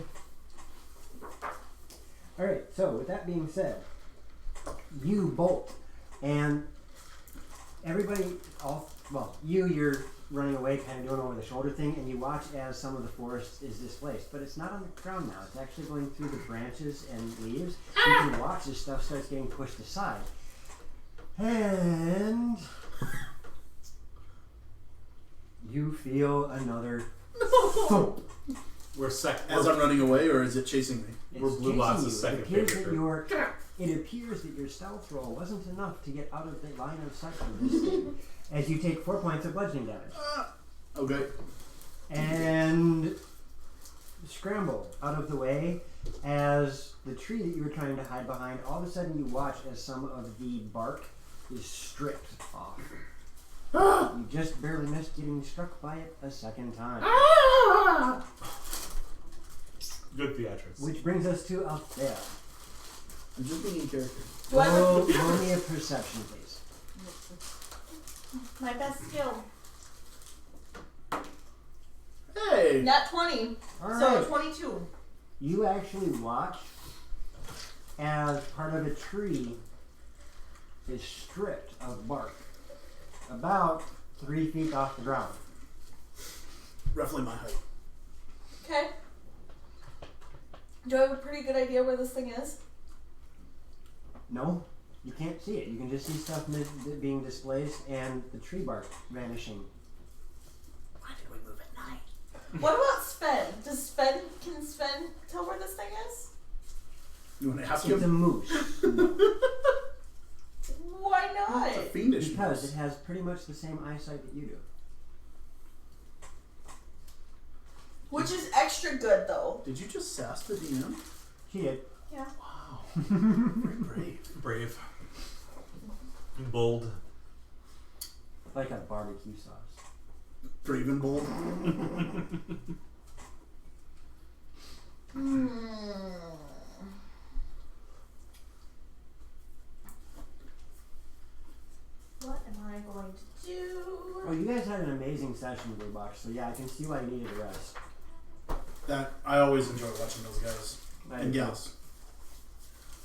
Alright, so with that being said, you bolt, and everybody, you're running away, kind of doing over the shoulder thing, and you watch as some of the forest is displaced. But it's not on the ground now, it's actually going through the branches and leaves. You can watch as stuff starts getting pushed aside. And you feel another thump. We're As I'm running away, or is it chasing me? It's We're Blue chasing Box's you. second It appears favorite that it appears that your stealth roll wasn't enough to get out of the line of sight of this thing, as you take 4 points of bludgeoning damage. Okay. And scramble out of the way as the tree that you were trying to hide behind, all of a sudden you watch as some of the bark is stripped off. You just barely missed getting struck by it a second time. Good theatrics. Which brings us to Althea. I'm just being in character. Do I Roll look me a perception, please. my best skill? Hey! Nat 20. All So right. 22. You actually watch as part of a tree is stripped of bark about 3 feet off the ground. Roughly my height. Okay. Do I have a pretty good idea where this thing is? No, you can't see it. You can just see stuff being displaced and the tree bark vanishing. Why did we move at night? What about Sven? Can Sven tell where this thing is? You want to ask It's a him? moose. Why not? It's a fiendish Because moose. it has pretty much the same eyesight that you do. Which is extra good though. Did you just sass the DM? He did. Yeah. Wow. Very brave. Brave. Bold. Like a barbecue sauce. Brave and bold. What am I going to do? Oh, you guys had an amazing session, Blue Box, so yeah, I can see why you needed a rest. That I always enjoy watching those guys I and do. gals.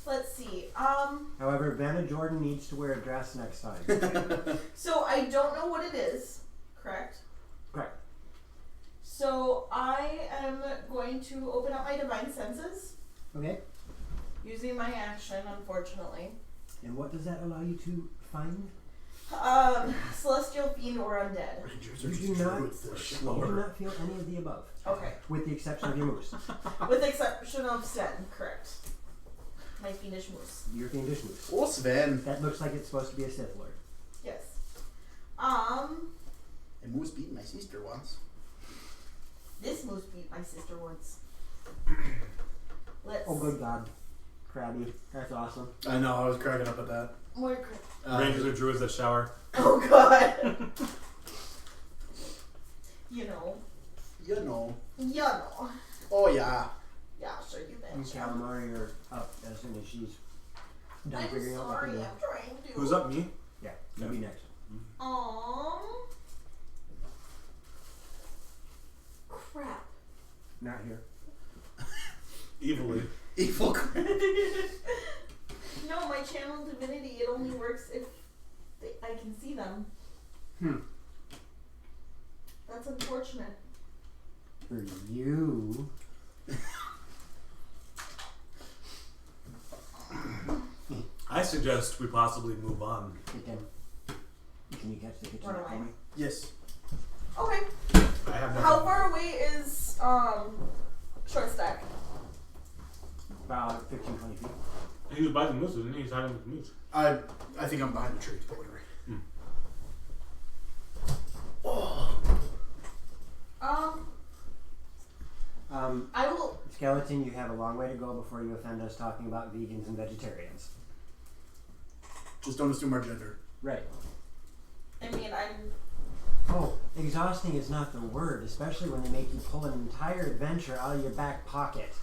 Let's see. However, Vanna Jordan needs to wear a dress next time. So I don't know what it is, correct? Correct. So I am going to open up my divine senses Okay. using my action, unfortunately. And what does that allow you to find? Celestial fiend or undead. Rangers are You just do not. druids, they're You do slower. not feel any of the above, Okay. with the exception of your moose. With the exception of Sten, correct. My fiendish moose. Your fiendish moose. Oh, Sven. That looks like it's supposed to be a Sith Lord. Yes. A moose beat my sister once. This moose beat my sister once. Let's Oh, good God. Crabby. That's awesome. I know, I was cracking up at that. more crit. Rangers are druids that shower. Oh god. You know. You know. You know. Oh, yeah. Yeah, sure you And bet. Calamari are up as soon as she's done I'm figuring out what sorry, to I'm do. trying to. Who's up? Me? Yeah, you'll be next. Crap. Not here. Evilly. Evil crap. No, my channel divinity, it only works if I can see them. That's unfortunate. For you. I suggest we possibly move on. Hey, Tim. Can you catch the kitchen Run for away. me? Yes. Okay. I have How nothing. far away is short stack? About 15, 20 feet. He was by the moose, wasn't he? He's hiding with the moose. I think I'm behind the tree, but whatever. I will. Skeleton, you have a long way to go before you offend us talking about vegans and vegetarians. Just don't assume our gender. Right. I mean, I'm. Oh, exhausting is not the word, especially when they make you pull an entire adventure out of your back pocket.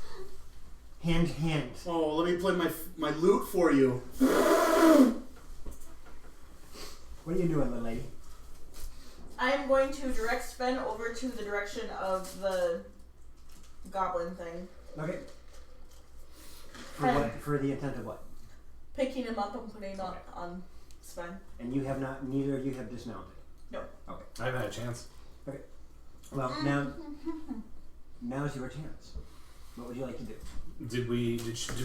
Hint, hint. Oh, let me play my lute for you. What are you doing, little lady? I am going to direct Sven over to the direction of the goblin thing. Okay. For Hi. what? For the intent of what? Picking him up and putting him on Sven. And you have not. Neither of you have dismounted. No. Okay. I haven't had a chance. Well, now's your chance. What would you like to do? Did we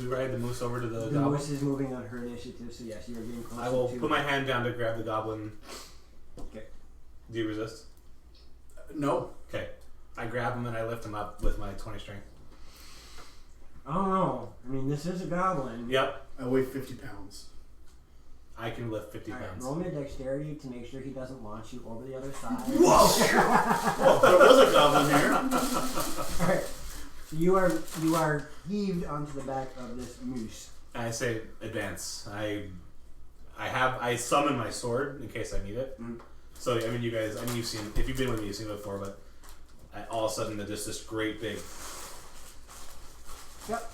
ride the moose over to the The goblin? moose is moving on her initiative, so yes, you are getting closer I will to. put my hand down to grab the goblin. Okay. Do you resist? No. Okay. I grab him and I lift him up with my 20 strength. Oh no! I mean, this is a goblin. Yep. I weigh 50 pounds. I can lift 50 All right, pounds. roll me a dexterity to make sure he doesn't launch you over the other side. Whoa! There was a goblin here. All right. So you are heaved onto the back of this moose. I say advance. I summon my sword in case I need it. Mm. So I mean, you guys. I mean, you've seen if you've been with me, you've seen it before. But all of a sudden, just this great big. Yep.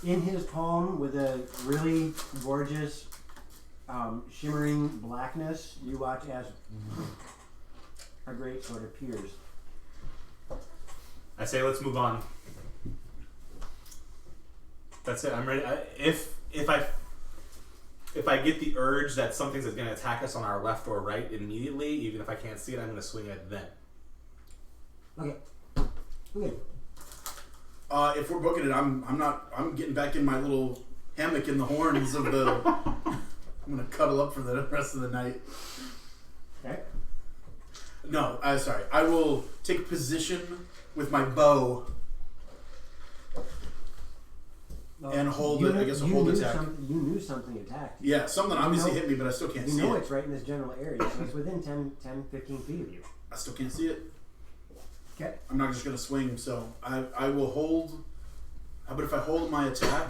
In his palm, with a really gorgeous, shimmering blackness, you watch as a great sword appears. I say, let's move on. That's it. I'm ready. If I get the urge that something's going to attack us on our left or right immediately, even if I can't see it, I'm going to swing it then. Okay. Okay. If we're booking it, I'm getting back in my little hammock in the horns of the. I'm gonna cuddle up for the rest of the night. Okay. No, sorry. I will take position with my bow and hold it. I guess a hold attack. You knew something attacked. Yeah, something obviously hit me, but I still can't see it. You know it's right in this general area, so it's within 10, 15 feet of you. I still can't see it. Okay. I'm not just gonna swing, so I will hold. How about if I hold my attack?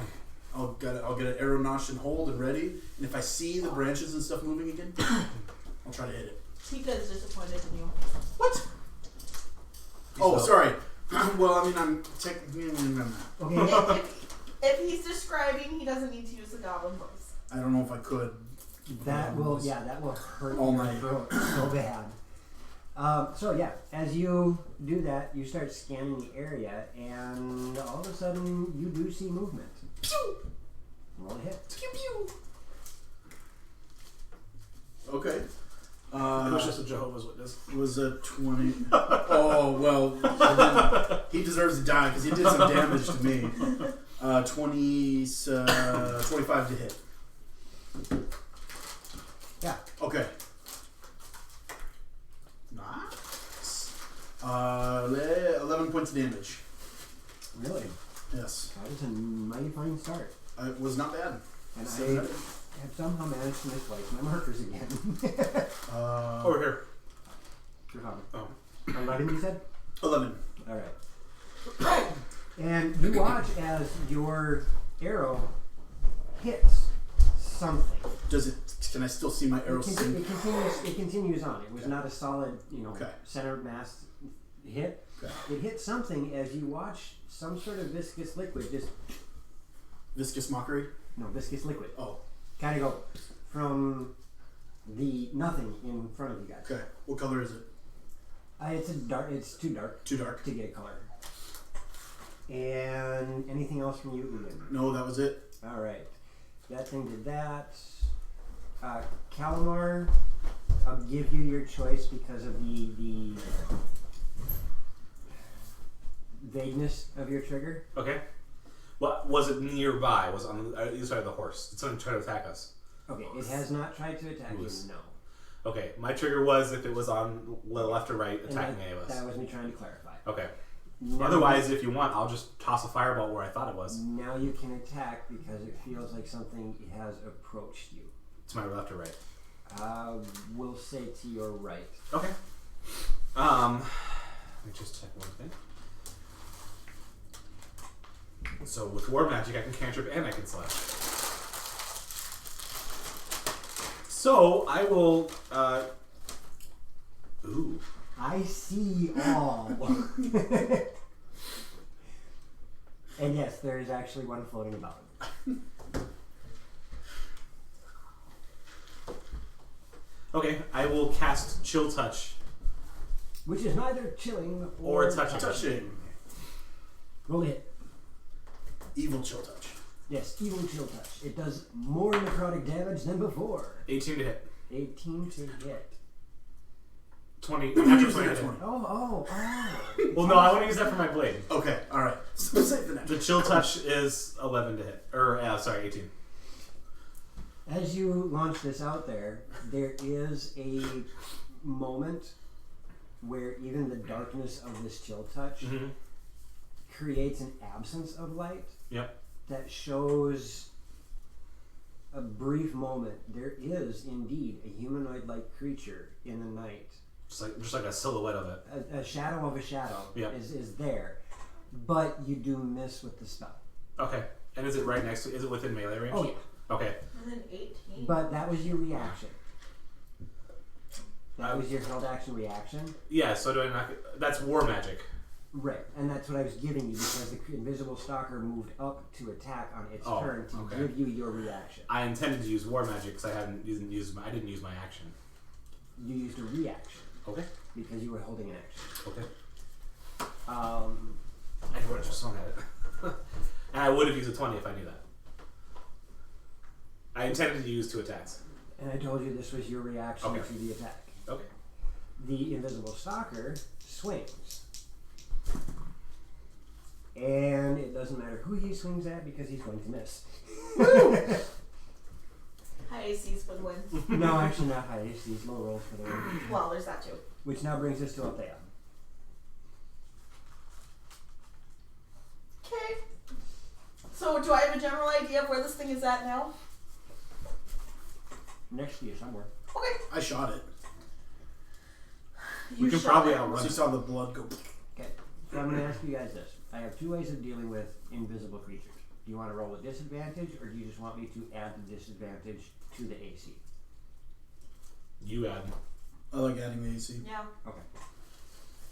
I'll get an arrow notched and hold and ready. And if I see the branches and stuff moving again, I'll try to hit it. Tika is disappointed in you. What? Oh, sorry. Well, I mean, I'm technically. Okay. If he's describing, he doesn't need to use the goblin voice. I don't know if I could. That will hurt all your night. throat so bad. So yeah, as you do that, you start scanning the area, and all of a sudden you do see movement. Pew! Roll a hit. Pew pew. Okay. It was just a Jehovah's Witness. It was a 20. Oh, well, he deserves to die because he did some damage to me. 25 to hit. Yeah. Okay. Nice. 11 points of damage. Really? Yes. That was a mighty fine start. It was not bad. And I 700. have somehow managed to misplace my markers again. Over here. You're fine. Oh. 11, you said? 11. Alright. And you watch as your arrow hits something. Does it? Can I still see my arrow? It continues on. It was not a solid, Okay. center mass hit. Okay. It hit something as you watch some sort of viscous liquid just Viscous mockery? viscous liquid. Oh. Kind of go from the nothing in front of you guys. Okay. What color is it? It's too dark. Too dark. To get a color. And anything else from you, Ian? No, that was it. All right. That thing did that. Calamar, I'll give you your choice because of the vagueness of your trigger. Okay. What was it nearby? Was it on the other side of the horse? Did someone try to attack us? Okay, it has not tried to attack you, no. Okay, my trigger was if it was on left or right attacking any of us. That was me trying to clarify. Okay. Now, Otherwise, if you want, I'll just toss a fireball where I thought it was. now you can attack because it feels like something has approached you. To my left or right? We'll say to your right. Okay. Let me just check one thing. So with war magic, I can cantrip and I can slash. So I will. Ooh. I see all. And yes, there is actually one floating about. Okay, I will cast Chill Touch. Which is neither chilling Or touching. Touching. Roll a hit. Evil chill touch. Yes, evil chill touch. It does more necrotic damage than before. 18 to hit. 18 to hit. 20. Natural 20 to hit. Oh. Well, no, I want to use that for my blade. Okay, alright. Save the The Chill Touch is 11 to hit. 18. As you launch this out there is a moment where even the darkness of this chill touch creates an absence of light. Yep. That shows a brief moment. There is indeed a humanoid-like creature in the night. Just like a silhouette of it. A shadow of a shadow Yep. is there, but you do miss with the spell. Okay. And is it right next to? Is it within melee range? Oh yeah. Okay. And then 18. But that was your reaction. That was your held action reaction. Yeah. So do I not? That's war magic. Right, and that's what I was giving you because the invisible stalker moved up to attack on its turn to give you your reaction. I intended to use war magic because I didn't use my action. You used a reaction. Okay. Because you were holding an action. Okay. I would have just swung at it. And I would have used a 20 if I knew that. I intended to use 2 attacks. And I told you this was your reaction to the attack. Okay. The invisible stalker swings. And it doesn't matter who he swings at because he's going to miss. High ACs for the win. No, actually not high ACs, low rolls for the win. Well, there's that too. Which now brings us to Althea. Okay. So, do I have a general idea of where this thing is at now? Next to you somewhere. Okay. I shot it. We You can shot probably it. outrun So you it. saw the blood go. Okay. So I'm going to ask you guys this. I have 2 ways of dealing with invisible creatures. Do you want to roll a disadvantage, or do you just want me to add the disadvantage to the AC? You add. I like adding the AC. Yeah. Okay.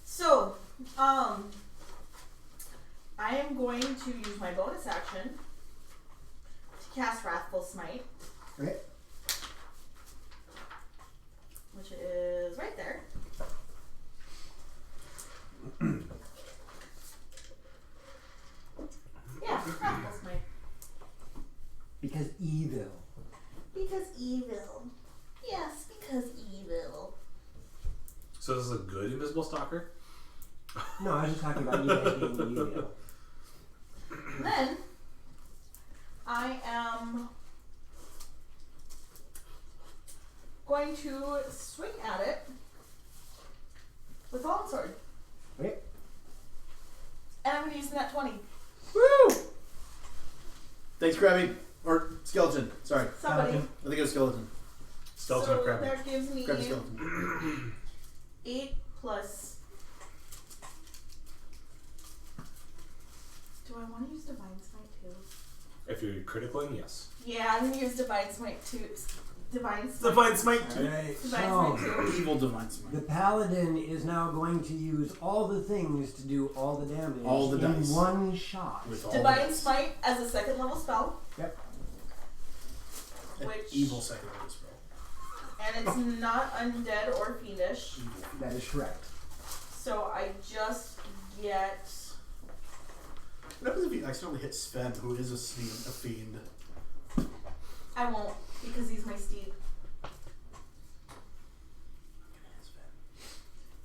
So, I am going to use my bonus action to cast Wrathful Smite. Okay. Which is right there. Yeah, Wrathful Smite. Because evil. Because evil. Yes, because evil. So this is a good invisible stalker? No, I was just talking about you guys being evil. Then, I am going to swing at it with Fallen Sword. Okay. And I'm going to use that 20. Woo! Thanks, Krabby. Or Skeleton. Sorry. Somebody. I think it was Skeleton. Skeleton So or crab? that gives me Krabby Skeleton. 8 plus. Do I want to use Divine Smite too? If you're critically, yes. Yeah, I'm going to use Divine Smite too. Divine Smite. Divine Smite! Alright, Divine so Smite too. Evil Divine Smite. the paladin is now going to use all the things to do all the damage All the in dice. one shot. With all the Divine dice. Smite as a second level spell. Yep. An Which- evil second level spell. And it's not undead or fiendish. Evil. That is correct. So I just get. What happens if you accidentally hit Sven, who is a fiend? I won't, because he's my steed.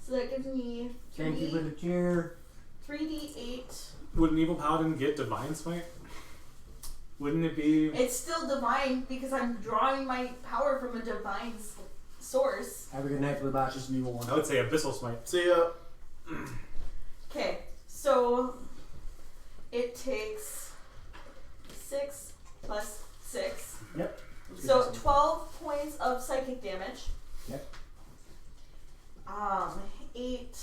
So that gives me Thank you for the cheer. 3d8. Would an evil paladin get Divine Smite? Wouldn't it be... It's still divine because I'm drawing my power from a divine source. Have a good night, Blue Box. Just an evil one. I would say Abyssal Smite. See ya. Okay, so it takes 6 plus 6. Yep. So 12 points of psychic damage. Yep. 8.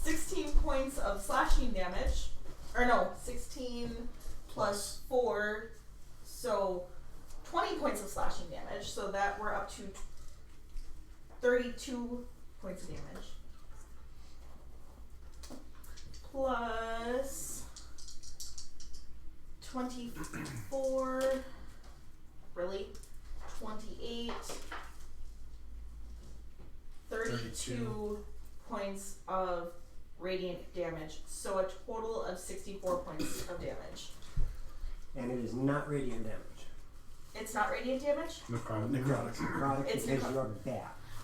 16 points of slashing damage. Or no, 16 plus 4. So 20 points of slashing damage. So that we're up to 32 points of damage. Plus 24. Really? 28. 32 points of radiant damage. So a total of 64 points of damage. And it is not radiant damage. It's not radiant damage? Necrotic. Necrotic. Necrotic It's because necrotic. you're bad.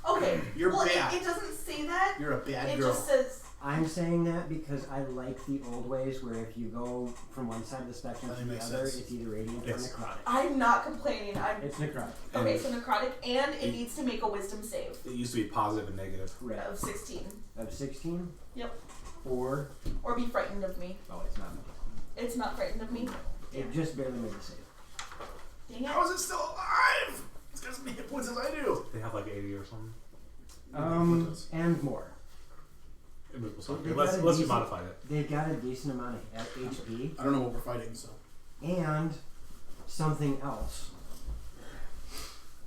Okay. You're well, bad. It doesn't say that. You're a bad It girl. just says. I'm saying that because I like the old ways where if you go from one side of the spectrum That to the makes other, sense. it's either radiant Yes. or necrotic. I'm not complaining. It's necrotic. Okay, so necrotic, and it needs to make a wisdom save It used to be positive and negative. Correct. of 16. Of 16? Yep. Or, Or be frightened of me. oh, it's not. It's not frightened of me. It just barely made the save. Dang it. How is it still alive? It's got as many hit points as I do. They have like 80 or something. And more. Invisible So Stalker. they've Let's got a you decent- modify it. They've got a decent amount of HP I don't know what we're fighting, so. and something else.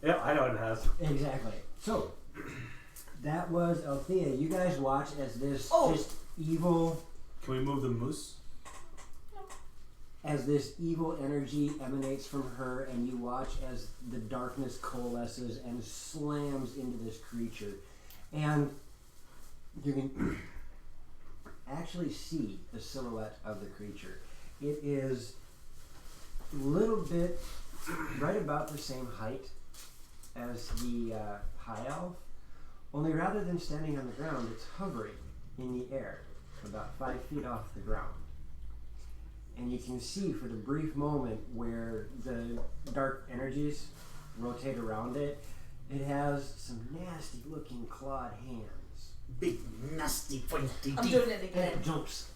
Yeah, I know what it has. Exactly. So, that was Althea. You guys watch as this Oh. just evil, Can we move the moose? as this evil energy emanates from her, and you watch as the darkness coalesces and slams into this creature. And you can actually see the silhouette of the creature. It is a little bit right about the same height as the high elf, only rather than standing on the ground, it's hovering in the air, about 5 feet off the ground. And you can see for the brief moment where the dark energies rotate around it, it has some nasty looking clawed hands. Big, nasty, pointy I'm teeth. doing it And again. it jumps.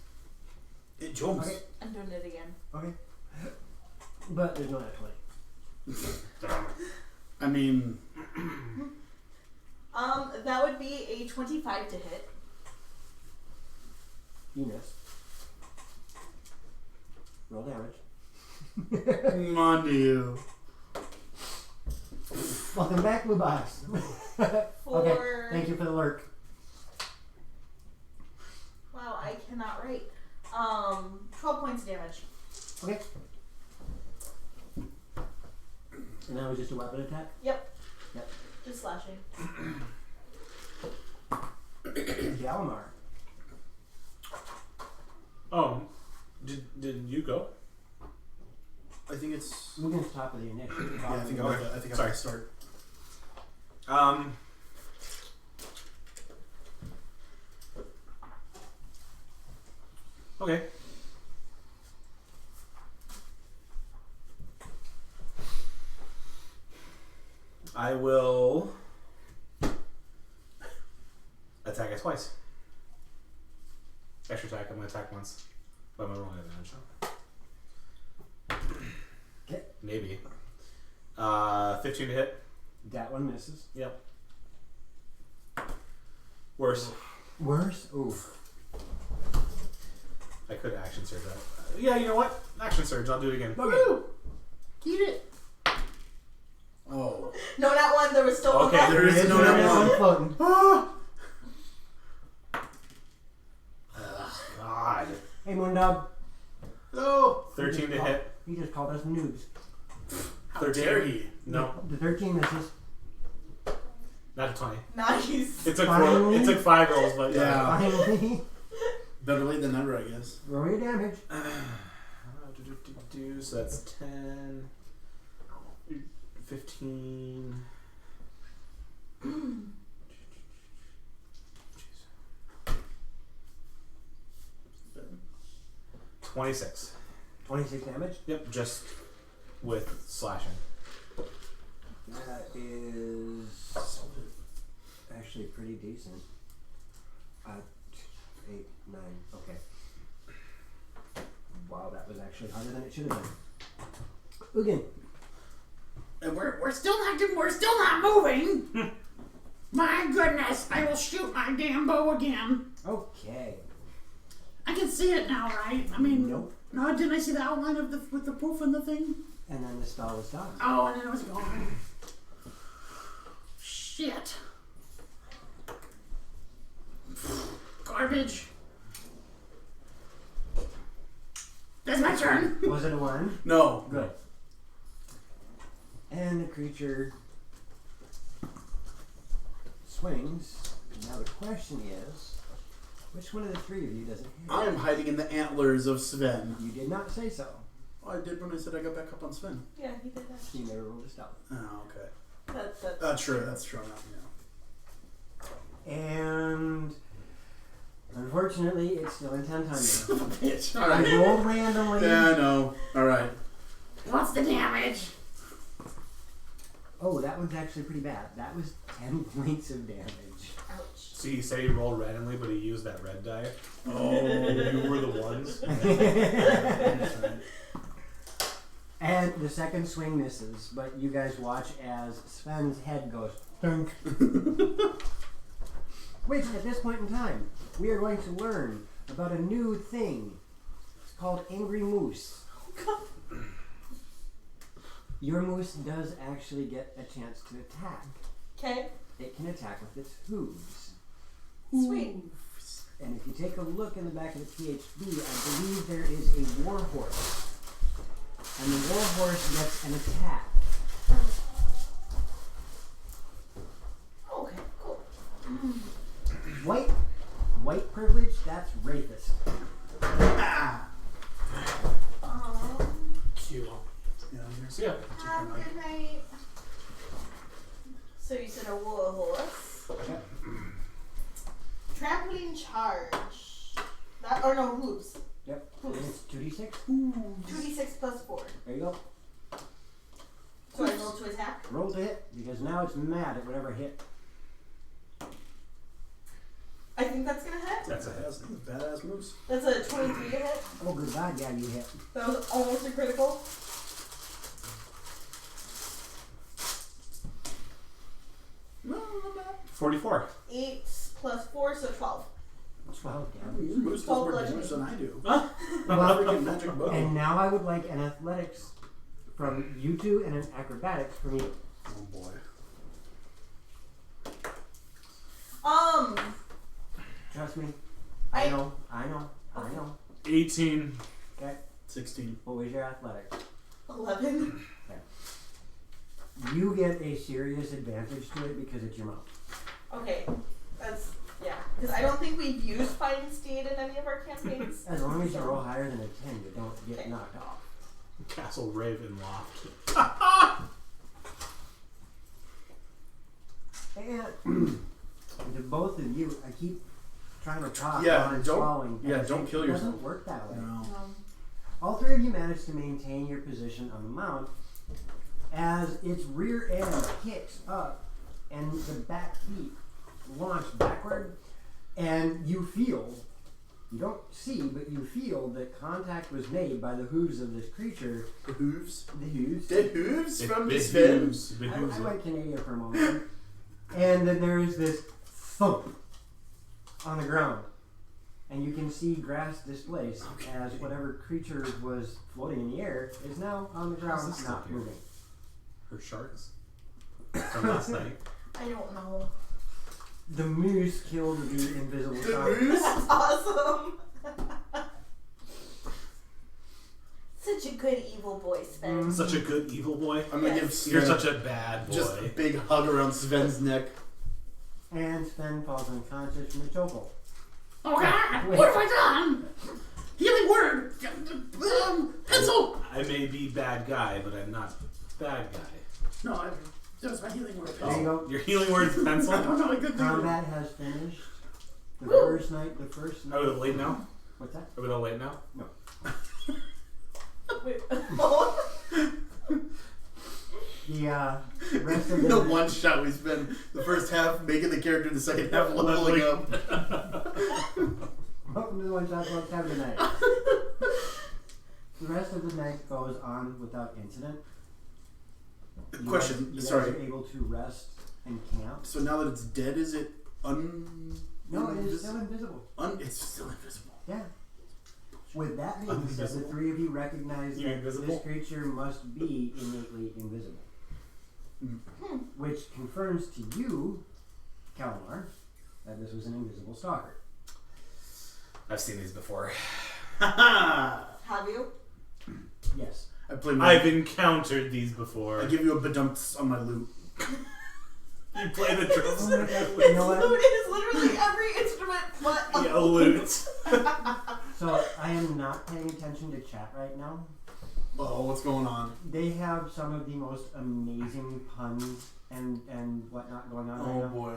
It jumps. Okay. I'm doing it again. Okay. But there's no net 20. I mean, That would be a 25 to hit. You miss. Roll damage. come on to you. Welcome back, Blue Box. Okay, thank you for the lurk. Wow, I cannot write. 12 points of damage. Okay. And that was just a weapon attack? Yep. Yep. Just slashing. Gallimar. Oh, did you go? I think it's. Lugan's top of the initiative. Yeah, I think Okay. I think I Sorry. have to start. Okay. I will attack it twice. Extra attack. I'm gonna attack once, but I'm gonna roll an advantage. Okay. Maybe. 15 to hit. That one misses. Yep. Worse. Worse? Oof. I could action surge that. Yeah, you know what? Action surge. I'll do it again. Okay. Keep it. Oh. No, not one. There was still one Okay, left. There is no There is one. one floating. God. Hey, Moondog. No. 13 to hit. He just called us noobs. How dare he? No, The 13 misses. not a 20. Nice. It took Finally. It took 5 rolls, but Yeah. Finally. Better late than never, I guess. Roll your damage. So that's 10, 15. 26. 26 damage. Yep, just with slashing. That is actually pretty decent. 8, 9. Okay. Wow, that was actually harder than it should have been. Ugin. And we're still not moving. My goodness, I will shoot my damn bow again. Okay. I can see it now, right? I mean, Nope. no, didn't I see the outline of the with the poof and the thing? And then the spell was done. Oh, and then it was gone. Shit. Garbage. That's my turn. Was it a 1? No. Good. And the creature swings. Now the question is, which one of the three of you does it hit? I am hiding in the antlers of Sven. You did not say so. Oh, I did when I said I got back up on Sven. Yeah, he did that. You never rolled a stealth. Oh, okay. That's True. That's true enough. Yeah. And unfortunately, it's still in 10 times. Bitch. All I right. rolled randomly. Yeah, I know. All right. What's the damage? Oh, that one's actually pretty bad. That was 10 points of damage. ouch. So he said he rolled randomly, but he used that red die. Oh. You were the ones. And the second swing misses, but you guys watch as Sven's head goes thunk. Which, at this point in time, we are going to learn about a new thing. It's called Angry Moose. Your moose does actually get a chance to attack. Okay. It can attack with its hooves. Sweet. And if you take a look in the back of the PHB, I believe there is a warhorse. And the warhorse gets an attack. Okay, cool. White white privilege, that's rapist. Cute. Yeah, So yeah. Have a good night. So you said a wool horse. Yep. Trampoline charge. That or no hooves. Yep. And it's 2d6. 2d6 plus 4. There you go. So I roll to attack. Roll to hit, because now it's mad at whatever hit. I think that's gonna hit. That's a hit. Badass moves. That's a 23 to hit. Oh, good God, yeah, you hit. That was almost a critical. No, not bad. 44. 8 plus 4, so 12. 12 Your damage. moves does 12 more bludgeoning. damage than I do. Huh? Freaking magic bow. And now I would like an athletics from you two and an acrobatics from you. Oh boy. Trust me. I I know. 18. Okay. 16. What was your athletics? 11. You get a serious advantage to it because it's your mount. Okay, that's yeah. Because I don't think we've used fighting steed in any of our campaigns. As long as you roll higher than a 10, you don't get Okay. knocked off. Castle Ravenloft. And to both of you, I keep trying to talk Yeah, while I'm don't- swallowing. yeah, and don't it kill doesn't yourself. work that way. No. All three of you manage to maintain your position on the mount as its rear end kicks up and the back feet launch backward, and you feel, you don't see, but you feel that contact was made by the hooves of this creature. The hooves? The hooves. The hooves from the It spin? behooves. I Behooves it. went Canadian for a moment. And then there is this thump on the ground. And you can see grass displaced as whatever creature was floating in the air is now on the ground, How's this not still here? moving. Her sharks. From last night. I don't know. The moose killed the invisible The shark. moose? That's awesome. Such a good evil boy, Sven. Such a good evil boy. I'm gonna Yes. give Sven You're such a bad boy. just a big hug around Sven's neck. And Sven falls unconscious from the chokehold. Oh God! Wait. What have I done? Healing word! Pencil! I may be bad guy, but I'm not bad guy. No, that was my healing word. There you go. Your healing word is pencil? I don't know, a good thing. Combat has finished. The Woo. first night. Are we late now? What's that? Are we late now? Wait. The rest of The one shot we spend the first half making the character, the second half leveling up. Welcome to the One Shot Club Time tonight. The rest of the night goes on without incident. You Question, guys sorry. are able to rest and camp. So now that it's dead, is it No, it is still invisible. It's still invisible. Yeah. With that being said, the three of you recognize You're that invisible? this creature must be innately invisible. Which confirms to you, Kalmar, that this was an invisible stalker. I've seen these before. Have you? Yes. I play my. I've encountered these before. I give you a badumps on my loot. You play the drums. Oh my God, you know what? Flute is literally every instrument but a Yeah, lute. So I am not paying attention to chat right now. Oh, what's going on? They have some of the most amazing puns and whatnot going on right Oh now. boy.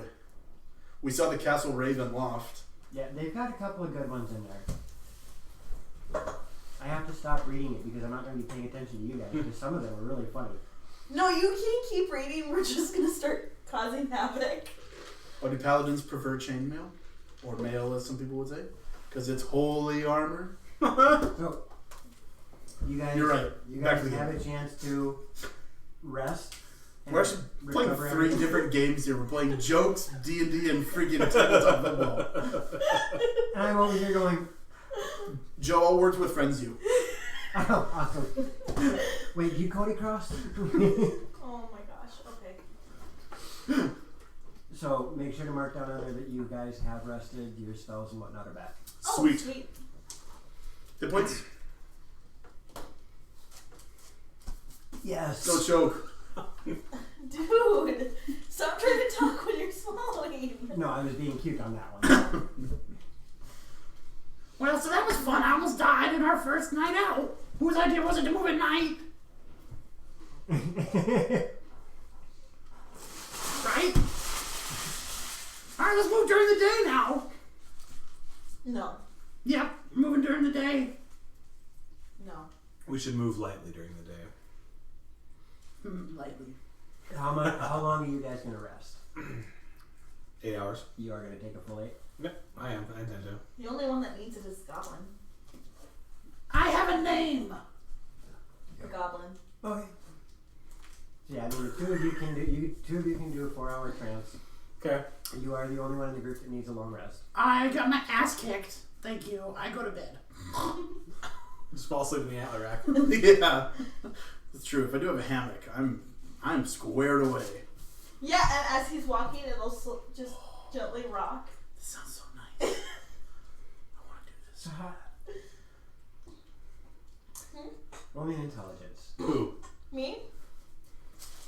We saw the Castle Raven loft. Yeah, they've got a couple of good ones in there. I have to stop reading it because I'm not going to be paying attention to you guys because some of them are really funny. No, you can't keep reading. We're just gonna start causing havoc. Oh, do paladins prefer chainmail? Or mail, as some people would say? Because it's holy armor? So, you guys, You're right. You Back guys to the have game. a chance to rest. and We're actually playing recover 3 everything. different games here. We're playing jokes, D&D, and freaking tabletop football. And I'm over here going, Joe, I'll work with friends you. oh, awesome. Wait, you Cody Cross? Oh my gosh. Okay. So make sure to mark down on there that you guys have rested, your spells and whatnot are back. Oh, Sweet. sweet. Hit points. Yes. Go choke. Dude, stop trying to talk when you're swallowing. No, I was being cute on that one. Well, so that was fun. I almost died in our first night out. Whose idea was it to move at night? Right? Alright, let's move during the day now. No. Yep, moving during the day. No. We should move lightly during the day. Lightly. How long are you guys gonna rest? 8 hours. You are gonna take a full 8. Yep, I am. I intend to. The only one that needs it is the Goblin. I have a name. The Goblin. Okay. So yeah, I mean, the two of you can do a 4-hour trance. Okay. You are the only one in the group that needs a long rest. I got my ass kicked. Thank you. I go to bed. Just fall asleep in the antler rack. Yeah, that's true. If I do have a hammock, I'm squared away. Yeah, and as he's walking, it'll just gently rock. This sounds so nice. I want to do this. Roll me an intelligence. Who? Me?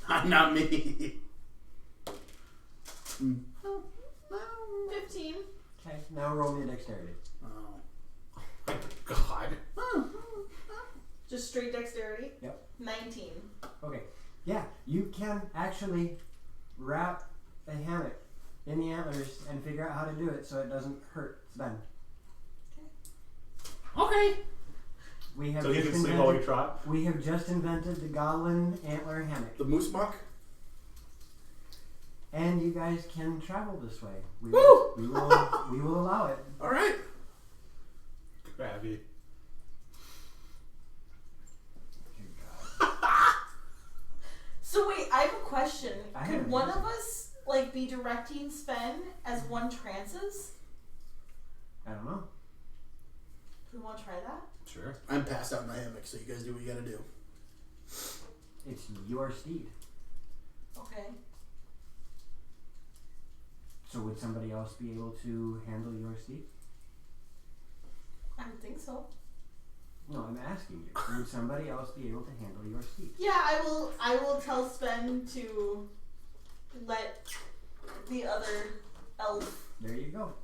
Not me. 15. Okay, now roll me a dexterity. Oh. My God. Just straight dexterity? Yep. 19. Okay. Yeah, you can actually wrap a hammock in the antlers and figure out how to do it so it doesn't hurt Sven. Okay. We have So he just can sleep while we invented, trot? we have just invented the goblin antler hammock. The moose muck? And you guys can travel this way. We Woo! will allow it. Alright. Crabby. So wait, I have a question. I have Could an one answer. of us be directing Sven as one trances? I don't know. Do we want to try that? Sure. I'm passed out in my hammock, so you guys do what you gotta do. It's your steed. Okay. So would somebody else be able to handle your steed? I would think so. No, I'm asking you. Would somebody else be able to handle your steed? Yeah, I will tell Sven to let the other elf. There you go.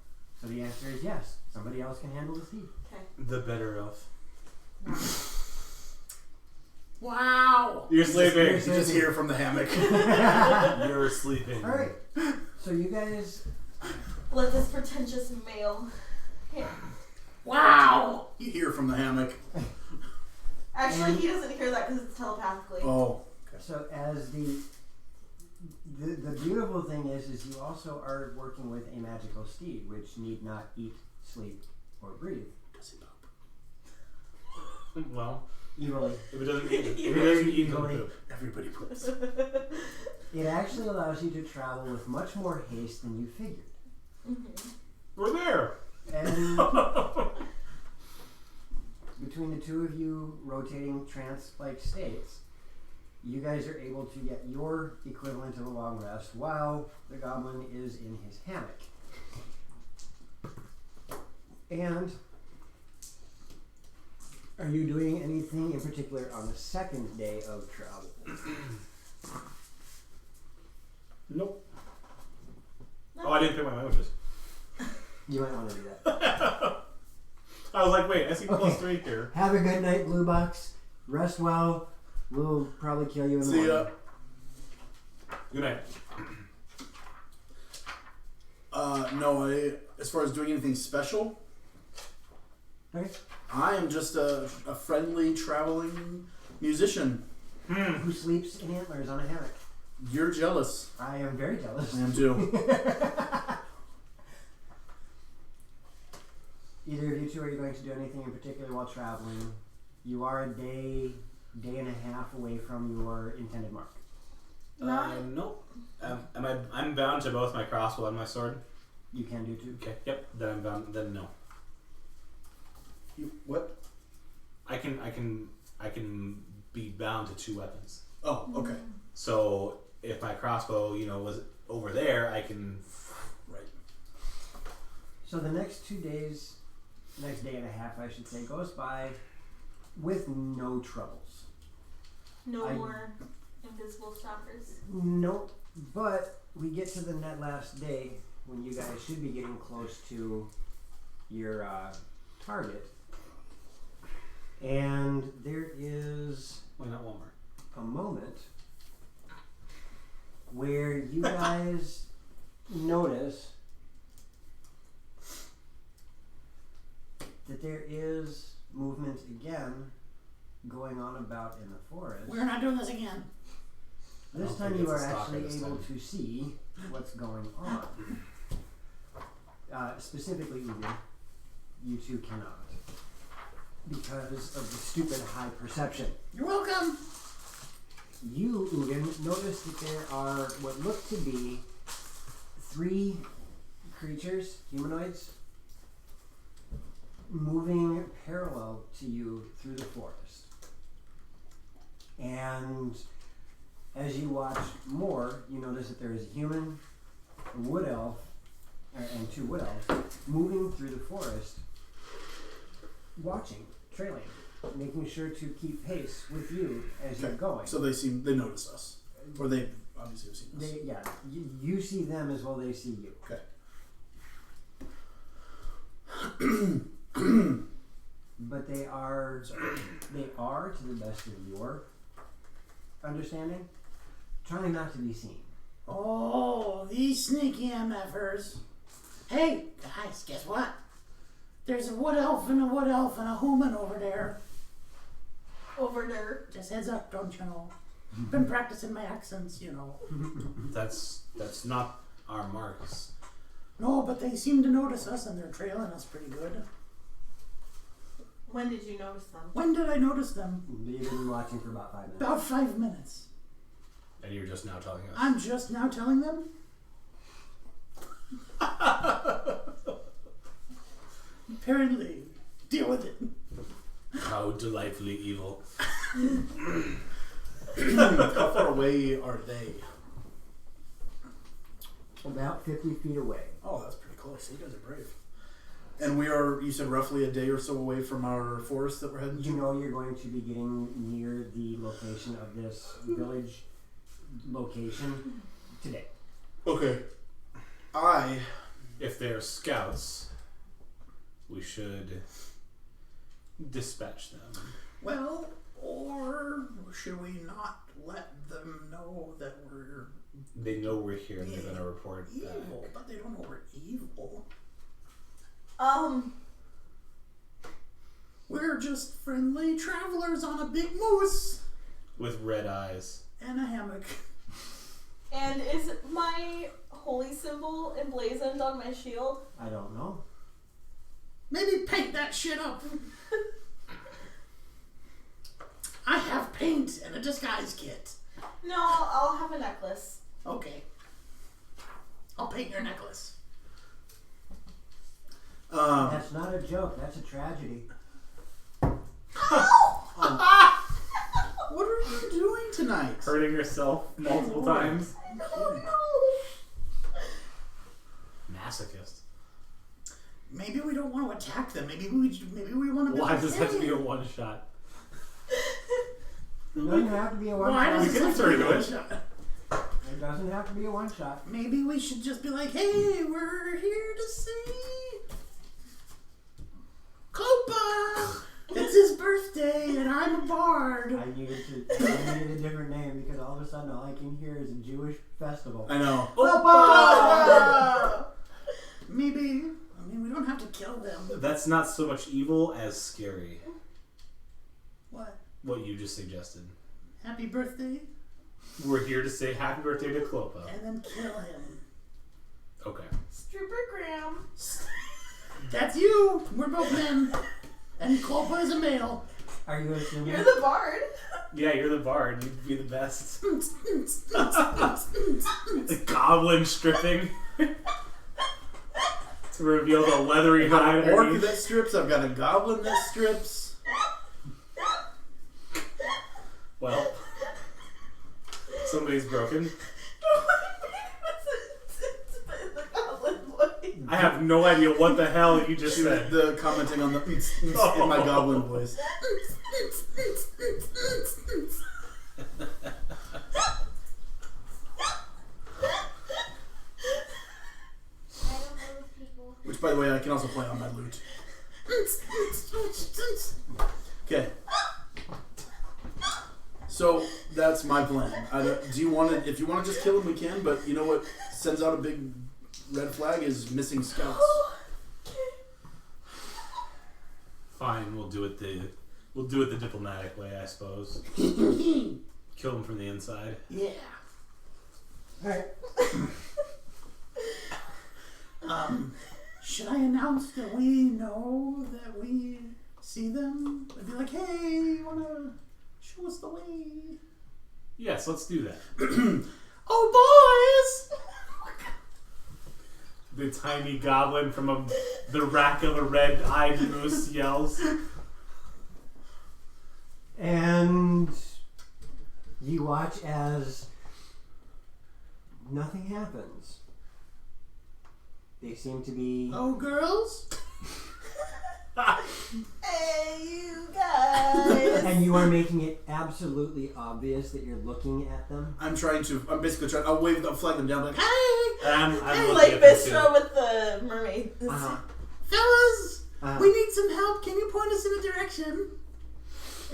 So the answer is yes. Somebody else can handle the steed. Okay. The better elf. Wow. You're sleeping. You just hear from the hammock. You're sleeping. All right. So you guys. Let this pretentious male. Yeah. Wow. You hear from the hammock. Actually, he doesn't hear that because it's telepathically. Oh. So as the beautiful thing is you also are working with a magical steed, which need not eat, sleep, or breathe. Does he poop? Well, Evilly. if it doesn't eat, Evilly. poop. Everybody poops. It actually allows you to travel with much more haste than you figured. Mm-hmm. We're there. And between the two of you rotating trance-like states, you guys are able to get your equivalent of a long rest while the goblin is in his hammock. And are you doing anything in particular on the second day of travel? Nope. Oh, I didn't pick my languages. You might want to do that. I was like, wait, I see Okay. +3 here. Have a good night, Blue Box. Rest well. We'll probably kill you in the See ya. morning. Good night. No, as far as doing anything special, Okay. I am just a friendly traveling musician. Who sleeps in antlers on a hammock? You're jealous. I am very jealous. I am too. Either of you two, are you going to do anything in particular while traveling? You are a day and a half away from your intended mark. Nope. I'm bound to both my crossbow and my sword. You can do two. Okay. Yep. Then I'm bound. Then no. You, what? I can be bound to 2 weapons. Oh, okay. So if my crossbow, was over there, I can. Right. So the next 2 days, next day and a half, I should say, goes by with no troubles. No I- more invisible stalkers. Nope. But we get to the last day when you guys should be getting close to your target. And there is Why not one more? a moment where you guys notice that there is movement again going on about in the forest. We're not doing this again. This don't time think you it's are a stalker actually this able time. to see what's going on. Specifically, Eden, you two cannot. Because of the stupid high perception. You're welcome. You, Uden, notice that there are what look to be 3 creatures, humanoids, moving parallel to you through the forest. And as you watch more, you notice that there is a human, a wood elf, and 2 wood elves moving through the forest, watching, trailing, making sure to keep pace with you as you're going. So they notice us, or they obviously have seen us. You see them as well they see you. Okay. But they are, to the best of your understanding, trying not to be seen. Oh, these sneaky MFers. Hey, guys, guess what? There's a wood elf and a human over there. Over there. Just heads up, don't you know? Been practicing my accents, you know. That's not our marks. No, but they seem to notice us and they're trailing us pretty good. When did you notice them? When did I notice them? You've been watching for about 5 minutes. About 5 minutes. And you're just now telling us. I'm just now telling them? Apparently. Deal with it. How delightfully evil. How far away are they? About 50 feet away. Oh, that's pretty close. You guys are brave. And we are, you said, roughly a day or so away from our forest that we're heading to? You know you're going to be getting near the location of this village location today. Okay. If they're scouts, we should dispatch them. Well, or should we not let them know that we're They know we're here and they're going to report evil? back. But they don't know we're evil. We're just friendly travelers on a big moose. With red eyes. And a hammock. And is my holy symbol emblazoned on my shield? I don't know. Maybe paint that shit up. I have paint and a disguise kit. No, I'll have a necklace. Okay. I'll paint your necklace. That's not a joke. That's a tragedy. What are you doing tonight? Hurting yourself multiple times. Masochist. Maybe we don't want to attack them. Maybe we want to be Why like, does it have to be a one shot? It doesn't have to be a one Why shot. does We it can have to turn be to one it. shot? It doesn't have to be a one shot. Maybe we should just be like, hey, we're here to see Copa. It's his birthday and I'm a bard. I needed a different name because all of a sudden all I can hear is a Jewish festival. I know. Maybe, we don't have to kill them. That's not so much evil as scary. What? What you just suggested. Happy birthday? We're here to say happy birthday to Clopa. And then kill him. Okay. Strippergram. That's you. We're both men. And Copa is a male. Are you assuming? You're the bard. Yeah, you're the bard. You'd be the best. The goblin stripping. To reveal the leathery I've got hide an orc underneath. that strips. I've got a goblin that strips. Well, somebody's broken. The goblin voice. I have no idea what the hell you just said. The commenting on the in my goblin voice. I don't know those people. Which, by the way, I can also play on my lute. Okay. So that's my plan. Do you want to? If you want to just kill him, we can. But you know what sends out a big red flag is missing scouts. Fine, we'll do it the diplomatic way, I suppose. Kill him from the inside. Yeah. Alright. Should I announce that we know that we see them? I'd be like, hey, you wanna show us the way? Yes, let's do that. Oh, boys! The tiny goblin from the rack of a red-eyed moose yells. And you watch as nothing happens. They seem to be... Oh, girls? Hey, you guys! And you are making it absolutely obvious that you're looking at them. I'm basically trying. I'll flag them down like, hey, I'm Hey, looking like at them Bistro too. with the mermaid. Fellas, Uh, we need some help. Can you point us in a direction?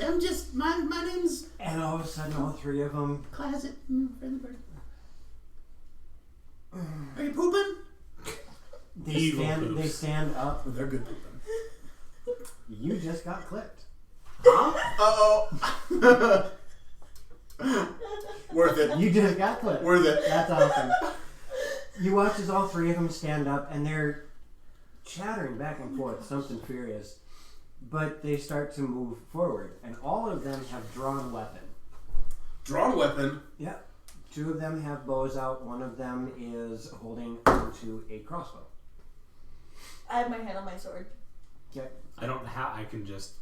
I'm just, my name's and all of a sudden, all three of them... Closet. Are you pooping? They stand up. oh, they're good people. You just got clipped. Uh-oh. Worth it. You just got clipped. Worth it. That's awesome. You watch as all three of them stand up and they're chattering back and forth, something furious. But they start to move forward, and all of them have drawn weapon. Drawn weapon? Yep. Two of them have bows out. One of them is holding onto a crossbow. I have my hand on my sword. Okay. I don't have. I can just.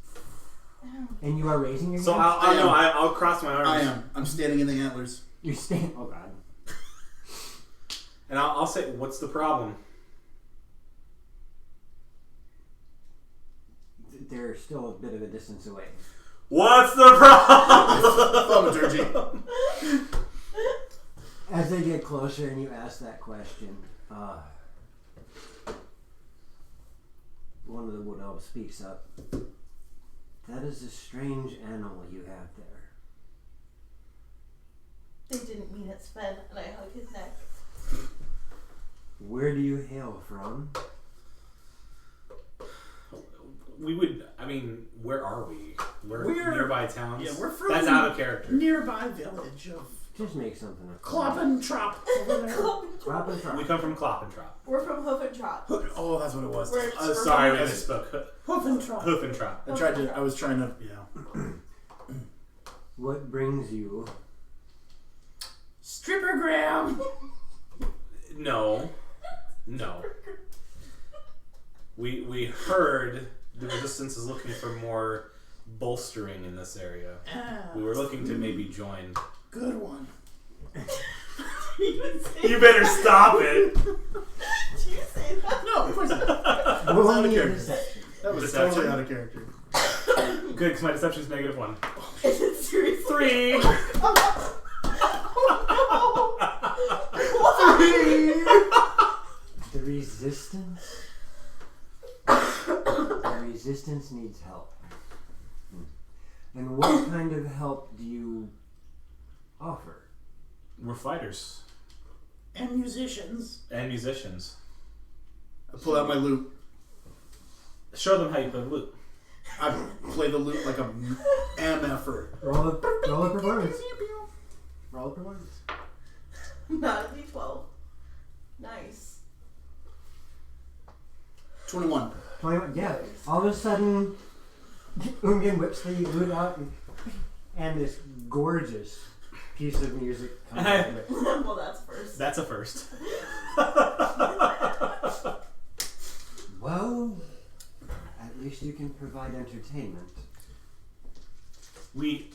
And you are raising your So hand? I'll cross my arms. I am. I'm standing in the antlers. You stand. Oh god. And I'll say, what's the problem? They're still a bit of a distance away. What's the problem? Thaumaturgy. As they get closer and you ask that question, one of the wood elves speaks up. That is a strange animal you have there. They didn't mean it, Sven, and I hug his neck. Where do you hail from? Where are we? We're We're- nearby towns. Yeah, we're from That's out of character. nearby village of Just make something up. Kloppentrop over there. Drop and try. We come from Kloppentrop. We're from Hoof and Trot. Oh, that's what it was. We're Sorry, we from misspoke. Hoofentrop. Hoofentrop. I was trying to, What brings you? Strippergram. No. We heard the resistance is looking for more bolstering in this area. We were looking to maybe join. Good one. You better stop it. Did you say that? No, of course not. Roll out of me a character. deception. That was Deception? totally out of character. Good, because my deception is -1. Is it seriously? 3. The resistance needs help. And what kind of help do you offer? We're fighters And musicians. and musicians. I pull out my lute. Show them how you play the lute. I play the lute like a MFer. Roll a performance. Roll a performance. Not a D12. Nice. 21. 21. Yeah. All of a sudden, Ungen whips the lute out, and this gorgeous piece of music comes out of it. Well, that's first. That's a first. Well, at least you can provide entertainment. We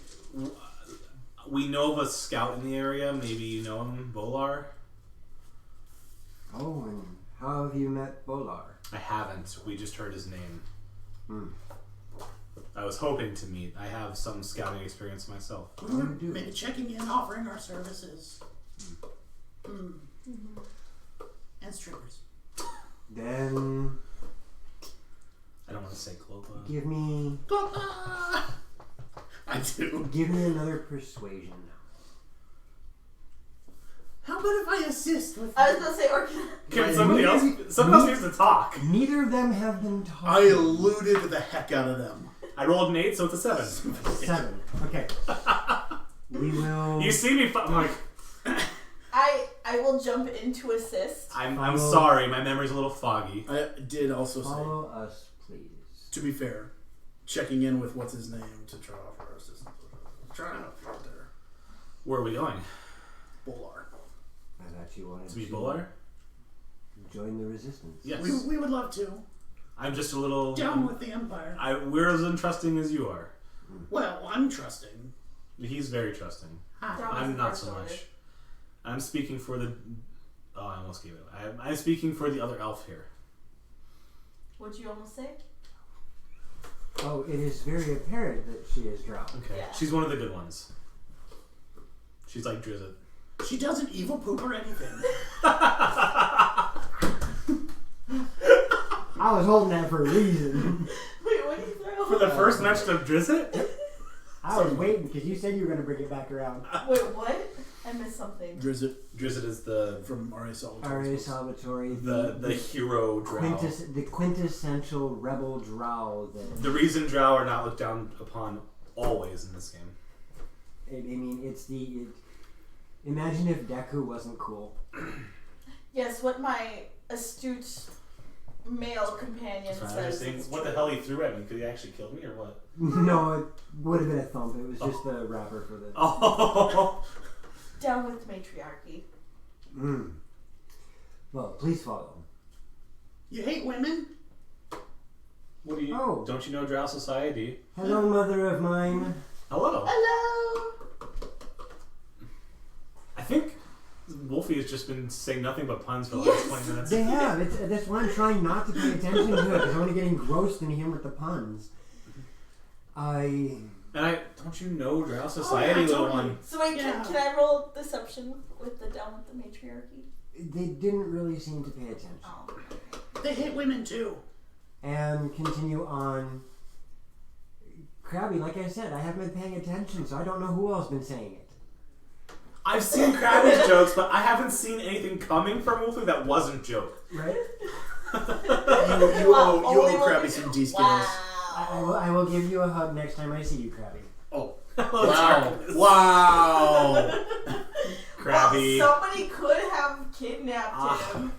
know of a scout in the area. Maybe you know him, Bolar. Oh, and how have you met Bolar? I haven't. We just heard his name. I was hoping to meet. I have some scouting experience myself. We were maybe checking in, offering our services. And strippers. Then I don't want to say Clopa. Give me. I do. Give me another persuasion. How about if I assist with? I was gonna say, or Can somebody else needs to talk. Neither of them have been talking. I eluded the heck out of them. I rolled an 8, so it's a 7. 7. Okay. We will. You see me, I'm like, I will jump in to assist. I'm sorry, my memory's a little foggy. I did also Follow us, please. say, to be fair, checking in with what's his name to try to offer assistance. Trying to help you out there. Where are we going? Bolar. I thought you wanted To be Bolar? join the resistance. Yes. We would love to. I'm just a little... Down with the Empire. We're as untrusting as you are. Well, I'm trusting. He's very trusting. That was I'm the not first so order. much. I'm speaking for the... Oh, I almost gave it away. I'm speaking for the other elf here. What'd you almost say? Oh, it is very apparent that she is drowned. Okay. Yeah. She's one of the good ones. She's like Drizzit. She doesn't evil poop or anything. I was holding that for a reason. Wait, what did you throw? For the first mention of Drizzit? I was waiting because you said you were going to bring it back around. Wait, what? I missed something. Drizzit Drizzit is the from R.A. Salvatore. R.A. Salvatore, the hero drow. the quintessential rebel drow. The reason drow are not looked down upon always in this game. I mean, it's the... imagine if Deku wasn't cool. Yes, what my astute male companion That's says. interesting. What the hell he threw at me? Could he actually kill me or what? No, it would have been a thump. It was just the wrapper for the... Oh! Down with matriarchy. Well, please follow. You hate women? What do you... Oh. Don't you know drow society? Hello, mother of mine. Hello. Hello! I think Wolfie has just been saying nothing but puns for the last 20 minutes. They have. That's why I'm trying not to pay attention to it, because I'm only getting engrossed in him with the puns. Don't you know drow society, little one? So wait, Yeah. can I roll deception with the down with the matriarchy? They didn't really seem to pay attention. Oh. They hate women too. And continue on. Krabby, like I said, I haven't been paying attention, so I don't know who else been saying it. I've seen Krabby's jokes, but I haven't seen anything coming from Wolfie that wasn't joke. Right? You owe Krabby some D skills. Wow. I will give you a hug next time I see you, Krabby. Oh. Wow. Wow. Krabby. Well, somebody could have kidnapped him.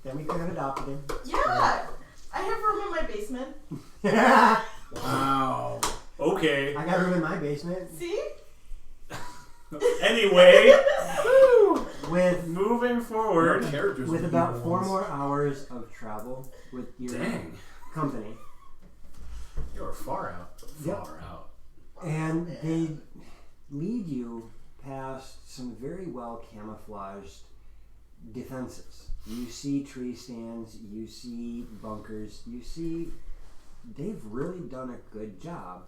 Then we could have adopted him. Yeah. I have room in my basement. Wow. Okay. I got room in my basement. See? Anyway, With moving forward. Characters with are about evil 4 ones. more hours of travel with your Dang. company. You're far out. Yep. Far out. And they lead you past some very well camouflaged defenses. You see tree stands, you see bunkers, you see they've really done a good job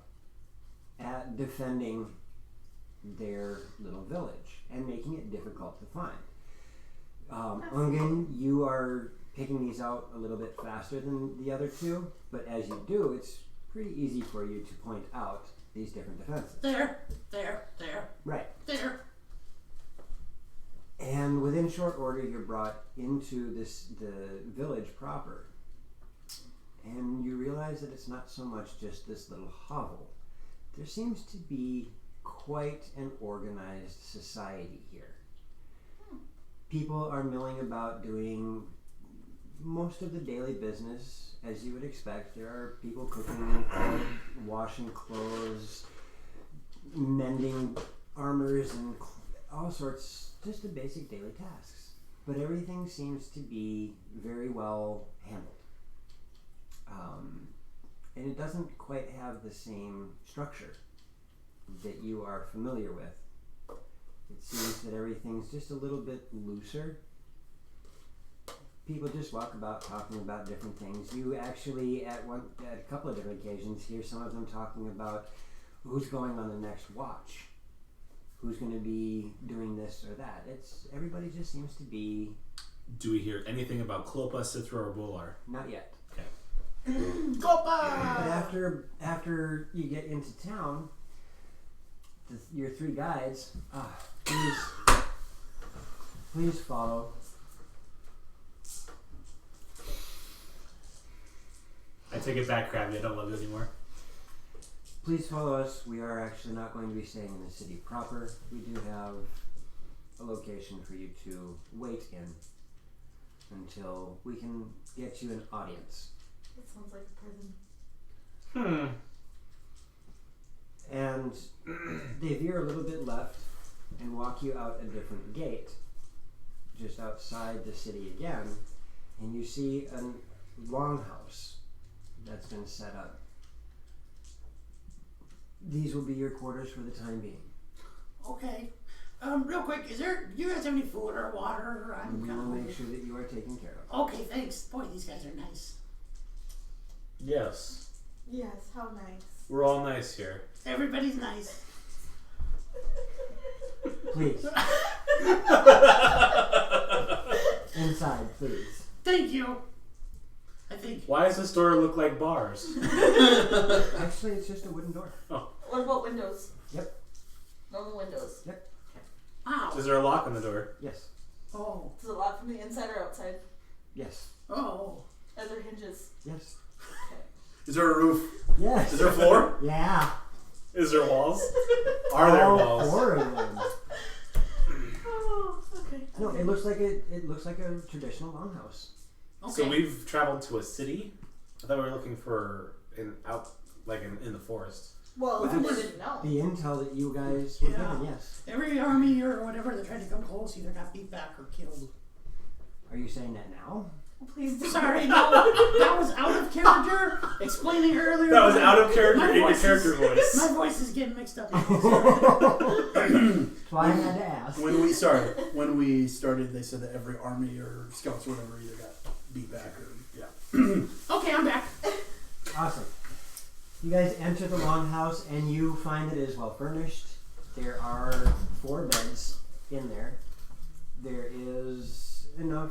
at defending their little village and making it difficult to find. Ungen, you are picking these out a little bit faster than the other two, but as you do, it's pretty easy for you to point out these different defenses. There. Right. There. And within short order, you're brought into the village proper. And you realize that it's not so much just this little hovel. There seems to be quite an organized society here. People are milling about doing most of the daily business as you would expect. There are people cooking, washing clothes, mending armors, and all sorts, just the basic daily tasks. But everything seems to be very well handled. And it doesn't quite have the same structure that you are familiar with. It seems that everything's just a little bit looser. People just walk about talking about different things. You actually, at a couple of different occasions, hear some of them talking about who's going on the next watch, who's going to be doing this or that. Everybody just seems to be... Do we hear anything about Clopa, Cithra, or Bolar? Not yet. Okay. But after you get into town, your 3 guides, please follow. I take it back, Krabby. I don't love you anymore. Please follow us. We are actually not going to be staying in the city proper. We do have a location for you to wait in until we can get you an audience. That sounds like a prison. And they veer a little bit left and walk you out a different gate, just outside the city again, and you see a longhouse that's been set up. These will be your quarters for the time being. Okay. Real quick, do you guys have any food or water? We will make sure that you are taken care of. Okay, thanks. Boy, these guys are nice. Yes. Yes, how nice. We're all nice here. Everybody's nice. Please. Inside, please. Thank you. I think. Why does this door look like bars? Actually, it's just a wooden door. Oh. What about windows? Yep. Normal windows. Yep. Wow. Is there a lock on the door? Yes. Oh. Does it lock from the inside or outside? Yes. Oh. Are there hinges? Yes. Okay. Is there a roof? Yes. Is there a floor? Yeah. Is there walls? Are there All walls? 4 of them. Oh, okay. No, it looks like a traditional longhouse. Okay. So we've traveled to a city? I thought we were looking for in the forest. Well, If I it was didn't know. the intel that you guys were Yeah. given, yes. Every army or whatever that tried to come close either got beat back or killed. Are you saying that now? Please don't. Sorry, no. That was out of character. Explaining earlier. That was out of character my in your voice character is- voice. My voice is getting mixed up. That's why I had to ask. When we started, they said that every army or scouts or whatever either got beat back or Okay, I'm back. Awesome. You guys enter the longhouse and you find it is well furnished. There are 4 beds in there. There is enough.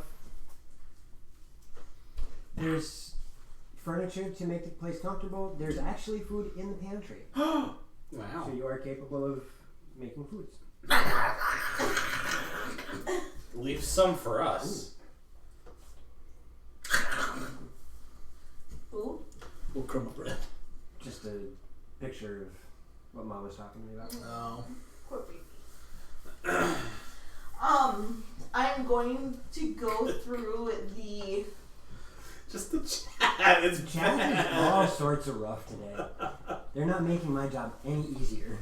There's furniture to make the place comfortable. There's actually food in the pantry. Wow. So you are capable of making foods. Leave some for us. Ooh. little crumb of bread. Just a picture of what Mom was talking to me about. No. Poor baby. I'm going to go through the. Just the chat. It's The chat is bad. all sorts of rough today. They're not making my job any easier.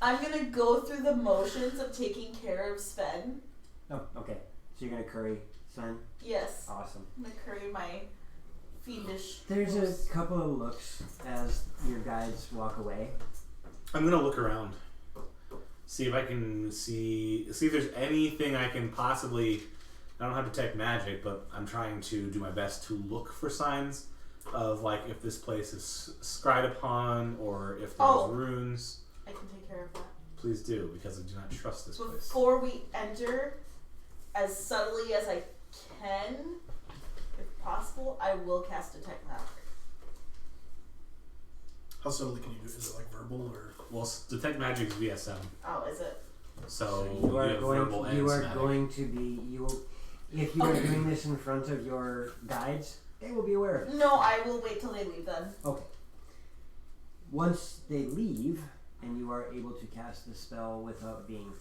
I'm gonna go through the motions of taking care of Sven. Oh, okay. So you're gonna curry Sven? Yes. Awesome. I'm gonna curry my fiendish. There's a couple of looks as your guides walk away. I'm gonna look around, see if I can see if there's anything I can possibly. I don't have detect magic, but I'm trying to do my best to look for signs of like if this place is scried upon or if there's runes. I can take care of that. Please do, because I do not trust this place. Before we enter, as subtly as I can, if possible, I will cast detect magic. How subtly can you do it? Is it like verbal or? Well, detect magic is VSM, Oh, is it? so You are have going. verbal and You are somatic. going to be. If you are doing this in front of your guides, they will be aware of it. No, I will wait till they leave then. Okay. Once they leave, and you are able to cast the spell without being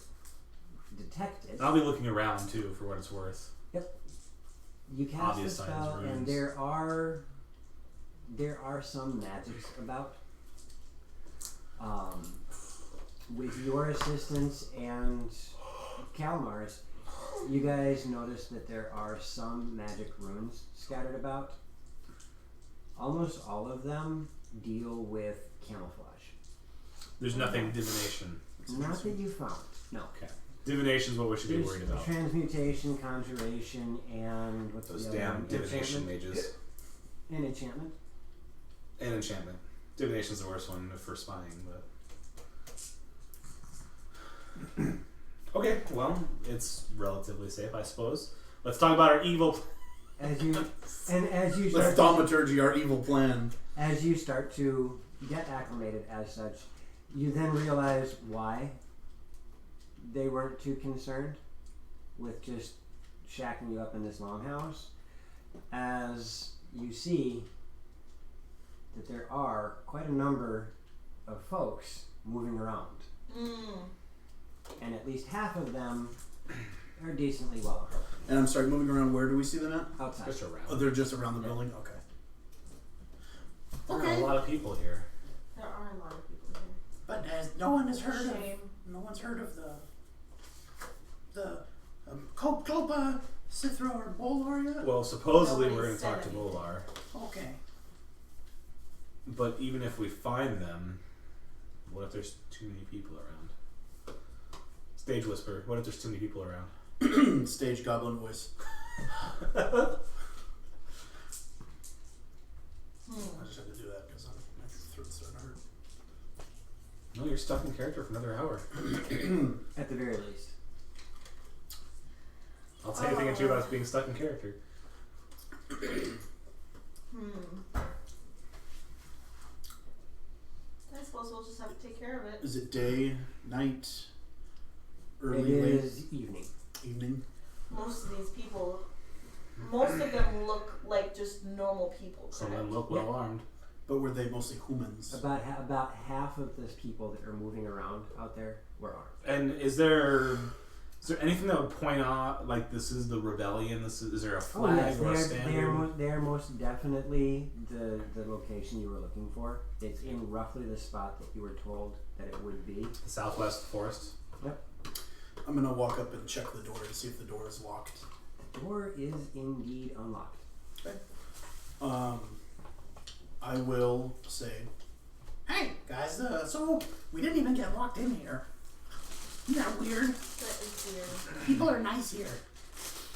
detected, I'll be looking around too for what it's worth. you cast Obvious the signs, spell, and runes. there are some magics about. With your assistance and Kalmar's, you guys notice that there are some magic runes scattered about. Almost all of them deal with camouflage. There's nothing divination. Not that you found. No. Okay. Divination is what we should be There's worried about. transmutation, conjuration, and what's Those the other damn one? divination Enchantment? mages. And enchantment. And enchantment. Divination's the worst one for spying, but okay. Well, it's relatively safe, I suppose. Let's talk about our evil. as you Let's start thaumaturgy our evil plan. as you start to get acclimated as such, you then realize why they weren't too concerned with just shacking you up in this longhouse, as you see that there are quite a number of folks moving around. And at least half of them are decently well equipped. And I'm sorry, moving around, where do we see them at? Outside. Just around. Oh, they're just around the building? Okay. There are a lot of people here. There are a lot of people here. But no one has heard of. Shame. No one's heard of the Copa, Sithra, or Bolar yet. Well, supposedly Nobody we're going to said talk to anything. Bolar. Okay. But even if we find them, what if there's too many people around? Stage whisper. What if there's too many people around? Stage goblin voice. I just had to do that because my throat's starting to hurt. No, you're stuck in character for another hour. At the very least. I'll say anything at you about being stuck in character. I suppose we'll just have to take care of it. Is it day, night, It early, late, is evening. evening? Most of these people, most of them look like just normal people. Some of correct? them look well armed. But were they mostly humans? About half of the people that are moving around out there were armed. And is there anything that would point out like this is the rebellion? Is there a flag or a standard? they are most definitely the location you were looking for. It's in roughly the spot that you were told that it would be. The Southwest Forest. Yep. I'm gonna walk up and check the door to see if the door is locked. The door is indeed unlocked. Okay. I will say, Hey guys, so we didn't even get locked in here. Isn't that weird? That is weird. People are nice here.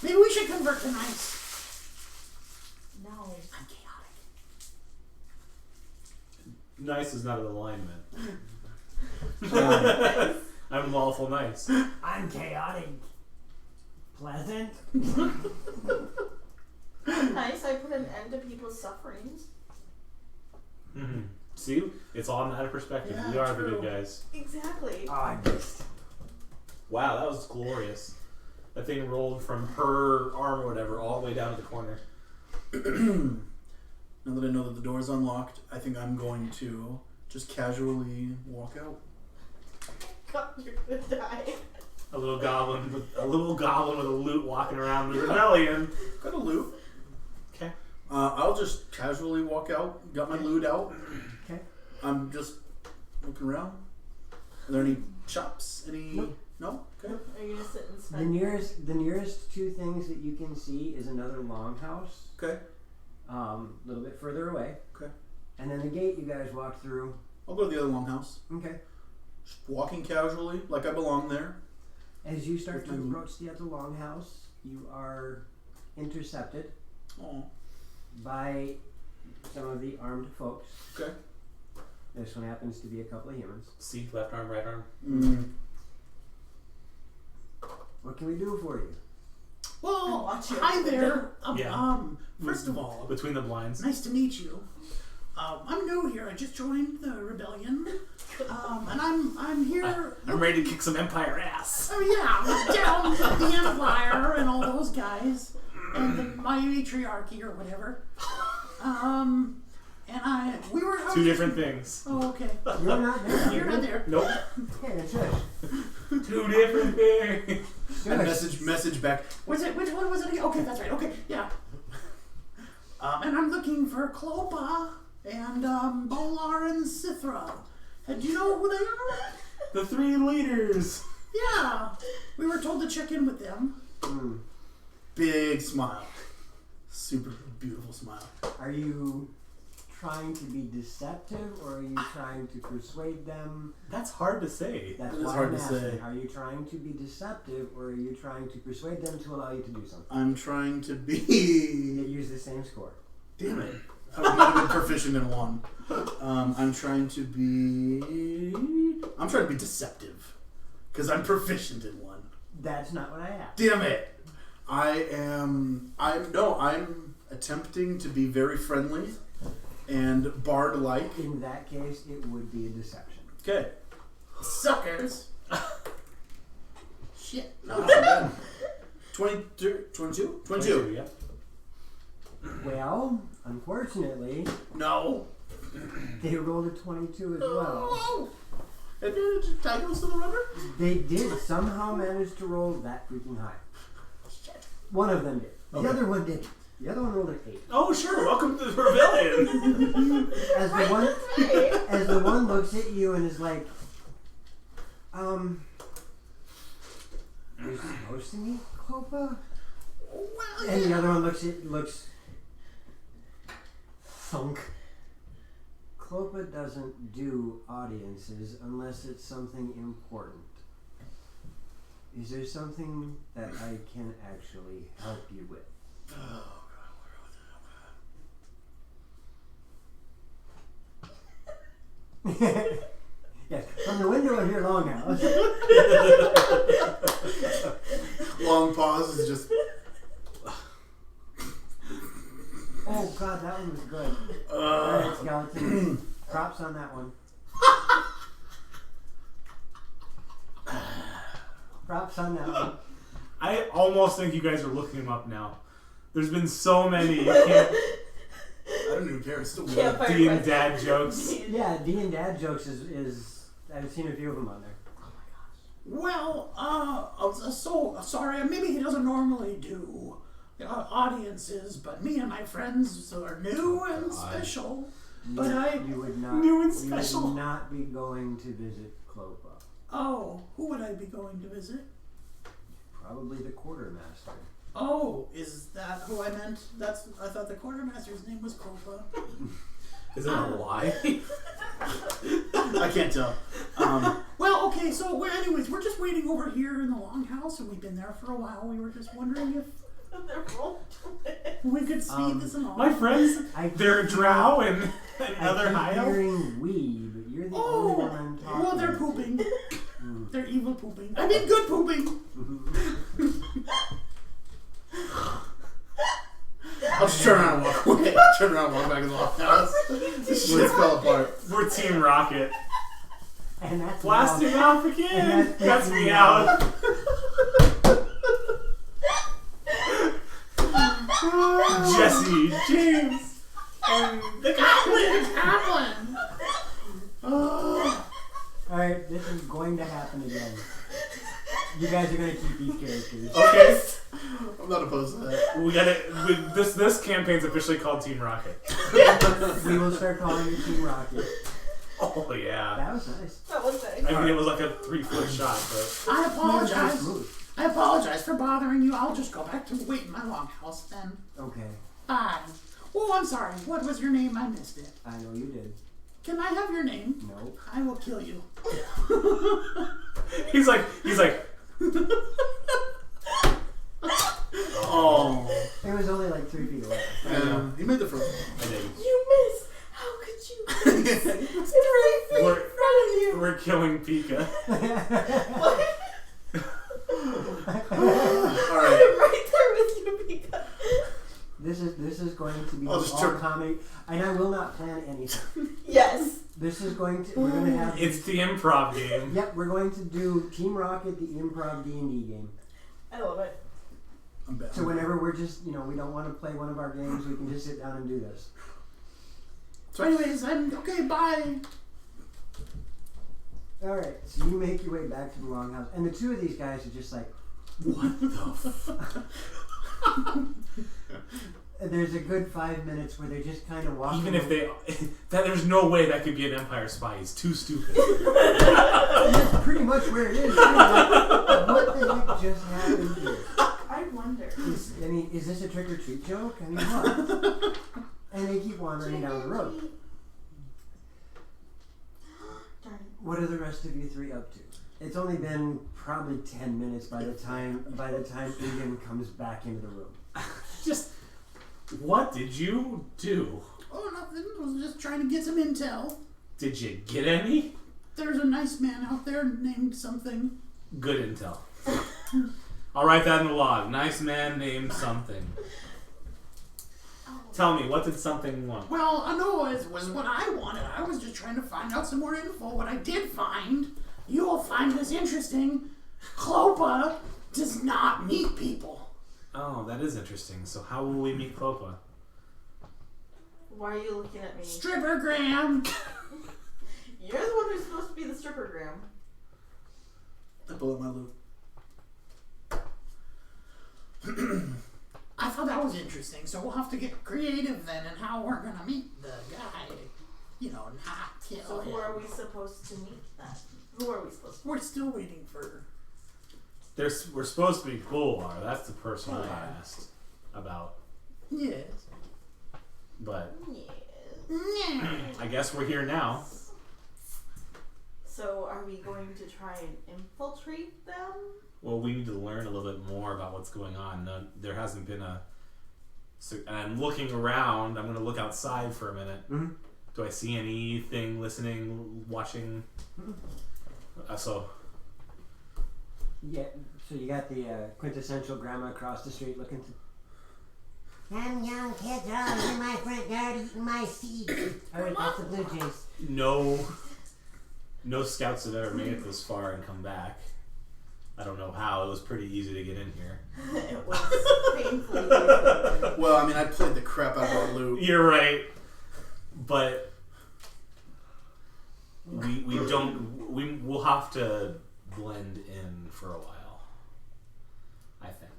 Maybe we should convert to nice. No. I'm chaotic. Nice is not an alignment. I'm lawful nice. I'm chaotic. Pleasant. Nice, I put an end to people's sufferings. Mm-hmm. See, it's all a matter of perspective. Yeah, We are the true. good guys. Exactly. Oh, I missed. Wow, that was glorious. That thing rolled from her arm or whatever all the way down to the corner. now that I know that the door is unlocked, I think I'm going to just casually walk out. God, you're gonna die. A little goblin with a loot walking around the rebellion. Got a loot. Okay. I'll just casually walk out. Got my loot out. Okay. I'm just looking around. Are there any shops? Any? Nope. No. Okay. Are you gonna sit and The spend? nearest two things that you can see is another longhouse, Okay. a little bit further away. Okay. And then the gate you guys walked through. I'll go to the other longhouse. Okay. Just walking casually, like I belong there. As you start to With my loot. approach the other longhouse, you are intercepted Oh. by some of the armed folks. Okay. This one happens to be a couple of humans. See, left arm, right arm. What can we do for you? Well, Watch you. hi there. Yeah. First of all, Between the blinds. nice to meet you. I'm new here. I just joined the rebellion, and I'm here. I'm ready to kick some Empire ass. Oh yeah, down the Empire and all those guys, and my matriarchy or whatever. And we were Two different things. Oh, okay. You're not there. You're not there. Nope. Hey, shush. Two different things. And Shush. message back. Was it? Which one was it again? Okay, that's right. Okay, yeah. And I'm looking for Clopa and Bolar and Sithra. And do you know who they are? The three leaders. Yeah, we were told to check in with them. Big smile. Super beautiful smile. Are you trying to be deceptive, or are you trying to persuade them? That's hard to say. That's It is why hard I'm to asking. say. Are you trying to be deceptive, or are you trying to persuade them to allow you to do something? I'm trying to They be. use the same score. Damn it. I might have been proficient in one. I'm trying to be deceptive. Because I'm proficient in one. That's not what I asked. Damn it. I'm attempting to be very friendly and bard-like. In that case, it would be a deception. Okay. Suckers. Shit. No, 22? 22. Yeah. Well, unfortunately, No. they rolled a 22 as well. Oh. Advantage titles to the runner? They did somehow manage to roll that freaking high. One of them did. The Okay. other one did. The other one rolled an 8. Oh, sure. Welcome to the rebellion. As the one looks at you and is like, you're supposed to meet Clopa? Well, And the other one looks thunk. Clopa doesn't do audiences unless it's something important. Is there something that I can actually help you with? Oh, Yes, from the window of your longhouse. Long pause is just. Oh god, that one was good. Alright, skeleton. Props on that one. Props on that one. I almost think you guys are looking him up now. There's been so many. You can't. I don't even care. It's still Can't weird. find D and my- dad jokes. Yeah, D and Dad jokes is I've seen a few of them on there. well, so sorry. Maybe he doesn't normally do audiences, but me and my friends are new and special. But You would not New and You special. would not be going to visit Clopa. Oh, who would I be going to visit? Probably the quartermaster. Oh, is that who I meant? I thought the quartermaster's name was Copa. Is that a lie? I can't tell. Well, okay, so anyways, we're just waiting over here in the longhouse, and we've been there for a while. We were just wondering if we could speed this along. My friends, I they're keep drow and I another keep high elf. hearing we, but you're the only one I'm talking well, they're to. pooping. They're evil pooping. I mean, good pooping. I'll just turn around and walk away. Turn around and walk back in the house. This shit fell apart. We're Team Rocket. And that's Blasting all. off again. And that's Cuts me me out. out. Jesse, James, and the goblin. Alright, this is going to happen again. You guys are going to keep these characters. Okay, I'm not opposed to that. we gotta. This campaign's officially called Team Rocket. We will start calling you Team Rocket. Oh yeah. That was nice. That was nice. I mean, it was like a 3-foot shot, but I Pretty apologize. smooth. I apologize for bothering you. I'll just go back to wait in my longhouse then. Okay, Bye. Oh, I'm sorry. What was your name? I missed it. I know you did. Can I have your name? No. I will kill you. he's like. Oh. It was only like 3 feet away. He made the first one. I did. You missed. How could you miss? It's right in We're- front of you. We're killing Pika. What? Alright. I'm right there with you, Pika. This is going to be I'll just all turn- comedy, and I will not plan anything. Yes. This is going to we're going to have. It's the improv game. Yep, we're going to do Team Rocket, the improv D&D game. I love it. I'm bad. So whenever we're just we don't want to play one of our games, we can just sit down and do this. So anyways, okay, bye. All right, so you make your way back to the longhouse, and the two of these guys are just like, What the fuck? there's a good 5 minutes where they're just kind of walking. Even if there's no way that could be an Empire spy. He's too stupid. That's pretty much where it is. Like, what the heck just happened here? I wonder. Is this a trick or treat joke? I mean, what? And they keep wandering down the road. Darn it. What are the rest of you three up to? It's only been probably 10 minutes by the time Egan comes back into the room. Just, what did you do? Oh, nothing. I was just trying to get some intel. Did you get any? There's a nice man out there named something. Good intel. I'll write that in the log. Nice man named something. Tell me, what did something want? Well, I know it was what I wanted. I was just trying to find out some more info. What I did find, you will find this interesting. Clopa does not meet people. Oh, that is interesting. So how will we meet Clopa? Why are you looking at me? Strippergram. You're the one who's supposed to be the strippergram. I pull out my loot. I thought that was interesting, so we'll have to get creative then in how we're gonna meet the guy. You know, not kill So who him. are we supposed to meet then? Who are we supposed to We're still waiting for... We're supposed to be Golar. That's the person I asked about. Yes. But Yes. I guess we're here now. So are we going to try and infiltrate them? Well, we need to learn a little bit more about what's going on. No, there hasn't been a... So, and I'm looking around. I'm going to look outside for a minute. Mm-hmm. Do I see anything, listening, watching? So... Yeah, so you got the quintessential grandma across the street looking to... Them young kids are all in my front yard eating my seeds. Alright, that's the Blue Jays. No scouts have ever made it this far and come back. I don't know how. It was pretty easy to get in here. It was painfully easy. Well, I mean, I played the crap out of our loot. You're right. But... We'll have to blend in for a while, I think.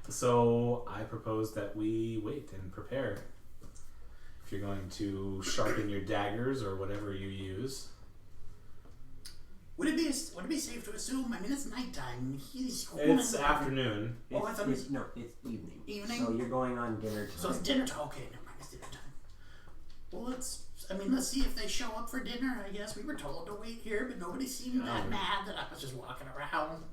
So I propose that we wait and prepare. If you're going to sharpen your daggers or whatever you use. Would it be safe to assume? I mean, it's nighttime. It's afternoon. Oh, I thought it was... It's evening. Evening? So you're going on dinner time. So it's dinner time. Okay, never mind. It's dinner time. Well, let's see if they show up for dinner, I guess. We were told to wait here, but nobody seemed that mad that I was just walking around.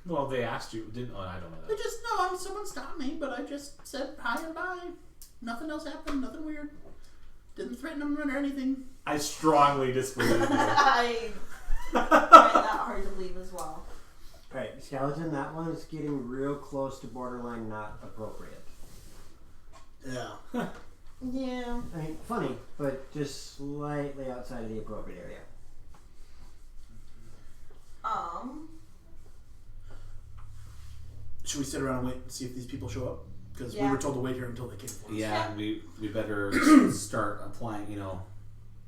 Well, they asked you, didn't... Oh, I don't know that. Someone stopped me, but I just said hi and bye. Nothing else happened, nothing weird. Didn't threaten them or anything. I strongly disbelieve you. I find that hard to believe as well. Alright, Skeleton, that one's getting real close to borderline not appropriate. Yeah. Yeah. I mean, funny, but just slightly outside of the appropriate area. Should we sit around and wait and see if these people show up? Because we Yeah. were told to wait here until they came for us. Yeah, we better start applying,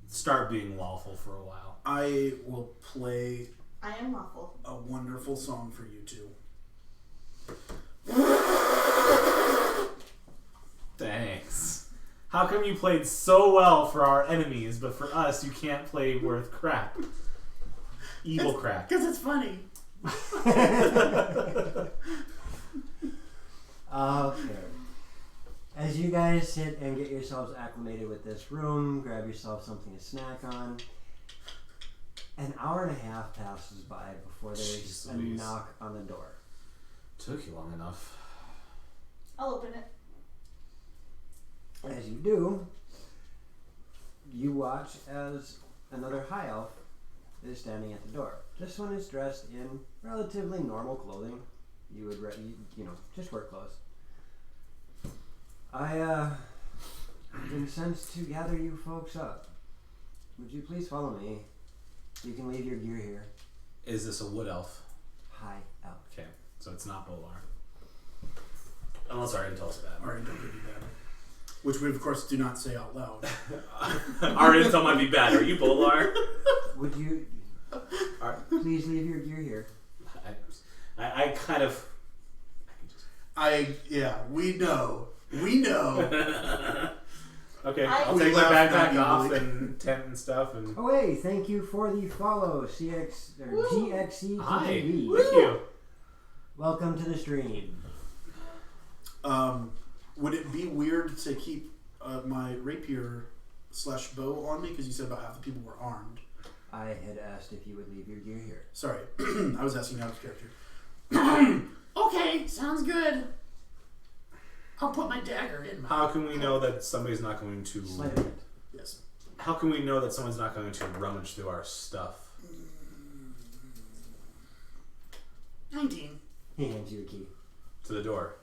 start being lawful for a while. I will play I am lawful. a wonderful song for you two. Thanks. How come you played so well for our enemies, but for us you can't play worth crap? Evil crap. Because it's funny. Okay. As you guys sit and get yourselves acclimated with this room, grab yourself something to snack on. An hour and a half passes by before there's a knock on the door. Took you long enough. I'll open it. As you do, you watch as another high elf is standing at the door. This one is dressed in relatively normal clothing. You would, just work clothes. I've been sent to gather you folks up. Would you please follow me? You can leave your gear here. Is this a wood elf? High elf. Okay, so it's not Bolar. Unless our intel's bad. Our intel could be bad. Which we, of course, do not say out loud. Our intel might be bad. Are you Bolar? Would you please leave your gear here? I kind of... We know. We know. Okay, I- I'll We take my left backpack not off easily. and tent and stuff and... Oh hey, thank you for the follow, GXC Hi, TV. thank you. Welcome to the stream. Would it be weird to keep my rapier/bow on me? Because you said about half the people were armed. I had asked if you would leave your gear here. Sorry. I was asking out of character. Okay, sounds good. I'll put my dagger in my... How can we know that somebody's not going to... Sleight of hand. Yes. How can we know that someone's not going to rummage through our stuff? 19. He hands you a key. To the door.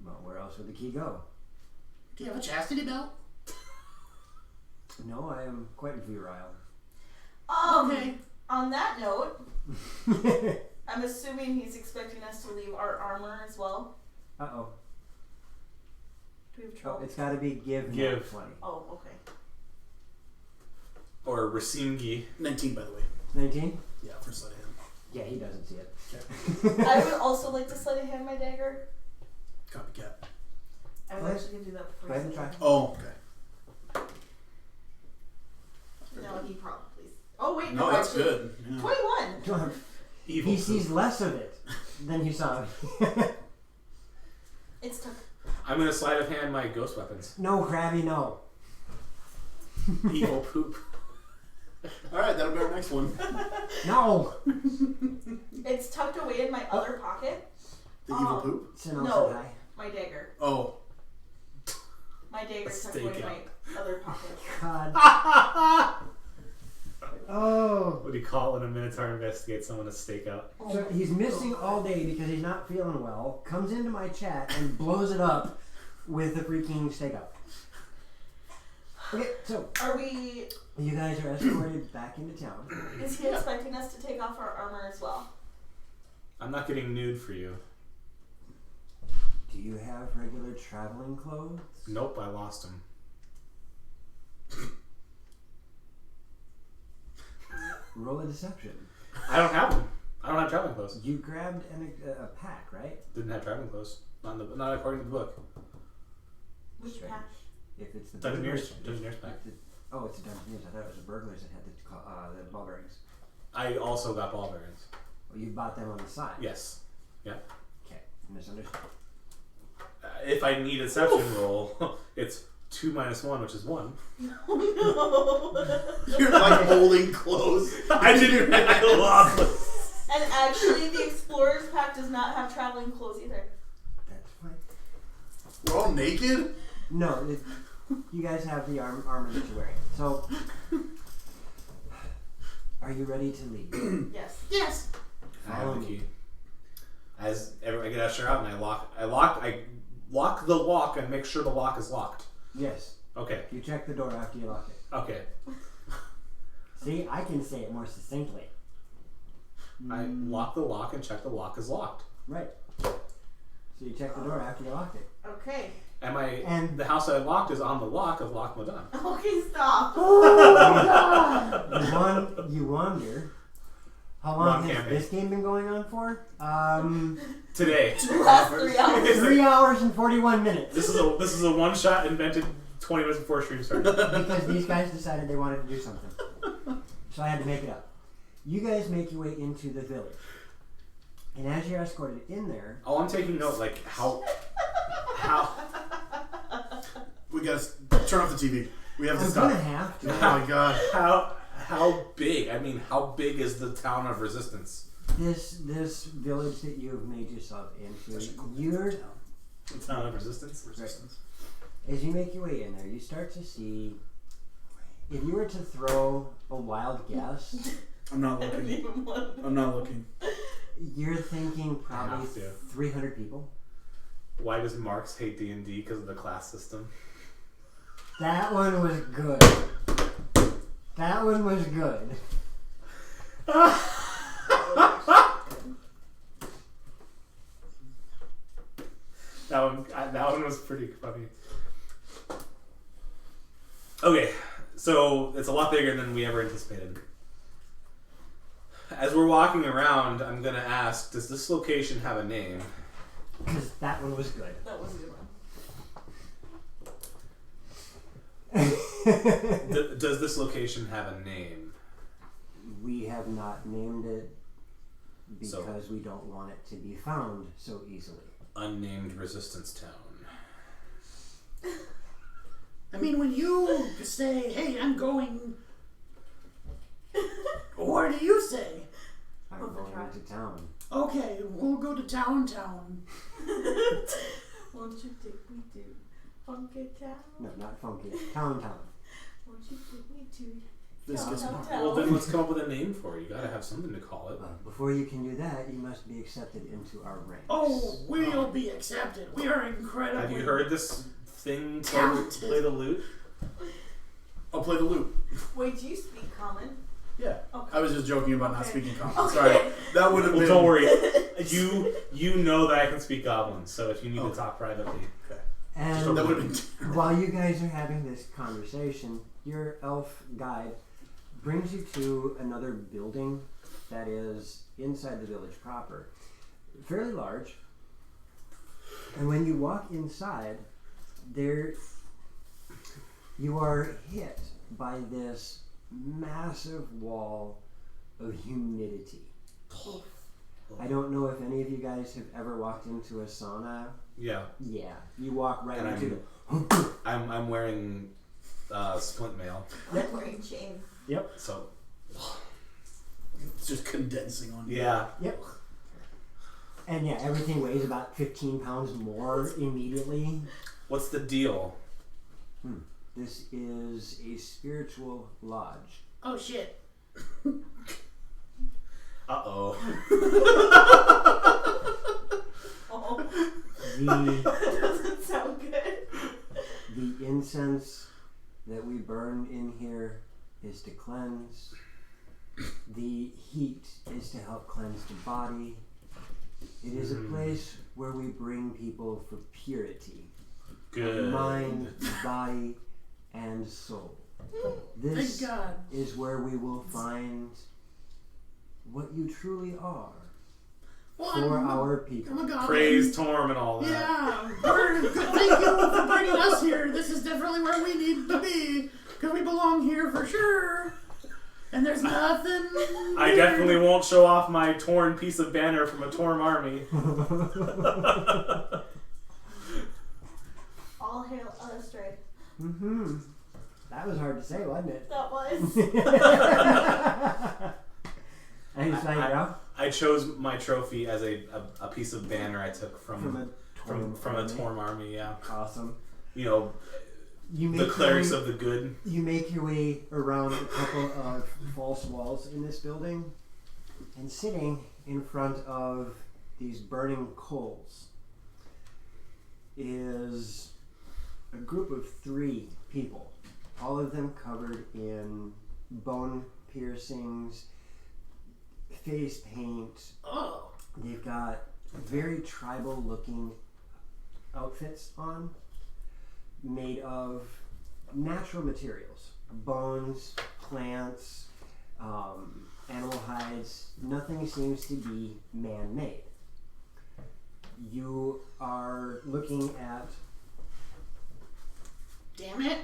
Well, where else would the key go? Do you have a chastity belt? No, I am quite virile. Okay. On that note, I'm assuming he's expecting us to leave our armor as well. Uh-oh. Do we have Oh, trouble? it's got to be give. Give. Not 20. Oh, okay. Or Rasimgi. 19, by the way. 19? Yeah, for sleight of hand. Yeah, he doesn't see it. I would also like to sleight of hand my dagger. Copycat. I was Go ahead. actually going to do that before Go ahead and you try. said Oh, okay. that. No, he probably. Oh, wait, No, no, that's actually, good. Yeah. 21. Evil He sees less of it than you saw. It's tough. I'm gonna sleight of hand my ghost weapons. No, Krabby, no. Evil poop. Alright, that'll be our next one. No! It's tucked away in my other pocket. The evil poop? Sinnoh No. said hi. My dagger. Oh. My dagger's tucked away in my other pocket. God. Oh. What do you call it when a Minotaur investigates someone to stake out? So he's missing all day because he's not feeling well, comes into my chat and blows it up with a freaking stakeout. Okay, so Are we... you guys are escorted back into town. Is he expecting us to take off our armor as well? I'm not getting nude for you. Do you have regular traveling clothes? Nope, I lost them. Roll a deception. I don't have them. I don't have traveling clothes. You grabbed a pack, right? Didn't have traveling clothes. Not according to the book. Which Strange. pack? If it's the Dungeoneers burglars- pack. Oh, it's a Dungeoneers. I thought it was the burglars that had the ball bearings. I also got ball bearings. Well, you bought them on the side. Yes. Okay, misunderstood. If I need a deception roll, it's 2 minus 1, which is 1. You're like holding close. I didn't. I lost. And actually, the Explorer's Pack does not have traveling clothes either. That's fine. We're all naked? No, you guys have the armor that you're wearing. So, are you ready to leave? Yes. Yes. I have the key. As I get ushered out, and I lock the lock and make sure the lock is locked. Yes. Okay. You check the door after you lock it. Okay. See, I can say it more succinctly. I lock the lock and check the lock is locked. Right. So you check the door after you lock it. Okay. And the house that I locked is on the lock of Loch Madan. Okay, stop. You wander. How long Wrong has campaign. this game been going on for? Today. The last 3 hours. 3 hours and 41 minutes. This is a one shot invented 20 minutes before stream started. Because these guys decided they wanted to do something. So I had to make it up. You guys make your way into the village. And as you're escorted in there... Oh, I'm taking note, like, how... We gotta turn off the TV. We have to I'm stop. gonna have to. Oh my god. How big? I mean, how big is the town of Resistance? This village that you have made yourself into, you're... The town of Resistance? As you make your way in there, you start to see... If you were to throw a wild guess... I'm not looking. I'm not looking. You're thinking probably have to. 300 people. Why does Marx hate D&D? Because of the class system. That one was good. That one was good. That one was pretty funny. Okay, so it's a lot bigger than we ever anticipated. As we're walking around, I'm gonna ask, does this location have a name? Because that one was good. That was a good one. Does this location have a name? We have not named it because we don't want it to be found so easily. Unnamed Resistance Town. I mean, when you say, hey, I'm going... What do you say? I'm going into town. Okay, we'll go to town. Won't you take me to Funky Town? No, not funky. Town. Won't you take me to This gets more. Well, then let's come up with a name for it. You gotta have something to call it. Before you can do that, you must be accepted into our ranks. Oh, we'll be accepted. We are incredible. Have you heard this thing Talented. play the lute? I'll play the lute. Wait, do you speak common? Yeah. Okay. I was just joking about not Okay. speaking common. Okay. Sorry. That would have Well, been. don't worry. You know that I can speak Goblin, so if you need to talk privately. And That would have been. while you guys are having this conversation, your elf guide brings you to another building that is inside the village proper. Fairly large. And when you walk inside, there you are hit by this massive wall of humidity. I don't know if any of you guys have ever walked into a sauna. Yeah. Yeah, you walk right And into I'm wearing splint mail, I'm wearing chain. Yep. so It's just condensing on you. yeah. Yep. And yeah, everything weighs about 15 pounds more immediately. What's the deal? This is a spiritual lodge. Oh shit. Uh-oh. Oh, The that doesn't sound good. the incense that we burn in here is to cleanse. The heat is to help cleanse the body. It is a place where we bring people for purity. Good. Mind, body, and soul. This Thank God. is where we will find what you truly are Well, for I'm our people. a goblin. Praise Torm and all that. Yeah. Thank you for bringing us here. This is definitely where we need to be. Because we belong here for sure. And there's nothing. I definitely won't show off my torn piece of banner from a torn army. All hail Illustrate. Mm-hmm. That was hard to say, wasn't it? That was. And he's like, yeah, I chose my trophy as a piece of banner I took from a from a Torm army, yeah. Awesome. You know, You the make clerics your of the good. You make your way around a couple of false walls in this building, and sitting in front of these burning coals is a group of 3 people, all of them covered in bone piercings, face paint. Oh. They've got very tribal looking outfits on, made of natural materials, bones, plants, animal hides. Nothing seems to be man-made. You are looking at Damn it.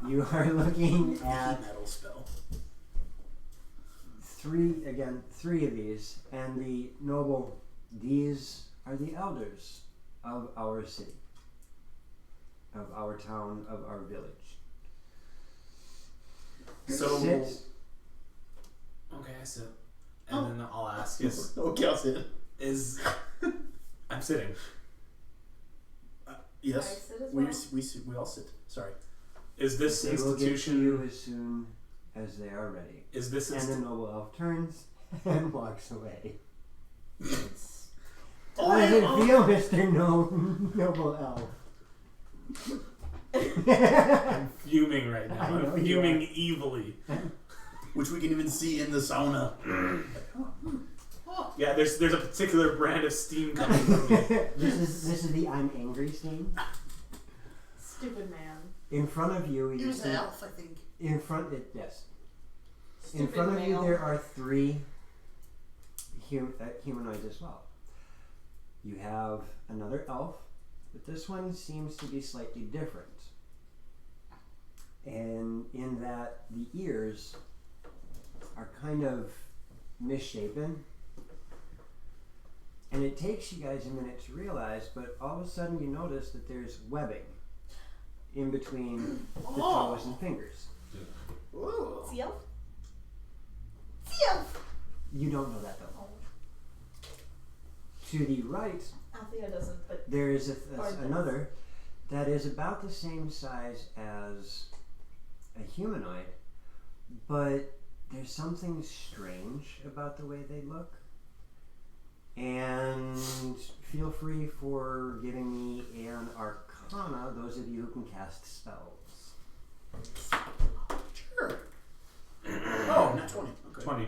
You are looking at metal spell. 3 of these, and the noble, these are the elders of our city, of our town, of our village. So Sit. okay, I sit. And then I'll ask Okay, I'll sit. is I'm sitting. Yes. I sit as well. We all sit. Sorry. Is this They will get to institution you as soon as they are ready. is this And the noble elf turns and walks away. Oh, How does it oh. feel, Mr. Noble Elf? I'm fuming right now. I know I'm you fuming evilly. Which we can even see in the sauna. Yeah, there's a particular brand of steam coming from me. This is the I'm angry scene. Stupid man. In front of you, He you was see, an elf, I think. in front yes. In Stupid front of you male. there are 3 humanoids as well. You have another elf, but this one seems to be slightly different. And in that the ears are kind of misshapen. And it takes you guys a minute to realize, but all of a sudden you notice that there's webbing in between the toes and fingers. Ooh. Sea elf? Sea elf! You don't know that though. To the right, Althea doesn't, but there is Or this. another that is about the same size as a humanoid, but there's something strange about the way they look. And feel free for giving me an Arcana, those of you who can cast spells. Sure. Oh, nat 20. Okay. 20.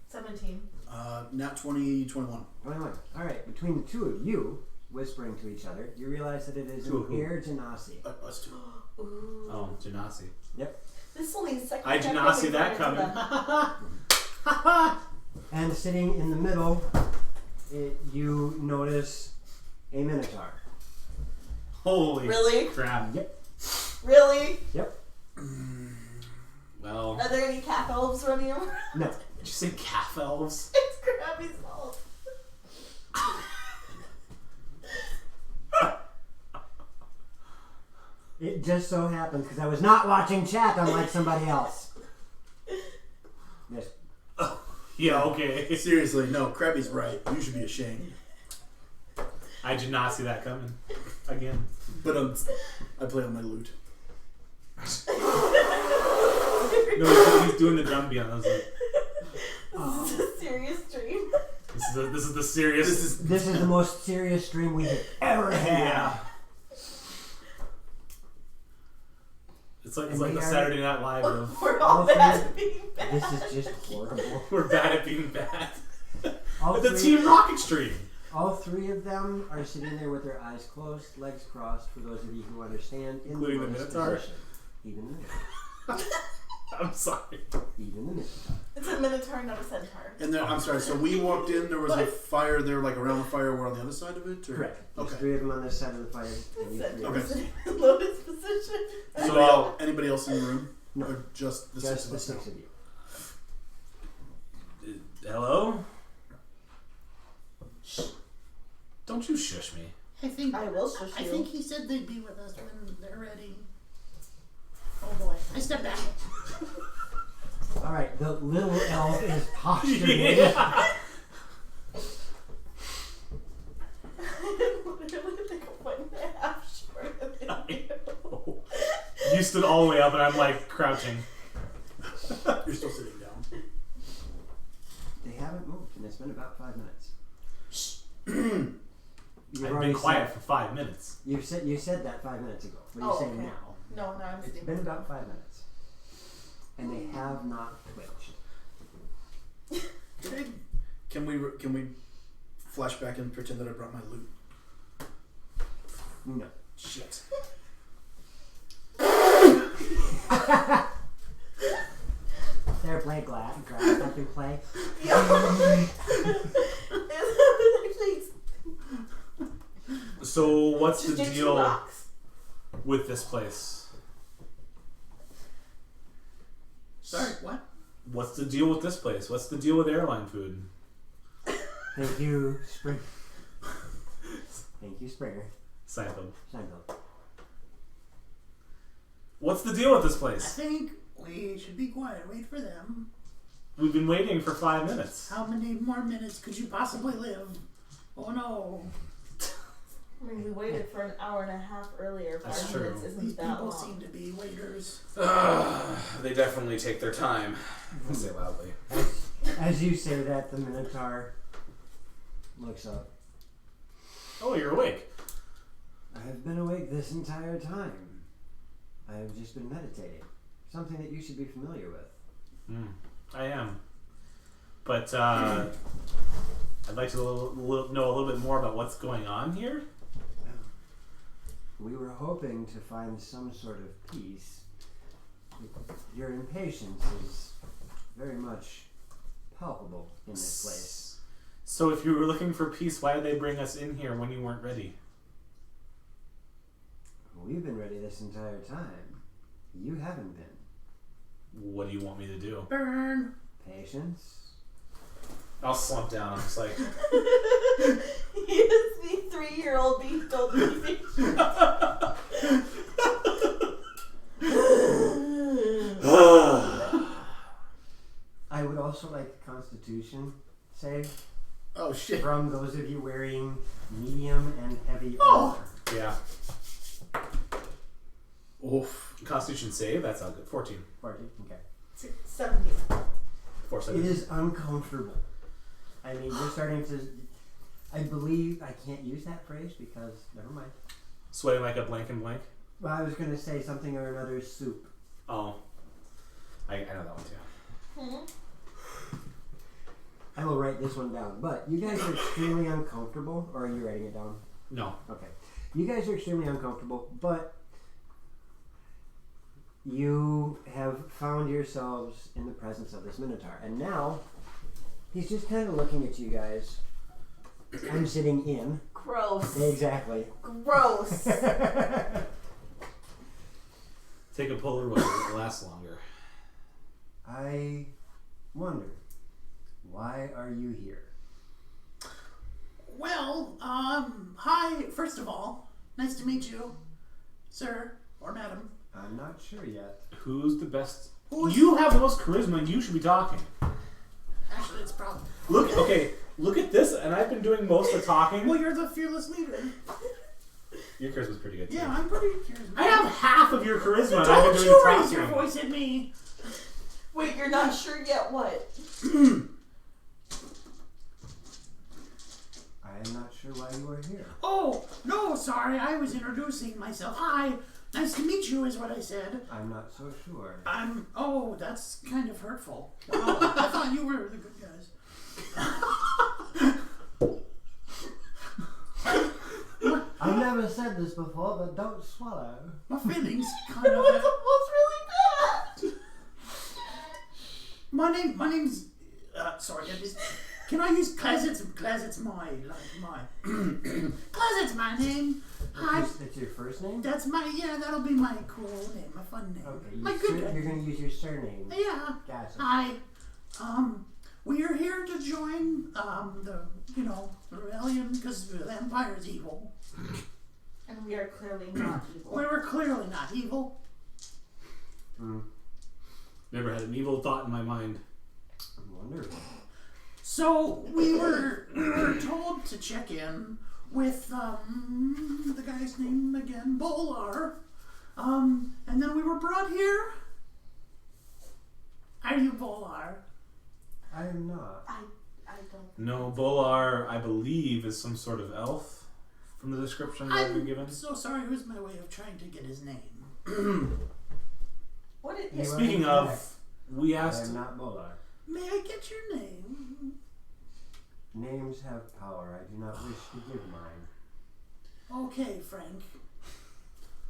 17. Nat 20, 21. 21. Alright, between the two of you, whispering to each other, you realize that it is Two of an who? air genasi. Us two. Ooh. Oh, Genasi. This is only the second I did time not I've see that coming. And sitting in the middle, you notice a minotaur. Holy Really? crap. Yep. Really? Well, Are there any cat elves running around? No. did you say calf elves? It's Krabby's fault. It just so happens because I was not watching chat unlike somebody else. Yes. Yeah, okay. Seriously, no, Krabby's right. You should be ashamed. I did not see that coming. Again. But I play on my lute. No, he's doing the drum beat. I was like, This is a serious dream. this is the serious. This is the most serious stream we have ever had. Yeah. It's like And we the are- Saturday Night Live of We're all All bad three- at being bad. This is just horrible. we're bad at being bad. All But the three, Team Rocket stream. all three of them are sitting there with their eyes closed, legs crossed, for those of you who understand, in Including the lotus Minotaur? position. Even the Minotaur. I'm sorry. Even the Minotaur. It's a minotaur, not a centaur. And then, I'm sorry, so we walked in, there was a fire there, like around the fire, we're on the other side of it? Or? Correct. There's Okay. three of them on this side of the fire, and you three Centaur are Okay. sitting in lotus position. Anybody else in the room? No. Or just the just six of the us? six of you. Hello? Shh. Don't you shush me. I think I will shush I you. think he said they'd be with us when they're ready. Oh boy. I step back. Alright, the little elf is posturing. Yeah. I'm literally like a 1.5 shorter than you. You stood all the way up and I'm like crouching. You're still sitting down. They haven't moved, and it's been about 5 minutes. You've I've already been quiet said- for 5 minutes. You said that 5 minutes ago. What are you Oh, saying okay. now? No, I'm It's sitting. been about 5 minutes. And they have not twitched. Can we flash back and pretend that I brought my loot? No. Shit. They're playing grab something play. So what's Just the do 2 deal rocks. with this place? Sorry, what? What's the deal with this place? What's the deal with airline food? Thank you, Springer. Thank you, Springer. Seinfeld. Seinfeld. What's the deal with this I place? think we should be quiet. Wait for them. We've been waiting for 5 minutes. How many more minutes could you possibly live? Oh no. I mean, we waited for an hour and a half earlier. 5 That's true. minutes isn't These that people long. seem to be waiters. They definitely take their time. I say loudly. As you say that, the Minotaur looks up. Oh, you're awake. I have been awake this entire time. I have just been meditating. Something that you should be familiar with. I am. But I'd like to know a little bit more about what's going on here. We were hoping to find some sort of peace. Your impatience is very much palpable in this place. So if you were looking for peace, why did they bring us in here when you weren't ready? We've been ready this entire time. You haven't been. What do you want me to do? Burn. Patience. I'll slump down. I'm just like, He is the 3-year-old being told to be patient. I would also like a Constitution save Oh shit. from those of you wearing medium and heavy Oh. armor. yeah. Oof. Constitution save. That's not good. 14. 14. Okay. 17. 4 It 7. is uncomfortable. I mean, you're starting to. I believe I can't use that phrase because never mind. Sweating like a blank and blank. Well, I was going to say something or another soup. Oh. I know that one too. Hmm? I will write this one down. But you guys are extremely uncomfortable, or are you writing it down? No. Okay. You guys are extremely uncomfortable, but you have found yourselves in the presence of this Minotaur. And now, he's just kind of looking at you guys. I'm sitting in. Gross. Exactly. Gross. Take a Polaroid. It lasts longer. I wonder, why are you here? Well, hi, first of all. Nice to meet you, sir or madam. I'm not sure yet. Who's the best? Who's- You have the most charisma and you should be talking. Actually, it's probably... Look at this, and I've been doing most of the talking. Well, you're the fearless leader. Your charisma's pretty good too. Yeah, I'm pretty charismatic. I have half of your charisma, and I've Don't been doing you the raise talking. your voice at me. Wait, you're not sure yet what? I am not sure why you are here. Oh, no, sorry, I was introducing myself. Hi, nice to meet you is what I said. I'm not so sure. Oh, that's kind of hurtful. Wow, I thought you were the good guys. I've never said this before, but don't swallow. My feelings kind of... What's really bad? My name's... sorry, can I use Closet's my Closet's my name. Hi. That's your first name? That's that'll be my cool name, my fun name. Okay, My good you're going to use your surname. Yeah. Gotcha. Hi. We are here to join the rebellion because the Empire is evil. And we are clearly not evil. We're clearly not evil. Never had an evil thought in my mind. Wonderful. So we were told to check in with the guy's name again, Bolar. And then we were brought here. Are you Bolar? I am not. I don't. No, Bolar, I believe, is some sort of elf from the description that I've been given. I'm so sorry. It was my way of trying to get his name. What is You Speaking are of, correct. we I asked. am not Bolar. May I get your name? Names have power. I do not wish to give mine. Okay, Frank.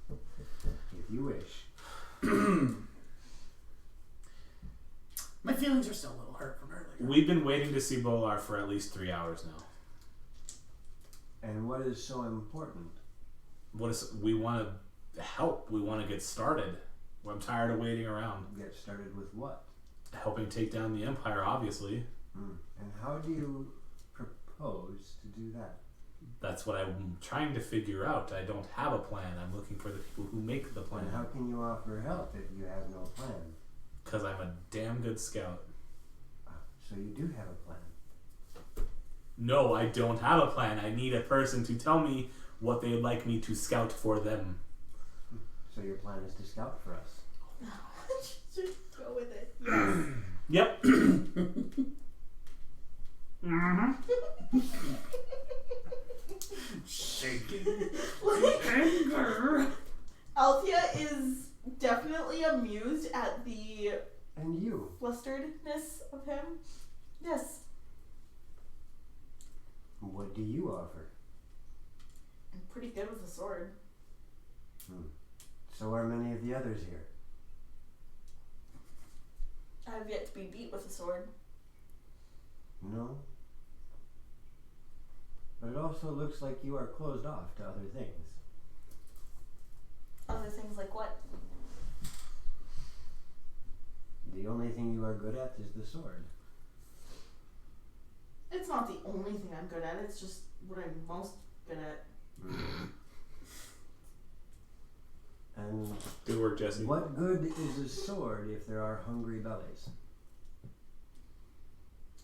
If you wish. My feelings are still a little hurt from earlier. We've been waiting to see Bolar for at least 3 hours now. And what is so important? We want to help. We want to get started. I'm tired of waiting around. Get started with what? Helping take down the Empire, obviously. And how do you propose to do that? That's what I'm trying to figure out. I don't have a plan. I'm looking for the people who make the plan. And how can you offer help if you have no plan? Because I'm a damn good scout. So you do have a plan. No, I don't have a plan. I need a person to tell me what they'd like me to scout for them. So your plan is to scout for us. Just go with it. Yes. Yep. Shaking Like, anger. Althea is definitely amused at the And you? flusteredness of him. Yes. What do you offer? I'm pretty good with a sword. So are many of the others here. I have yet to be beat with a sword. No? But it also looks like you are closed off to other things. Other things like what? The only thing you are good at is the sword. It's not the only thing I'm good at, it's just what I'm most good at. And Good work, Jesse. what good is a sword if there are hungry bellies?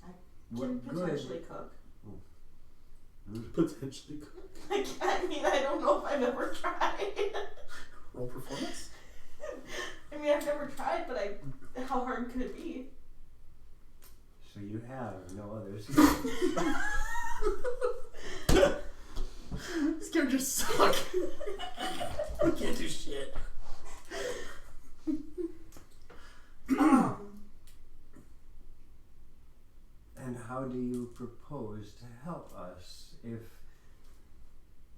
I What Can good? potentially cook. Potentially. I mean, I don't know if I've ever tried. Roll performance? I mean, I've never tried, but how hard could it be? So you have no others. These characters suck. I can't do shit. And how do you propose to help us if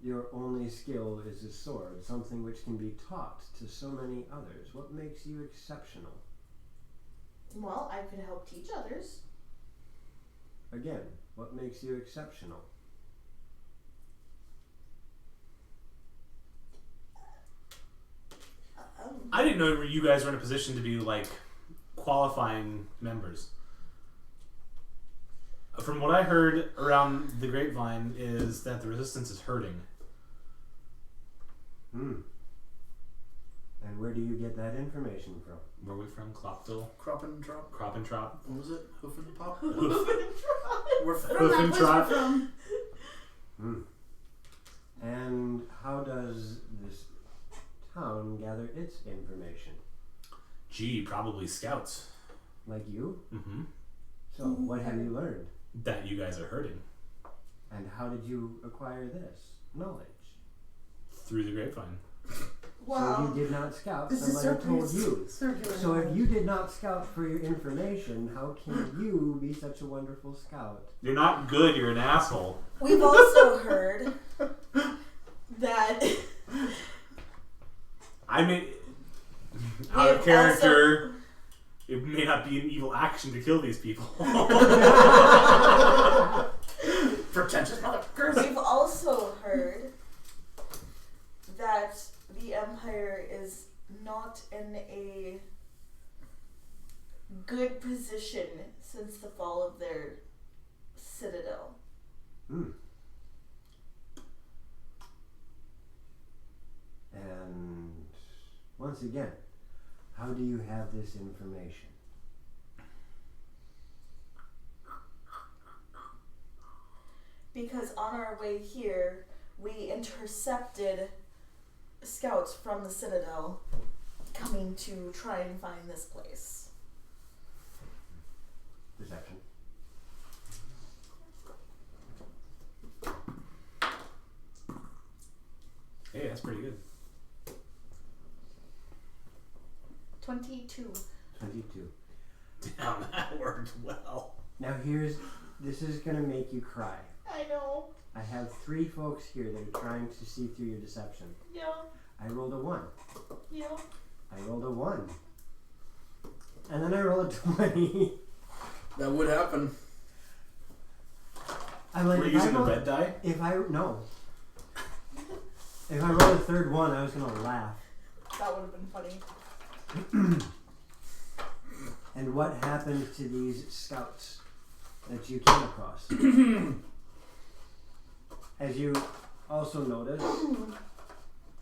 your only skill is a sword, something which can be taught to so many others? What makes you exceptional? Well, I could help teach others. Again, what makes you exceptional? I didn't know you guys were in a position to be like qualifying members. From what I heard around the grapevine is that the resistance is hurting. And where do you get that information from? Where are we from? Clopville? Crop and Trot. Crop and Trot? What was it? Hoof and Pop? Hoof We're Hoof and Trot. And how does this town gather its information? Gee, probably scouts. Like you? Mm-hmm. So, what have you learned? That you guys are hurting. And how did you acquire this knowledge? Through the grapevine. Wow. So you did not scout, This is somebody told circular. you. Circular. So if you did not scout for your information, how can you be such a wonderful scout? You're not good, you're an asshole. We've also heard that I mean, We out of have character, it may not be an evil action to kill these people. pretentious motherfuckers. we've also heard that the Empire is not in a good position since the fall of their citadel. And once again, how do you have this information? Because on our way here, we intercepted scouts from the citadel coming to try and find this place. Perception. Hey, that's pretty good. 22. 22. Damn, that worked well. Now this is gonna make you cry. I know. I have 3 folks here that are trying to see through your deception. Yeah. I rolled a 1. Yeah. I rolled a 1. And then I rolled a 20. That would happen. I'm like, We're using the red die? If I roll a third 1, I was gonna laugh. That would have been funny. And what happened to these scouts that you came across? As you also noticed,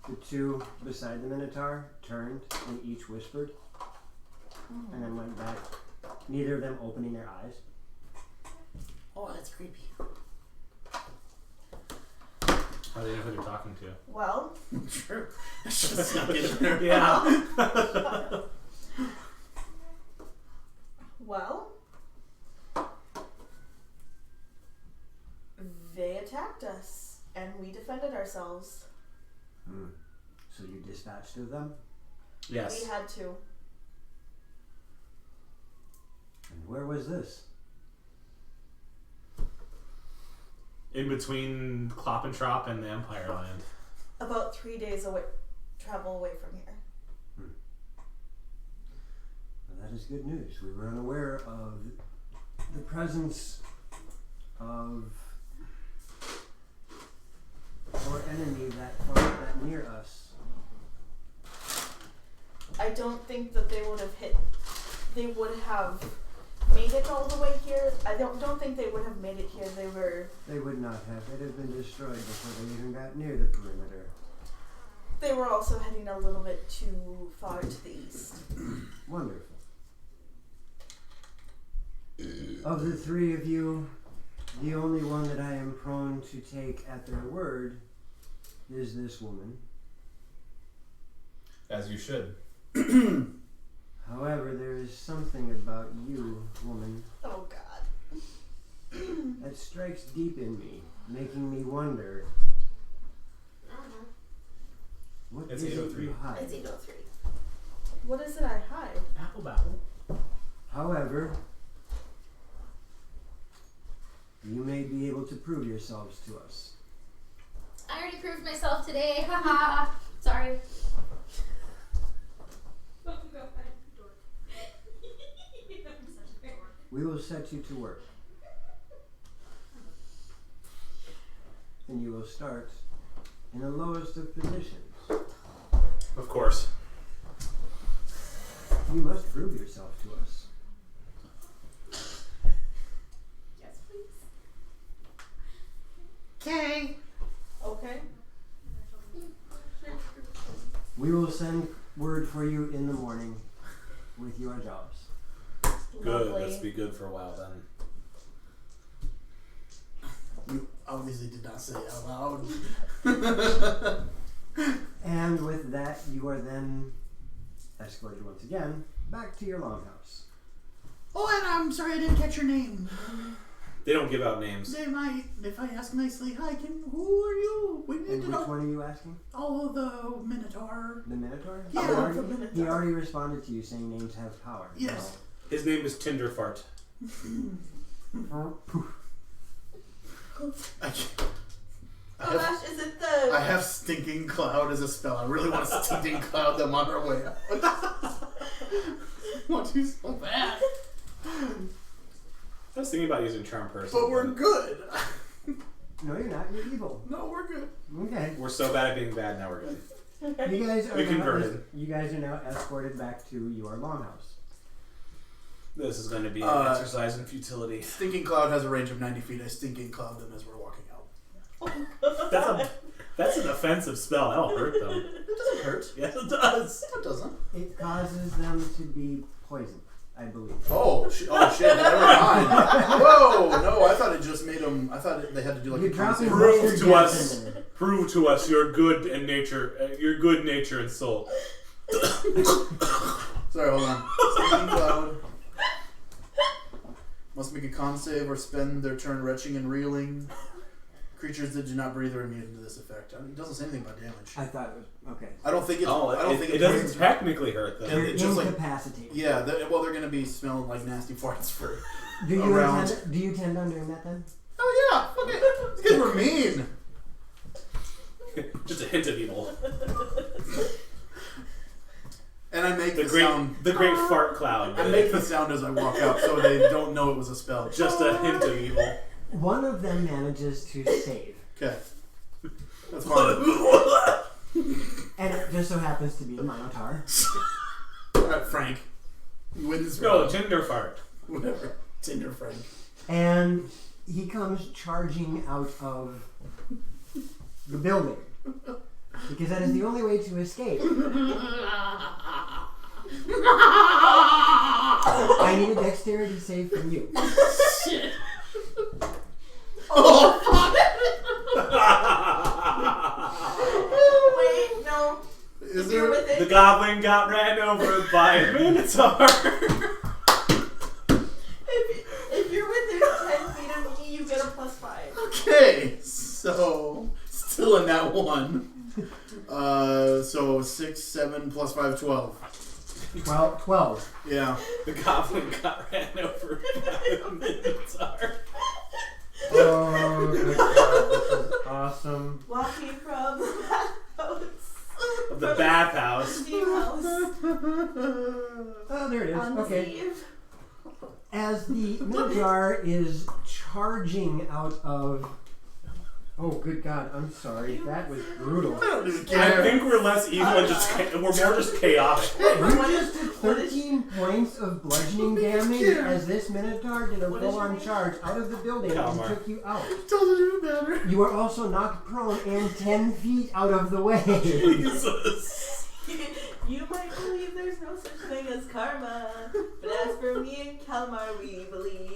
the 2 beside the Minotaur turned and each whispered, and then went back, neither of them opening their eyes. Oh, that's creepy. How do you know who they're talking to? Well, True. I should have snuck it in there. Yeah. well, they attacked us and we defended ourselves. So you dispatched of them? Yes. We had to. And where was this? In between Cloppentrop and the Empire Land. About 3 days away, travel away from here. Well, that is good news. We were unaware of the presence of our enemy that far, that near us. I don't think that they would have made it all the way here. I don't think they would have made it here. They would not have. They'd have been destroyed before they even got near the perimeter. They were also heading a little bit too far to the east. Wonderful. Of the 3 of you, the only one that I am prone to take at their word is this woman. As you should. However, there is something about you, woman, Oh God. that strikes deep in me, making me wonder, what It's is it 803. you hide? It's 803. What is it I hide? Apple babble. However, you may be able to prove yourselves to us. I already proved myself today. Haha. Sorry. We will set you to work. And you will start in the lowest of positions. Of course. You must prove yourself to us. Yes, please. Okay. Okay. We will send word for you in the morning with your jobs. Good. Lovely. Let's be good for a while then. You obviously did not say it out loud. And with that, you are then escorted once again back to your longhouse. Oh, and I'm sorry I didn't catch your name. They don't give out names. They might, if I ask nicely, hi, who are you? We need And to which know. one are you asking? Oh, the Minotaur. The Minotaur? Yeah. He already, The Minotaur. he already responded to you saying names have power. Yes. His name is Tinderfart. No. I can't. Oh gosh, is it the? I have Stinking Cloud as a spell. I really want to Stinking Cloud them on our way out. want to so bad. I was thinking about using Charm Person. But we're good. No, you're not. You're evil. No, we're good. Okay. We're so bad at being bad, now we're good. You guys are We now converted. you guys are now escorted back to your longhouse. This is going to be an exercise in futility. Stinking Cloud has a range of 90 feet. I Stinking Cloud them as we're walking out. That's an offensive spell. That'll hurt them. It doesn't hurt. Yes, it does. It doesn't. It causes them to be poisoned, I believe. Oh shit! Never mind. Whoa! No, I thought it just made them. I thought they had to do like You're a dropping concept. Prove mustard to gas us. in there. Prove to us your good and nature, your good nature and soul. Sorry, hold on. Stinking Cloud must make a con save or spend their turn retching and reeling. Creatures that do not breathe are immune to this effect. It doesn't say anything about damage. I thought it was okay. I don't think it's. Oh, I don't think it it's doesn't technically hurt them. Yeah, You're it's just like- incapacitated. Yeah, well, they're gonna be smelling like nasty farts for. Do you around. intend on doing that then? Oh yeah, fuck it. These guys were mean. Just a hint of evil. And I make The the great, sound. the great fart cloud. I make the sound as I walk out, so they don't know it was a spell. Just a hint of evil. One of them manages to save, Okay, that's fine. and it just so happens to be a Minotaur. Alright, Frank, you win this No, round. gender fart. Whatever. Tinder Frank. And he comes charging out of the building. Because that is the only way to escape. I need a dexterity save from you. Shit. Wait, no. Is You're there? with The it. goblin got ran over by a minotaur. If you're within 10 feet of me, you get a +5. Okay, so still in that one. So 6, 7 plus 5, 12. 12. Yeah. The goblin got ran over by a minotaur. Oh, good God, this is awesome. Walking from the bathhouse. Of the bathhouse. Steam house. Oh, there it is. On the Okay. Steve. As the Minotaur is charging out of. Oh, good God! I'm sorry. That was brutal. I don't even I care. think we're less evil and we're more just chaotic. You just did 13 points of bludgeoning damage as this Minotaur did a What is your full-on name? charge out of the building Kalmar. and took you out. Doesn't even matter. You are also knocked prone and 10 feet out of the way. Jesus. You might believe there's no such thing as karma, but as for me and Kalmar, we believe.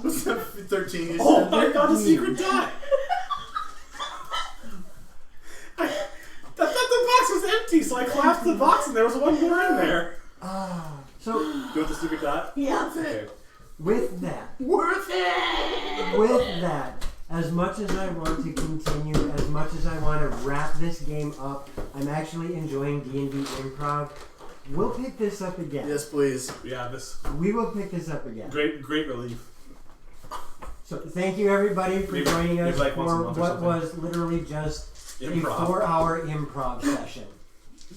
What's that? 13. You Oh, said? I found a secret die. I thought the box was empty. me, so I collapsed the box and there was one more in there. So Do you want the secret dot? Yeah. Okay. with that, Worth it. with that, as much as I want to continue, as much as I want to wrap this game up, I'm actually enjoying D&D improv. We'll pick this up again. Yes, please. Yeah, this We will pick this up again. great relief. So thank you everybody for Maybe- joining us maybe like once a for month or what something. was literally just a Improv. 4-hour improv session.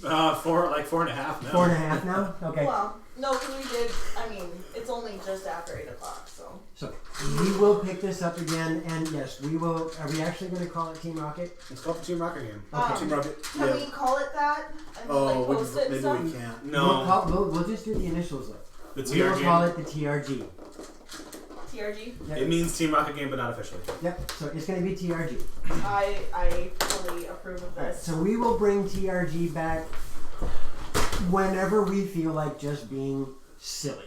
4.5 now. 4.5 now? Okay. Well, no, because we did. I mean, it's only just after 8 o'clock, so. So we will pick this up again, and yes, we will. Are we actually going to call it Team Rocket? It's called the Team Rocket game. Team Rocket. Can Yeah. we call it that? And Oh, like post it and maybe stuff? we can't. No, We'll just do the initials though. the We will TRG. call it the TRG. TRG? Yep. It means Team Rocket game, but not officially. Yep. So it's going to be TRG. I fully approve of Alright, this. so we will bring TRG back whenever we feel like just being silly.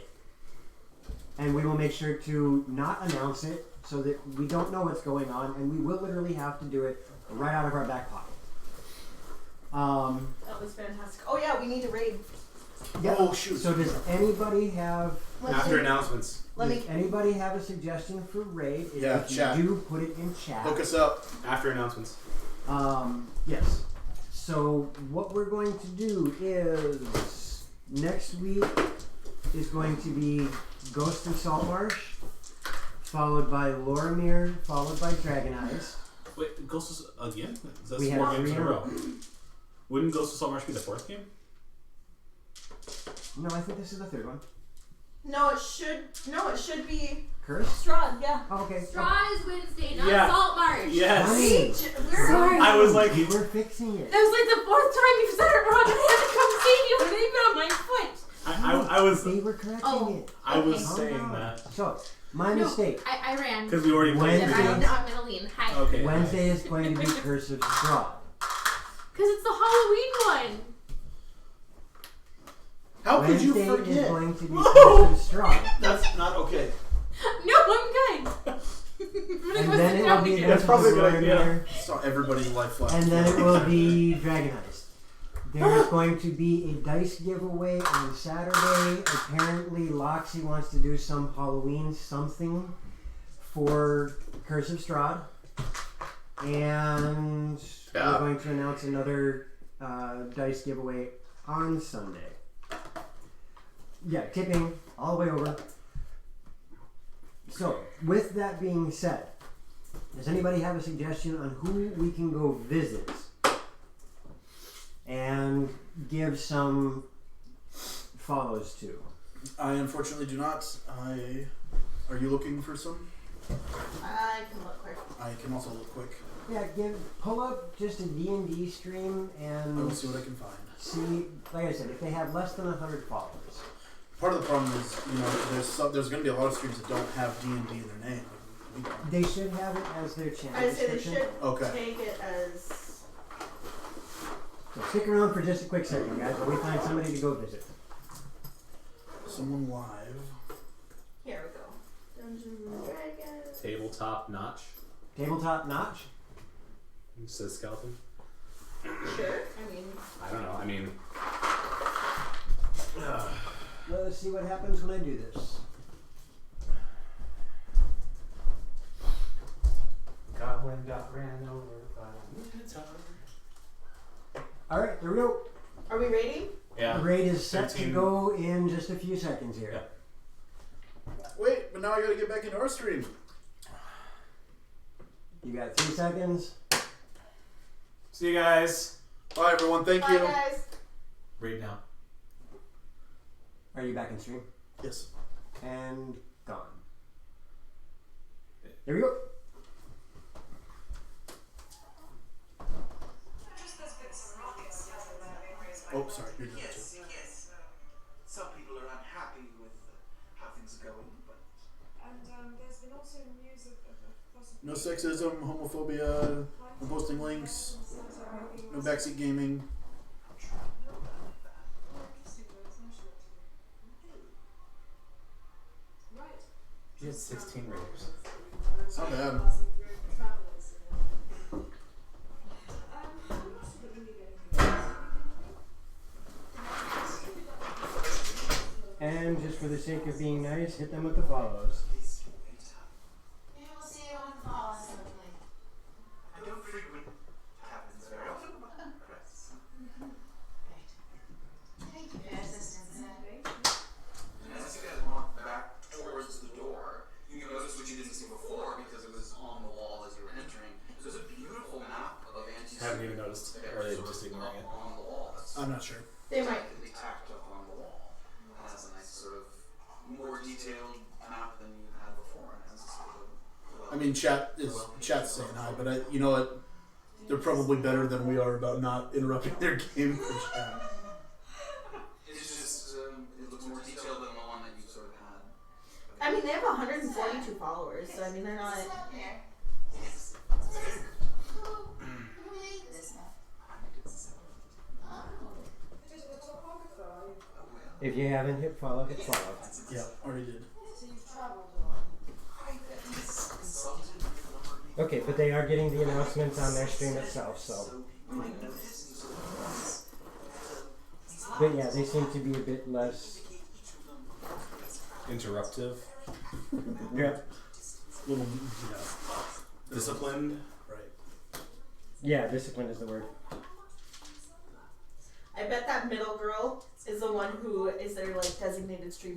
And we will make sure to not announce it so that we don't know what's going on, and we will literally have to do it right out of our back pocket. That was fantastic. Oh yeah, we need to raid. Yeah. Oh, shoot. So does anybody have After announcements. does anybody have a suggestion for raid? Yeah, if chat. you do, put it in chat. Hook us up. After announcements. Yes. So what we're going to do is next week is going to be Ghost of Saltmarsh, followed by Lorimir, followed by Dragon Eyes. Wait, Ghost is again? Is that We four have games 3 in in a a row? Wouldn't Ghost of Saltmarsh be the 4th game? No, I think this is the 3rd one. No, it should be Curse? Strahd, yeah. Oh, okay. Straw is Wednesday, not Yeah. Saltmarsh. Yes. Funny. We're Sorry. I was like, We were fixing it. That was like the 4th time you've said it wrong, and I had to come save you, and they've been on my foot. I was They were correcting Oh. it. I was Okay. saying that So, my No, mistake. I ran. because we already played. And Wednesday. I'm gonna lean. Hi. Okay. Wednesday is going to be Curse of Strahd. Because it's the Halloween one. How could you Wednesday is forget? going to be Curse of Strahd. That's not okay. No, I'm good. I'm gonna And go then sit it down will be again. That's probably a good Lorimir, Saw everybody's life flash. and then it will be Dragonized. There's going to be a dice giveaway on Saturday. Apparently, Loxy wants to do some Halloween something for Curse of Strahd. And we're going to announce another dice giveaway on Sunday. Yeah, tipping all the way over. So, with that being said, does anybody have a suggestion on who we can go visit and give some follows to? I unfortunately do not. Are you looking for some? I can look quick. I can also look quick. Yeah, pull up just a D&D stream I will and see what I can find. see, like I said, if they have less than 100 followers. Part of the problem is, there's going to be a lot of streams that don't have D&D in their name. We don't. They should have it as their channel I'd say they description. should Okay. take it as. So stick around for just a quick second, guys, while we find somebody to go visit. Someone live. Here we go. Dungeons and Dragons. Tabletop notch. Tabletop Notch? It says skeleton. Sure. I mean. I don't know. I mean, Let's see what happens when I do this. Goblin got ran over by a minotaur. Alright, here we go. Are we raiding? yeah. The raid is set 13. to go in just a few seconds here. Yeah. Wait, but now I got to get back into our stream. You got 3 seconds. See you guys. Bye, everyone. Thank Bye, you. guys. Read now. Are you back in stream? Yes. And gone. Here we go. Oh, sorry. You're doing it too. Yes. Some people are unhappy with how things are going, but there's been also news of possible No sexism, homophobia, no posting links, no backseat gaming. She had 16 raiders. It's not bad. just for the sake of being nice, hit them with the follows. Maybe we'll see you on the fall sometime. I don't frequent happens very often. Great. Thank you for your assistance, Henry. And as you guys walk back towards the door, you notice what you didn't see before because it was on the wall as you were entering. There's a beautiful map of anti-Syrian. Haven't even noticed. Or are they just ignoring it? On the wall. That's I'm not sure. They might. delicately tacked up on the wall. It has a nice sort of more detailed map than you had before. And has a sort of, I mean, chat's saying hi, but you know what? They're probably better than we are about not interrupting their game for chat. it's just it looks more detailed than the one that you sort of had. I mean, they have 142 followers, so I mean, they're not. Here. Yes. Who made this map? Oh. Digital topographer. If you haven't hit follow, hit follow. Yeah, already did. So you've travelled a lot. Okay, but they are getting the announcements on their stream itself, so. But yeah, they seem to be a bit less. Interruptive. Yep. Little, Disciplined. right. Yeah, discipline is the word. I bet that middle girl is the one who is their like designated stream